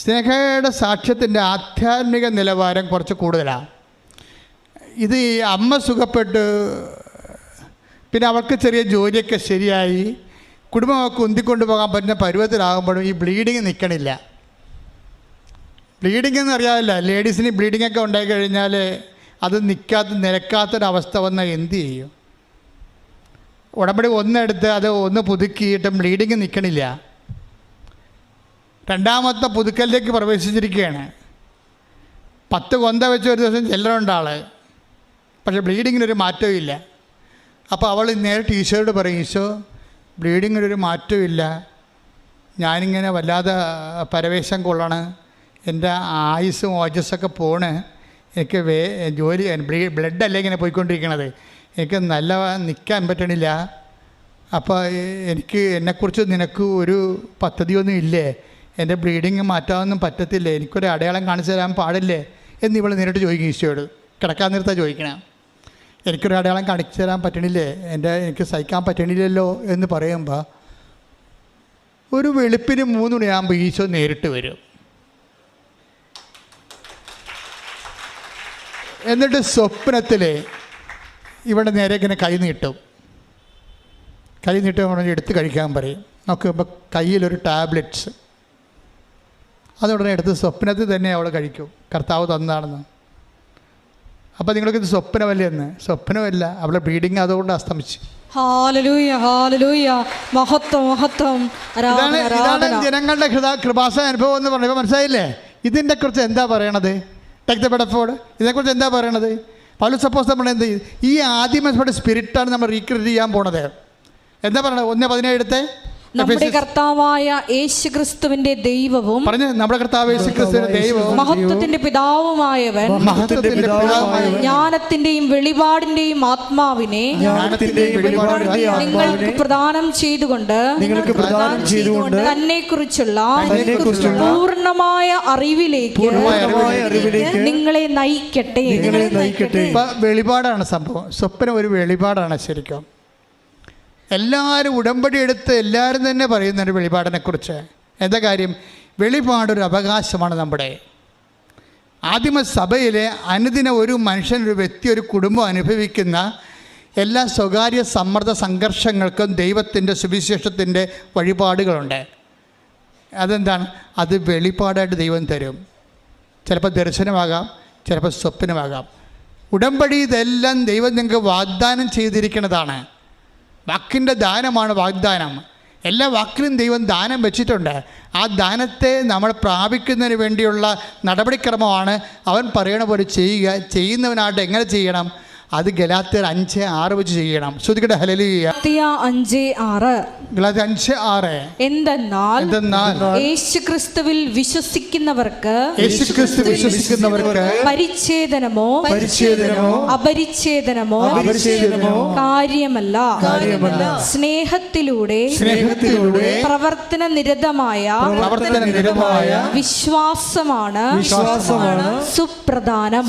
സ്നേഹയുടെ സാക്ഷ്യത്തിൻ്റെ ആധ്യാത്മിക നിലവാരം കുറച്ച് കൂടുതലാണ്. ഇത് ഈ അമ്മ സുഖപ്പെട്ട് പിന്നെ അവൾക്ക് ചെറിയ ജോലിയൊക്കെ ശരിയായി കുടുംബമൊക്കെ ഉന്തിക്കൊണ്ടു പോകാൻ പറ്റുന്ന പരുവത്തിലാകുമ്പോഴും ഈ ബ്ലീഡിങ് നിൽക്കണില്ല. ബ്ലീഡിങ് എന്ന് അറിയാമല്ല, ലേഡീസിന് ബ്ലീഡിങ്ങൊക്കെ ഉണ്ടായിക്കഴിഞ്ഞാൽ അത് നിരക്കാത്തൊരവസ്ഥ വന്നാൽ എന്ത് ചെയ്യും? ഉടമ്പടി ഒന്നെടുത്ത് അത് ഒന്ന് പുതുക്കിയിട്ടും ബ്ലീഡിങ് നിൽക്കണില്ല. രണ്ടാമത്തെ പുതുക്കലിലേക്ക് പ്രവേശിച്ചിരിക്കുകയാണ്. 10 കൊന്ത വെച്ച് ഒരു ദിവസം ചെല്ലറുണ്ട് ആൾ, പക്ഷേ ബ്ലീഡിങ്ങിനൊരു മാറ്റവും ഇല്ല. അപ്പോൾ അവൾ നേരിട്ട് ഈശോയോട് പറയും, ഈശോ ബ്ലീഡിങ്ങിനൊരു മാറ്റവും ഇല്ല, ഞാനിങ്ങനെ വല്ലാതെ പരവേശം കൊള്ളണം, എൻ്റെ ആയുസ്സും ഓജസ്സൊക്കെ പോണ്, എനിക്ക് ജോലി ബ്ലഡല്ലേ ഇങ്ങനെ പോയിക്കൊണ്ടിരിക്കണത്, എനിക്ക് നല്ല നിൽക്കാൻ പറ്റണില്ല. അപ്പോൾ എന്നെക്കുറിച്ച് നിനക്ക് ഒരു പദ്ധതിയൊന്നും ഇല്ലേ? എൻ്റെ ബ്ലീഡിങ് മാറ്റാനൊന്നും പറ്റത്തില്ലേ? എനിക്കൊരു അടയാളം കാണിച്ചു തരാൻ പാടില്ലേ എന്നിവൾ നേരിട്ട് ചോദിക്കും ഈശോയോട്. കിടക്കാൻ നേരത്താണ് ചോദിക്കണം. എനിക്കൊരു അടയാളം കാണിച്ചു തരാൻ പറ്റണില്ലേ? എനിക്ക് സഹിക്കാൻ പറ്റണില്ലല്ലോ എന്ന് പറയുമ്പോൾ ഒരു വെളുപ്പിന് 3 മണിയാകുമ്പോൾ ഈശോ നേരിട്ട് വരും. എന്നിട്ട് സ്വപ്നത്തിൽ ഇവിടെ നേരെ ഇങ്ങനെ കൈ നീട്ടും എടുത്ത് കഴിക്കാൻ പറയും. നോക്കുമ്പോൾ കയ്യിലൊരു ടാബ്ലറ്റ്സ്, അതുടനെ എടുത്ത് സ്വപ്നത്തിൽ തന്നെ അവൾ കഴിക്കും, കർത്താവ് തന്നാണെന്ന്. അപ്പോൾ നിങ്ങൾക്കിത് സ്വപ്നമല്ലേ എന്ന്? സ്വപ്നമല്ല, അവളുടെ ബ്ലീഡിങ് അതുകൊണ്ട് അസ്തമിച്ചു. ഇതാണ് ജനങ്ങളുടെ കൃപാസ അനുഭവം എന്ന് പറയുമ്പോൾ മനസ്സിലായില്ലേ? ഇതിൻ്റെ കുറിച്ച് എന്താ പറയണത്? ടേക്ക് ദ ബെഡഫോർഡ്, ഇതിനെക്കുറിച്ച് എന്താ പറയണത്? പൗലോസ് അപ്പോസ്തലൻ പറയുന്നത് ഈ ആദിമയുടെ സ്പിരിറ്റാണ് നമ്മൾ റീക്രിയേറ്റ് ചെയ്യാൻ പോണത്. എന്താ പറയണത്? 1:17 എടുത്തേ. നമ്മുടെ കർത്താവായ യേശുക്രിസ്തുവിന്റെ ദൈവവും നമ്മുടെ കർത്താവ് യേശുക്രിസ്തുവിന്റെ ദൈവവും മഹത്വത്തിന്റെ പിതാവുമായവൻ ജ്ഞാനത്തിന്റെയും വെളിപാടിന്റെയും ആത്മാവിനെ നിങ്ങൾക്ക് പ്രദാനം ചെയ്തുകൊണ്ട് തന്നെക്കുറിച്ചുള്ള പൂർണ്ണമായ അറിവിലേക്ക് നിങ്ങളെ നയിക്കട്ടെ. വെളിപാടാണ് സംഭവം. സ്വപ്നം ഒരു വെളിപാടാണ് ശരിക്കും. എല്ലാവരും ഉടമ്പടി എടുത്ത് എല്ലാവരും തന്നെ പറയുന്നുണ്ട് വെളിപാടിനെക്കുറിച്ച്. എന്താ കാര്യം? വെളിപാടൊരു അവകാശമാണ് നമ്മുടെ. ആദിമസഭയിലെ അനുദിനം ഒരു മനുഷ്യൻ, ഒരു വ്യക്തി, ഒരു കുടുംബം അനുഭവിക്കുന്ന എല്ലാ സ്വകാര്യ സമ്മർദ്ദ സംഘർഷങ്ങൾക്കും ദൈവത്തിൻ്റെ സുവിശേഷത്തിൻ്റെ വഴിപാടുകളുണ്ട്. അതെന്താണ്? അത് വെളിപാടായിട്ട് ദൈവം തരും. ചിലപ്പോൾ ദർശനമാകാം, ചിലപ്പോൾ സ്വപ്നമാകാം. ഉടമ്പടി ഇതെല്ലാം ദൈവം നിങ്ങൾക്ക് വാഗ്ദാനം ചെയ്തിരിക്കുന്നതാണ്. വാക്കിൻ്റെ ദാനമാണ് വാഗ്ദാനം. എല്ലാ വാക്കിലും ദൈവം ദാനം വെച്ചിട്ടുണ്ട്. ആ ദാനത്തെ നമ്മൾ പ്രാപിക്കുന്നതിന് വേണ്ടിയുള്ള നടപടിക്രമമാണ് അവൻ പറയണ പോലെ ചെയ്യുക. ചെയ്യുന്നവനായിട്ട് എങ്ങനെ ചെയ്യണം? അത് ഗലാത്യർ 5:6 വെച്ച് ചെയ്യണം. ശ്രുതിക്കട്ടെ ഹല്ലേലൂയ. 5:6 എന്തെന്നാൽ യേശുക്രിസ്തുവിൽ വിശ്വസിക്കുന്നവർക്ക് പരിച്ഛേദനമോ അപരിച്ഛേദനമോ കാര്യമല്ല, സ്നേഹത്തിലൂടെ പ്രവർത്തന നിരതമായ വിശ്വാസമാണ് സുപ്രധാനം.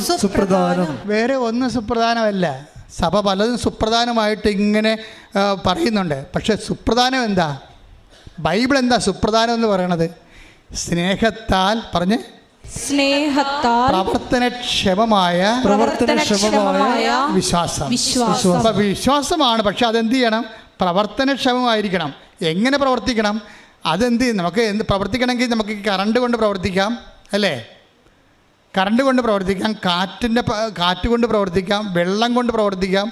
വേറെ ഒന്നും സുപ്രധാനമല്ല. സഭ പലതും സുപ്രധാനമായിട്ട് ഇങ്ങനെ പറയുന്നുണ്ട്. പക്ഷെ സുപ്രധാനം എന്താ? ബൈബിൾ എന്താ സുപ്രധാനം എന്ന് പറയണത്? സ്നേഹത്താൽ സ്നേഹത്താൽ പ്രവർത്തനക്ഷമമായ വിശ്വാസം. അപ്പം വിശ്വാസമാണ്, പക്ഷെ അതെന്ത് ചെയ്യണം? പ്രവർത്തനക്ഷമമായിരിക്കണം. എങ്ങനെ പ്രവർത്തിക്കണം? അതെന്ത് നമുക്ക് പ്രവർത്തിക്കണമെങ്കിൽ നമുക്ക് കറണ്ട് കൊണ്ട് പ്രവർത്തിക്കാം, അല്ലേ? കറണ്ട് കൊണ്ട് പ്രവർത്തിക്കാം, കാറ്റ് കൊണ്ട് പ്രവർത്തിക്കാം, വെള്ളം കൊണ്ട് പ്രവർത്തിക്കാം.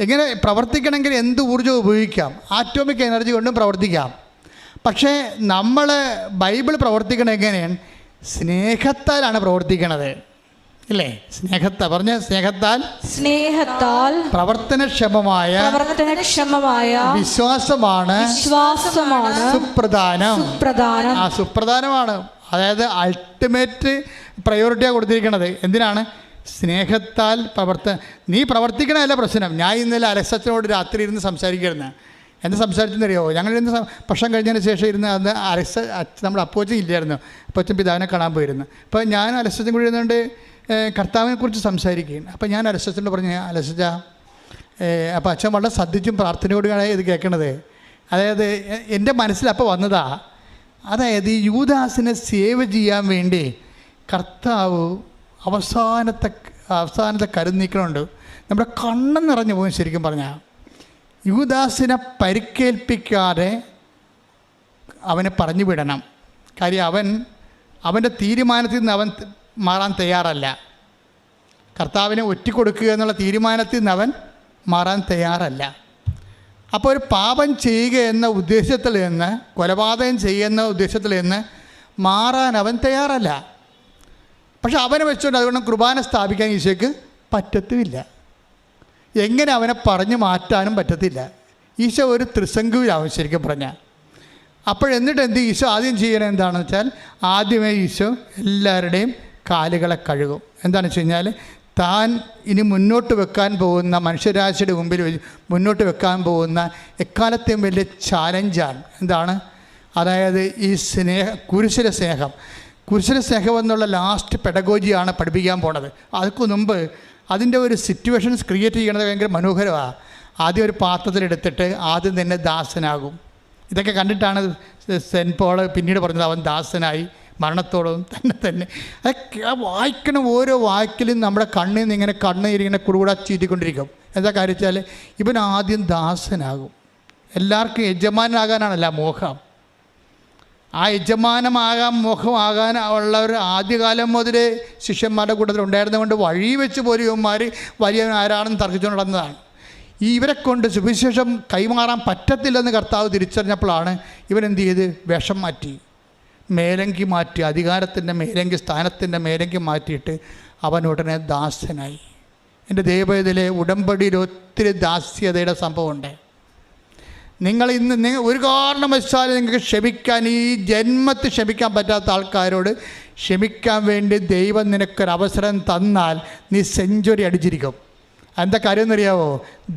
എങ്ങനെ പ്രവർത്തിക്കണമെങ്കിൽ എന്ത് ഊർജ്ജം ഉപയോഗിക്കാം? ആറ്റോമിക് എനർജി കൊണ്ടും പ്രവർത്തിക്കാം. പക്ഷേ നമ്മൾ ബൈബിൾ പ്രവർത്തിക്കണത് എങ്ങനെയാണ്? സ്നേഹത്താലാണ് പ്രവർത്തിക്കണത്, ഇല്ലേ? സ്നേഹത്താൽ പ്രവർത്തനക്ഷമമായ വിശ്വാസമാണ് സുപ്രധാനം. ആ സുപ്രധാനമാണ്. അതായത് അൾട്ടിമേറ്റ് പ്രയോറിറ്റിയാണ് കൊടുത്തിരിക്കുന്നത്. എന്തിനാണ്? സ്നേഹത്താൽ നീ പ്രവർത്തിക്കണമല്ല പ്രശ്നം. ഞാൻ ഇന്നലെ അലക്സച്ചനോട് രാത്രി ഇരുന്ന് സംസാരിക്കുകയായിരുന്നു. എന്താ സംസാരിച്ചെന്നറിയോ? ഞങ്ങളിരുന്ന് ഭക്ഷണം കഴിഞ്ഞതിന് ശേഷം ഇരുന്ന് അന്ന് നമ്മുടെ അപ്പോച്ചൻ ഇല്ലായിരുന്നു. അപ്പോച്ചൻ പിതാവിനെ കാണാൻ പോയിരുന്നു. അപ്പോൾ ഞാൻ അലക്സച്ചൻ കൂടി ഇരുന്നുകൊണ്ട് കർത്താവിനെ കുറിച്ച് സംസാരിക്കുകയാണ്. അപ്പോൾ ഞാൻ അലക്സച്ചനോട് പറഞ്ഞു, അലക്സച്ച, അപ്പോൾ അച്ഛൻ വളരെ ശ്രദ്ധിച്ചും പ്രാർത്ഥനയോടുകൂടിയാണ് ഇത് കേൾക്കണത്. അതായത് എൻ്റെ മനസ്സിൽ അപ്പോൾ വന്നതാ, അതായത് ഈ യൂദാസിനെ സേവ് ചെയ്യാൻ വേണ്ടി കർത്താവ് അവസാനത്തെ കരുനീക്കണമുണ്ട്. നമ്മുടെ കണ്ണം നിറഞ്ഞു പോകും. ശരിക്കും പറഞ്ഞാൽ യൂദാസിനെ പരിക്കേൽപ്പിക്കാതെ അവനെ പറഞ്ഞു വിടണം. കാര്യം അവൻ്റെ തീരുമാനത്തിൽ നിന്ന് അവൻ മാറാൻ തയ്യാറല്ല. കർത്താവിനെ ഒറ്റിക്കൊടുക്കുക എന്നുള്ള തീരുമാനത്തിൽ നിന്ന് അവൻ മാറാൻ തയ്യാറല്ല. അപ്പോൾ ഒരു പാപം ചെയ്യുക എന്ന ഉദ്ദേശത്തിൽ നിന്ന്, കൊലപാതകം ചെയ്യുന്ന ഉദ്ദേശത്തിൽ നിന്ന് മാറാൻ അവൻ തയ്യാറല്ല. പക്ഷെ അവനെ വെച്ചുകൊണ്ട് അതുകൊണ്ട് കുർബാന സ്ഥാപിക്കാൻ ഈശോയ്ക്ക് പറ്റത്തുമില്ല. എങ്ങനെ അവനെ പറഞ്ഞു മാറ്റാനും പറ്റത്തില്ല. ഈശോ ഒരു ത്രിസംഗുവിലാവും ശരിക്കും പറഞ്ഞാൽ. അപ്പോഴെന്നിട്ട് ഈശോ ആദ്യം ചെയ്യണത് എന്താണെന്ന് വെച്ചാൽ, ആദ്യമേ ഈശോ എല്ലാവരുടെയും കാലുകളെ കഴുകും. എന്താണെന്ന് വെച്ച് കഴിഞ്ഞാൽ, താൻ ഇനി മുന്നോട്ട് വെക്കാൻ പോകുന്ന മനുഷ്യരാശിയുടെ മുമ്പിൽ മുന്നോട്ട് വെക്കാൻ പോകുന്ന എക്കാലത്തെയും വലിയ ചാലഞ്ചാണ്. എന്താണ്? അതായത് ഈ കുരിശിലെ സ്നേഹം എന്നുള്ള ലാസ്റ്റ് പെഡഗോജിയാണ് പഠിപ്പിക്കാൻ പോണത്. അതുക്ക് മുമ്പ് അതിൻ്റെ ഒരു സിറ്റുവേഷൻസ് ക്രിയേറ്റ് ചെയ്യണത് ഭയങ്കര മനോഹരമാണ്. ആദ്യം ഒരു പാത്രത്തിലെടുത്തിട്ട് ആദ്യം തന്നെ ദാസനാകും. ഇതൊക്കെ കണ്ടിട്ടാണ് സെൻറ്റ് പോൾ പിന്നീട് പറഞ്ഞത് അവൻ ദാസനായി മരണത്തോളം തന്നെ. അതൊക്കെ വായിക്കണ ഓരോ വാക്കിലും നമ്മുടെ കണ്ണിൽ നിന്ന് ഇങ്ങനെ കുറുകൂടാ ചീറ്റിക്കൊണ്ടിരിക്കും. എന്താ കാര്യം വെച്ചാൽ ഇവൻ ആദ്യം ദാസനാകും. എല്ലാവർക്കും യജമാനാകാനാണല്ല മോഹം. ആ യജമാനമാകാൻ മോഹമാകാൻ ഉള്ളവർ ആദ്യകാലം മുതൽ ശിഷ്യന്മാരുടെ കൂട്ടത്തിൽ ഉണ്ടായിരുന്നതുകൊണ്ട് വഴി വെച്ച് പോലും ഇവന്മാർ വലിയവൻ ആരാണെന്ന് തർക്കിച്ചുകൊണ്ട് നടന്നതാണ്. ഇവരെ കൊണ്ട് സുവിശേഷം കൈമാറാൻ പറ്റത്തില്ലെന്ന് കർത്താവ് തിരിച്ചറിഞ്ഞപ്പോഴാണ് ഇവൻ എന്ത് ചെയ്ത് വേഷം മാറ്റി, മേലങ്കി മാറ്റി, അധികാരത്തിൻ്റെ മേലങ്കി, സ്ഥാനത്തിൻ്റെ മേലങ്കി മാറ്റിയിട്ട് അവൻ ഉടനെ ദാസനായി. എൻ്റെ ദൈവത്തിലെ ഉടമ്പടിയിൽ ഒത്തിരി ദാസ്യതയുടെ സംഭവമുണ്ട്. നിങ്ങൾ ഒരു കാരണവശാലും നിങ്ങൾക്ക് ക്ഷമിക്കാൻ, ഈ ജന്മത്തിൽ ക്ഷമിക്കാൻ പറ്റാത്ത ആൾക്കാരോട് ക്ഷമിക്കാൻ വേണ്ടി ദൈവം നിനക്കൊരവസരം തന്നാൽ നീ സെഞ്ചുറി അടിച്ചിരിക്കും. എന്താ കാര്യം എന്നറിയാവോ?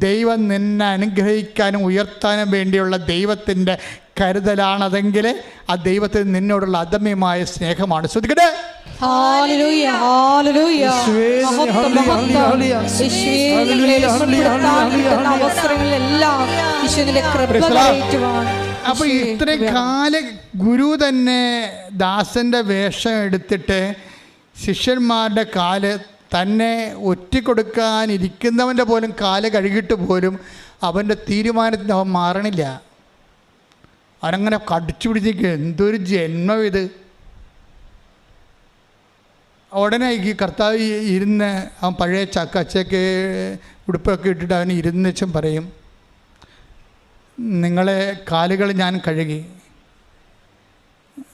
ദൈവം നിന്നെ അനുഗ്രഹിക്കാനും ഉയർത്താനും വേണ്ടിയുള്ള ദൈവത്തിൻ്റെ കരുതലാണതെങ്കിൽ ആ ദൈവത്തിന് നിന്നോടുള്ള അദമ്യമായ സ്നേഹമാണ്. ശ്രദ്ധിക്കട്ടെ. അപ്പോൾ ഇത്രയും കാല ഗുരു തന്നെ ദാസൻ്റെ വേഷം എടുത്തിട്ട് ശിഷ്യന്മാരുടെ കാല് തന്നെ ഒറ്റിക്കൊടുക്കാനിരിക്കുന്നവൻ്റെ പോലും കാല് കഴുകിയിട്ട് പോലും അവൻ്റെ തീരുമാനത്തിന് അവൻ മാറണില്ല. അവനങ്ങനെ കടിച്ചു പിടിച്ചിരിക്കുക. എന്തൊരു ജന്മം ഇത്! ഉടനെ ഈ കർത്താവ് ഇരുന്ന് അവൻ പഴയ അച്ചയ്ക്ക് ഉടുപ്പൊക്കെ ഇട്ടിട്ട് അവൻ ഇരുന്നുവെച്ചും പറയും, നിങ്ങളെ കാലുകൾ ഞാൻ കഴുകി,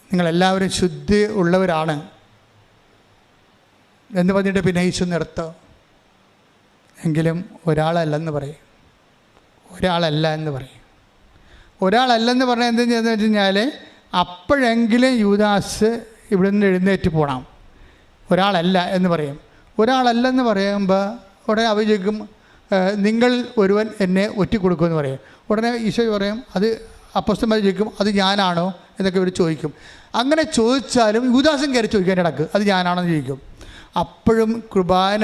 നിങ്ങളെല്ലാവരും ശുദ്ധി ഉള്ളവരാണ് എന്ന് പറഞ്ഞിട്ട് പിന്നെ ഈശോ നിർത്തോ. എങ്കിലും ഒരാളല്ലെന്ന് പറയും. ഒരാളല്ലെന്ന് പറഞ്ഞാൽ എന്തെന്ന് വെച്ച് കഴിഞ്ഞാൽ അപ്പോഴെങ്കിലും യൂദാസ് ഇവിടെ നിന്ന് എഴുന്നേറ്റ് പോകണം. ഒരാളല്ല എന്ന് പറയും. ഒരാളല്ലെന്ന് പറയുമ്പോൾ ഉടനെ അവർ ചോദിക്കും, നിങ്ങൾ ഒരുവൻ എന്നെ ഒറ്റിക്കൊടുക്കുമെന്ന് പറയും. ഉടനെ ഈശോ പറയും, അത് അപ്പോസ്തലന്മാർ ചോദിക്കും, അത് ഞാനാണോ എന്നൊക്കെ ഇവർ ചോദിക്കും. അങ്ങനെ ചോദിച്ചാലും യൂദാസും കയറി ചോദിക്കാൻ ഇടക്ക് അത് ഞാനാണെന്ന് ചോദിക്കും. അപ്പോഴും കുർബാന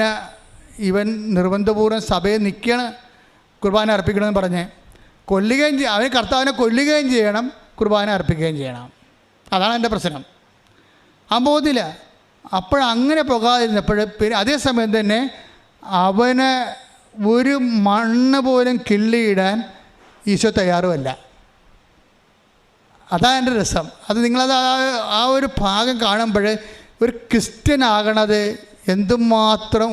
ഇവൻ നിർബന്ധപൂർവ്വം സഭയിൽ നിൽക്കുകയാണ് കുർബാന അർപ്പിക്കണമെന്ന് പറഞ്ഞ് അവന് കർത്താവിനെ കൊല്ലുകയും ചെയ്യണം, കുർബാന അർപ്പിക്കുകയും ചെയ്യണം. അതാണ് എൻ്റെ പ്രശ്നം. ആ ബോധ്യമില്ല. അപ്പോഴങ്ങനെ പോകാതിരുന്നപ്പോൾ പിന്നെ അതേസമയം തന്നെ അവന് ഒരു മണ്ണ് പോലും കിള്ളിയിടാൻ ഈശോ തയ്യാറുമല്ല. അതാണ് എൻ്റെ രസം. അത് നിങ്ങളത് ആ ഒരു ഭാഗം കാണുമ്പോൾ ഒരു ക്രിസ്ത്യൻ ആകണത് എന്തുമാത്രം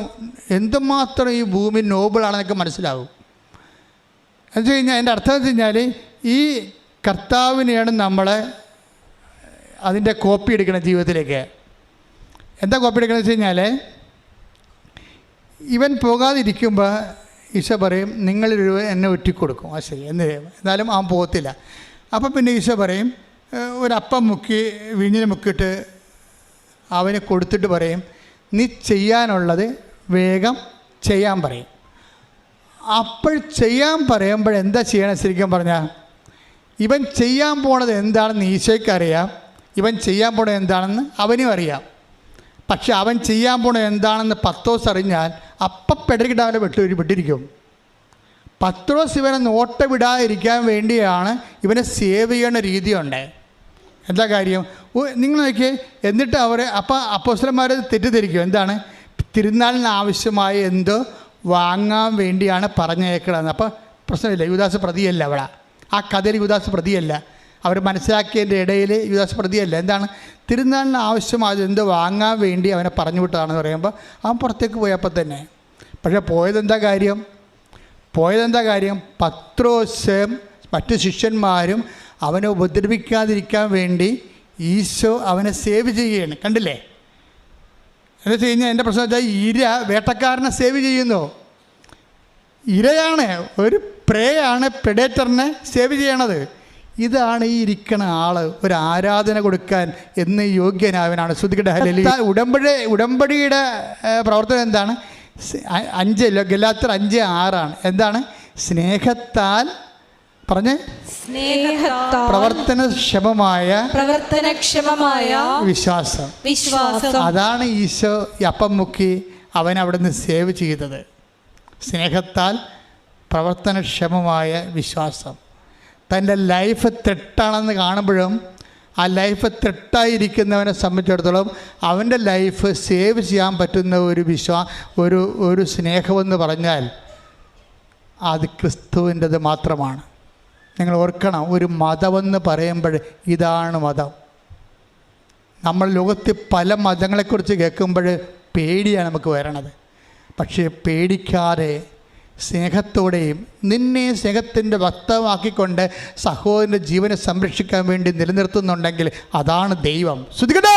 ഈ ഭൂമി നോബിളാണെന്നൊക്കെ മനസ്സിലാവും. എന്ന് വെച്ച് കഴിഞ്ഞാൽ എൻ്റെ അർത്ഥം എന്ന് വെച്ച് കഴിഞ്ഞാൽ ഈ കർത്താവിനെയാണ് നമ്മളെ അതിൻ്റെ കോപ്പി എടുക്കണം ജീവിതത്തിലേക്ക്. എന്താ കോപ്പി എടുക്കണമെന്ന് വെച്ച് കഴിഞ്ഞാൽ, ഇവൻ പോകാതിരിക്കുമ്പോൾ ഈശോ പറയും നിങ്ങളൊരു എന്നെ ഒറ്റിക്കൊടുക്കും. ആ ശരി എന്നാലും അവൻ പോകത്തില്ല. അപ്പം പിന്നെ ഈശോ പറയും ഒരപ്പം മുക്കി വിഞ്ഞിന് മുക്കിയിട്ട് അവന് കൊടുത്തിട്ട് പറയും നീ ചെയ്യാനുള്ളത് വേഗം ചെയ്യാൻ പറയും. അപ്പോൾ ചെയ്യാൻ പറയുമ്പോൾ എന്താ ചെയ്യണം ശരിക്കും പറഞ്ഞാൽ, ഇവൻ ചെയ്യാൻ പോണത് എന്താണെന്ന് ഈശോയ്ക്ക് അറിയാം, ഇവൻ ചെയ്യാൻ പോണത് എന്താണെന്ന് അവനും അറിയാം. പക്ഷെ അവൻ ചെയ്യാൻ പോണത് എന്താണെന്ന് പത്രോസ് അറിഞ്ഞാൽ അപ്പം പെടരിക്കിട്ട് അവനെ വിട്ടിരിക്കും. പത്രോസ് ഇവനെ നോട്ട വിടാതിരിക്കാൻ വേണ്ടിയാണ് ഇവനെ സേവ് ചെയ്യുന്ന രീതിയുണ്ട്. എന്താ കാര്യം നിങ്ങൾ നോക്കിയേ. എന്നിട്ട് അപ്പം അപ്പോസ്തലന്മാർ തെറ്റിദ്ധരിക്കും. എന്താണ് തിരുനാളിന് ആവശ്യമായ എന്തോ വാങ്ങാൻ വേണ്ടിയാണ് പറഞ്ഞേക്കണമെന്ന്. അപ്പോൾ പ്രശ്നമില്ല, യൂദാസ് പ്രതിയല്ല. അവിടെ ആ കഥയിൽ യൂദാസ് പ്രതിയല്ല. അവർ മനസ്സിലാക്കിയതിൻ്റെ ഇടയിൽ യൂദാസ് പ്രതിയല്ല. എന്താണ് തിരുനാളിന് ആവശ്യമായത് എന്തോ വാങ്ങാൻ വേണ്ടി അവനെ പറഞ്ഞു വിട്ടതാണെന്ന് പറയുമ്പോൾ അവൻ പുറത്തേക്ക് പോയപ്പോൾ തന്നെ. പക്ഷേ പോയതെന്താ കാര്യം പത്രോസും മറ്റ് ശിഷ്യന്മാരും അവനെ ഉപദ്രവിക്കാതിരിക്കാൻ വേണ്ടി ഈശോ അവനെ സേവ് ചെയ്യുകയാണ്. കണ്ടില്ലേ? എന്ന് വെച്ച് കഴിഞ്ഞാൽ എൻ്റെ പ്രശ്നം വെച്ചാൽ ഇര വേട്ടക്കാരനെ സേവ് ചെയ്യുന്നു. ഇരയാണ്, ഒരു പ്രേയാണ് പ്രെഡേറ്ററിനെ സേവ് ചെയ്യണത്. ഇതാണ് ഈ ഇരിക്കണ ആൾ ഒരു ആരാധന കൊടുക്കാൻ എന്ന് യോഗ്യനാവനാണ്. ശ്രദ്ധിക്കട്ടെ. ഉടമ്പടിയുടെ പ്രവർത്തനം എന്താണ്? 5 ഗലാത്യർ 5:6 എന്താണ്? സ്നേഹത്താൽ പറഞ്ഞ് പ്രവർത്തനക്ഷമമായ വിശ്വാസം. അതാണ് ഈശോ അപ്പം മുക്കി അവൻ അവിടെ നിന്ന് സേവ് ചെയ്തത്. സ്നേഹത്താൽ പ്രവർത്തനക്ഷമമായ വിശ്വാസം. തൻ്റെ ലൈഫ് തെറ്റാണെന്ന് കാണുമ്പോഴും ആ ലൈഫ് തെറ്റായിരിക്കുന്നവനെ സംബന്ധിച്ചിടത്തോളം അവൻ്റെ ലൈഫ് സേവ് ചെയ്യാൻ പറ്റുന്ന ഒരു സ്നേഹമെന്ന് പറഞ്ഞാൽ അത് ക്രിസ്തുവിൻ്റെത് മാത്രമാണ്. നിങ്ങൾ ഓർക്കണം, ഒരു മതമെന്ന് പറയുമ്പോൾ ഇതാണ് മതം. നമ്മൾ ലോകത്തിൽ പല മതങ്ങളെക്കുറിച്ച് കേൾക്കുമ്പോൾ പേടിയാണ് നമുക്ക് വരണത്. പക്ഷേ പേടിക്കാതെ സ്നേഹത്തോടെയും നിന്നെ സ്നേഹത്തിൻ്റെ വക്തമാക്കിക്കൊണ്ട് സഹോദരൻ്റെ ജീവനെ സംരക്ഷിക്കാൻ വേണ്ടി നിലനിർത്തുന്നുണ്ടെങ്കിൽ അതാണ് ദൈവം. ശ്രദ്ധിക്കട്ടെ.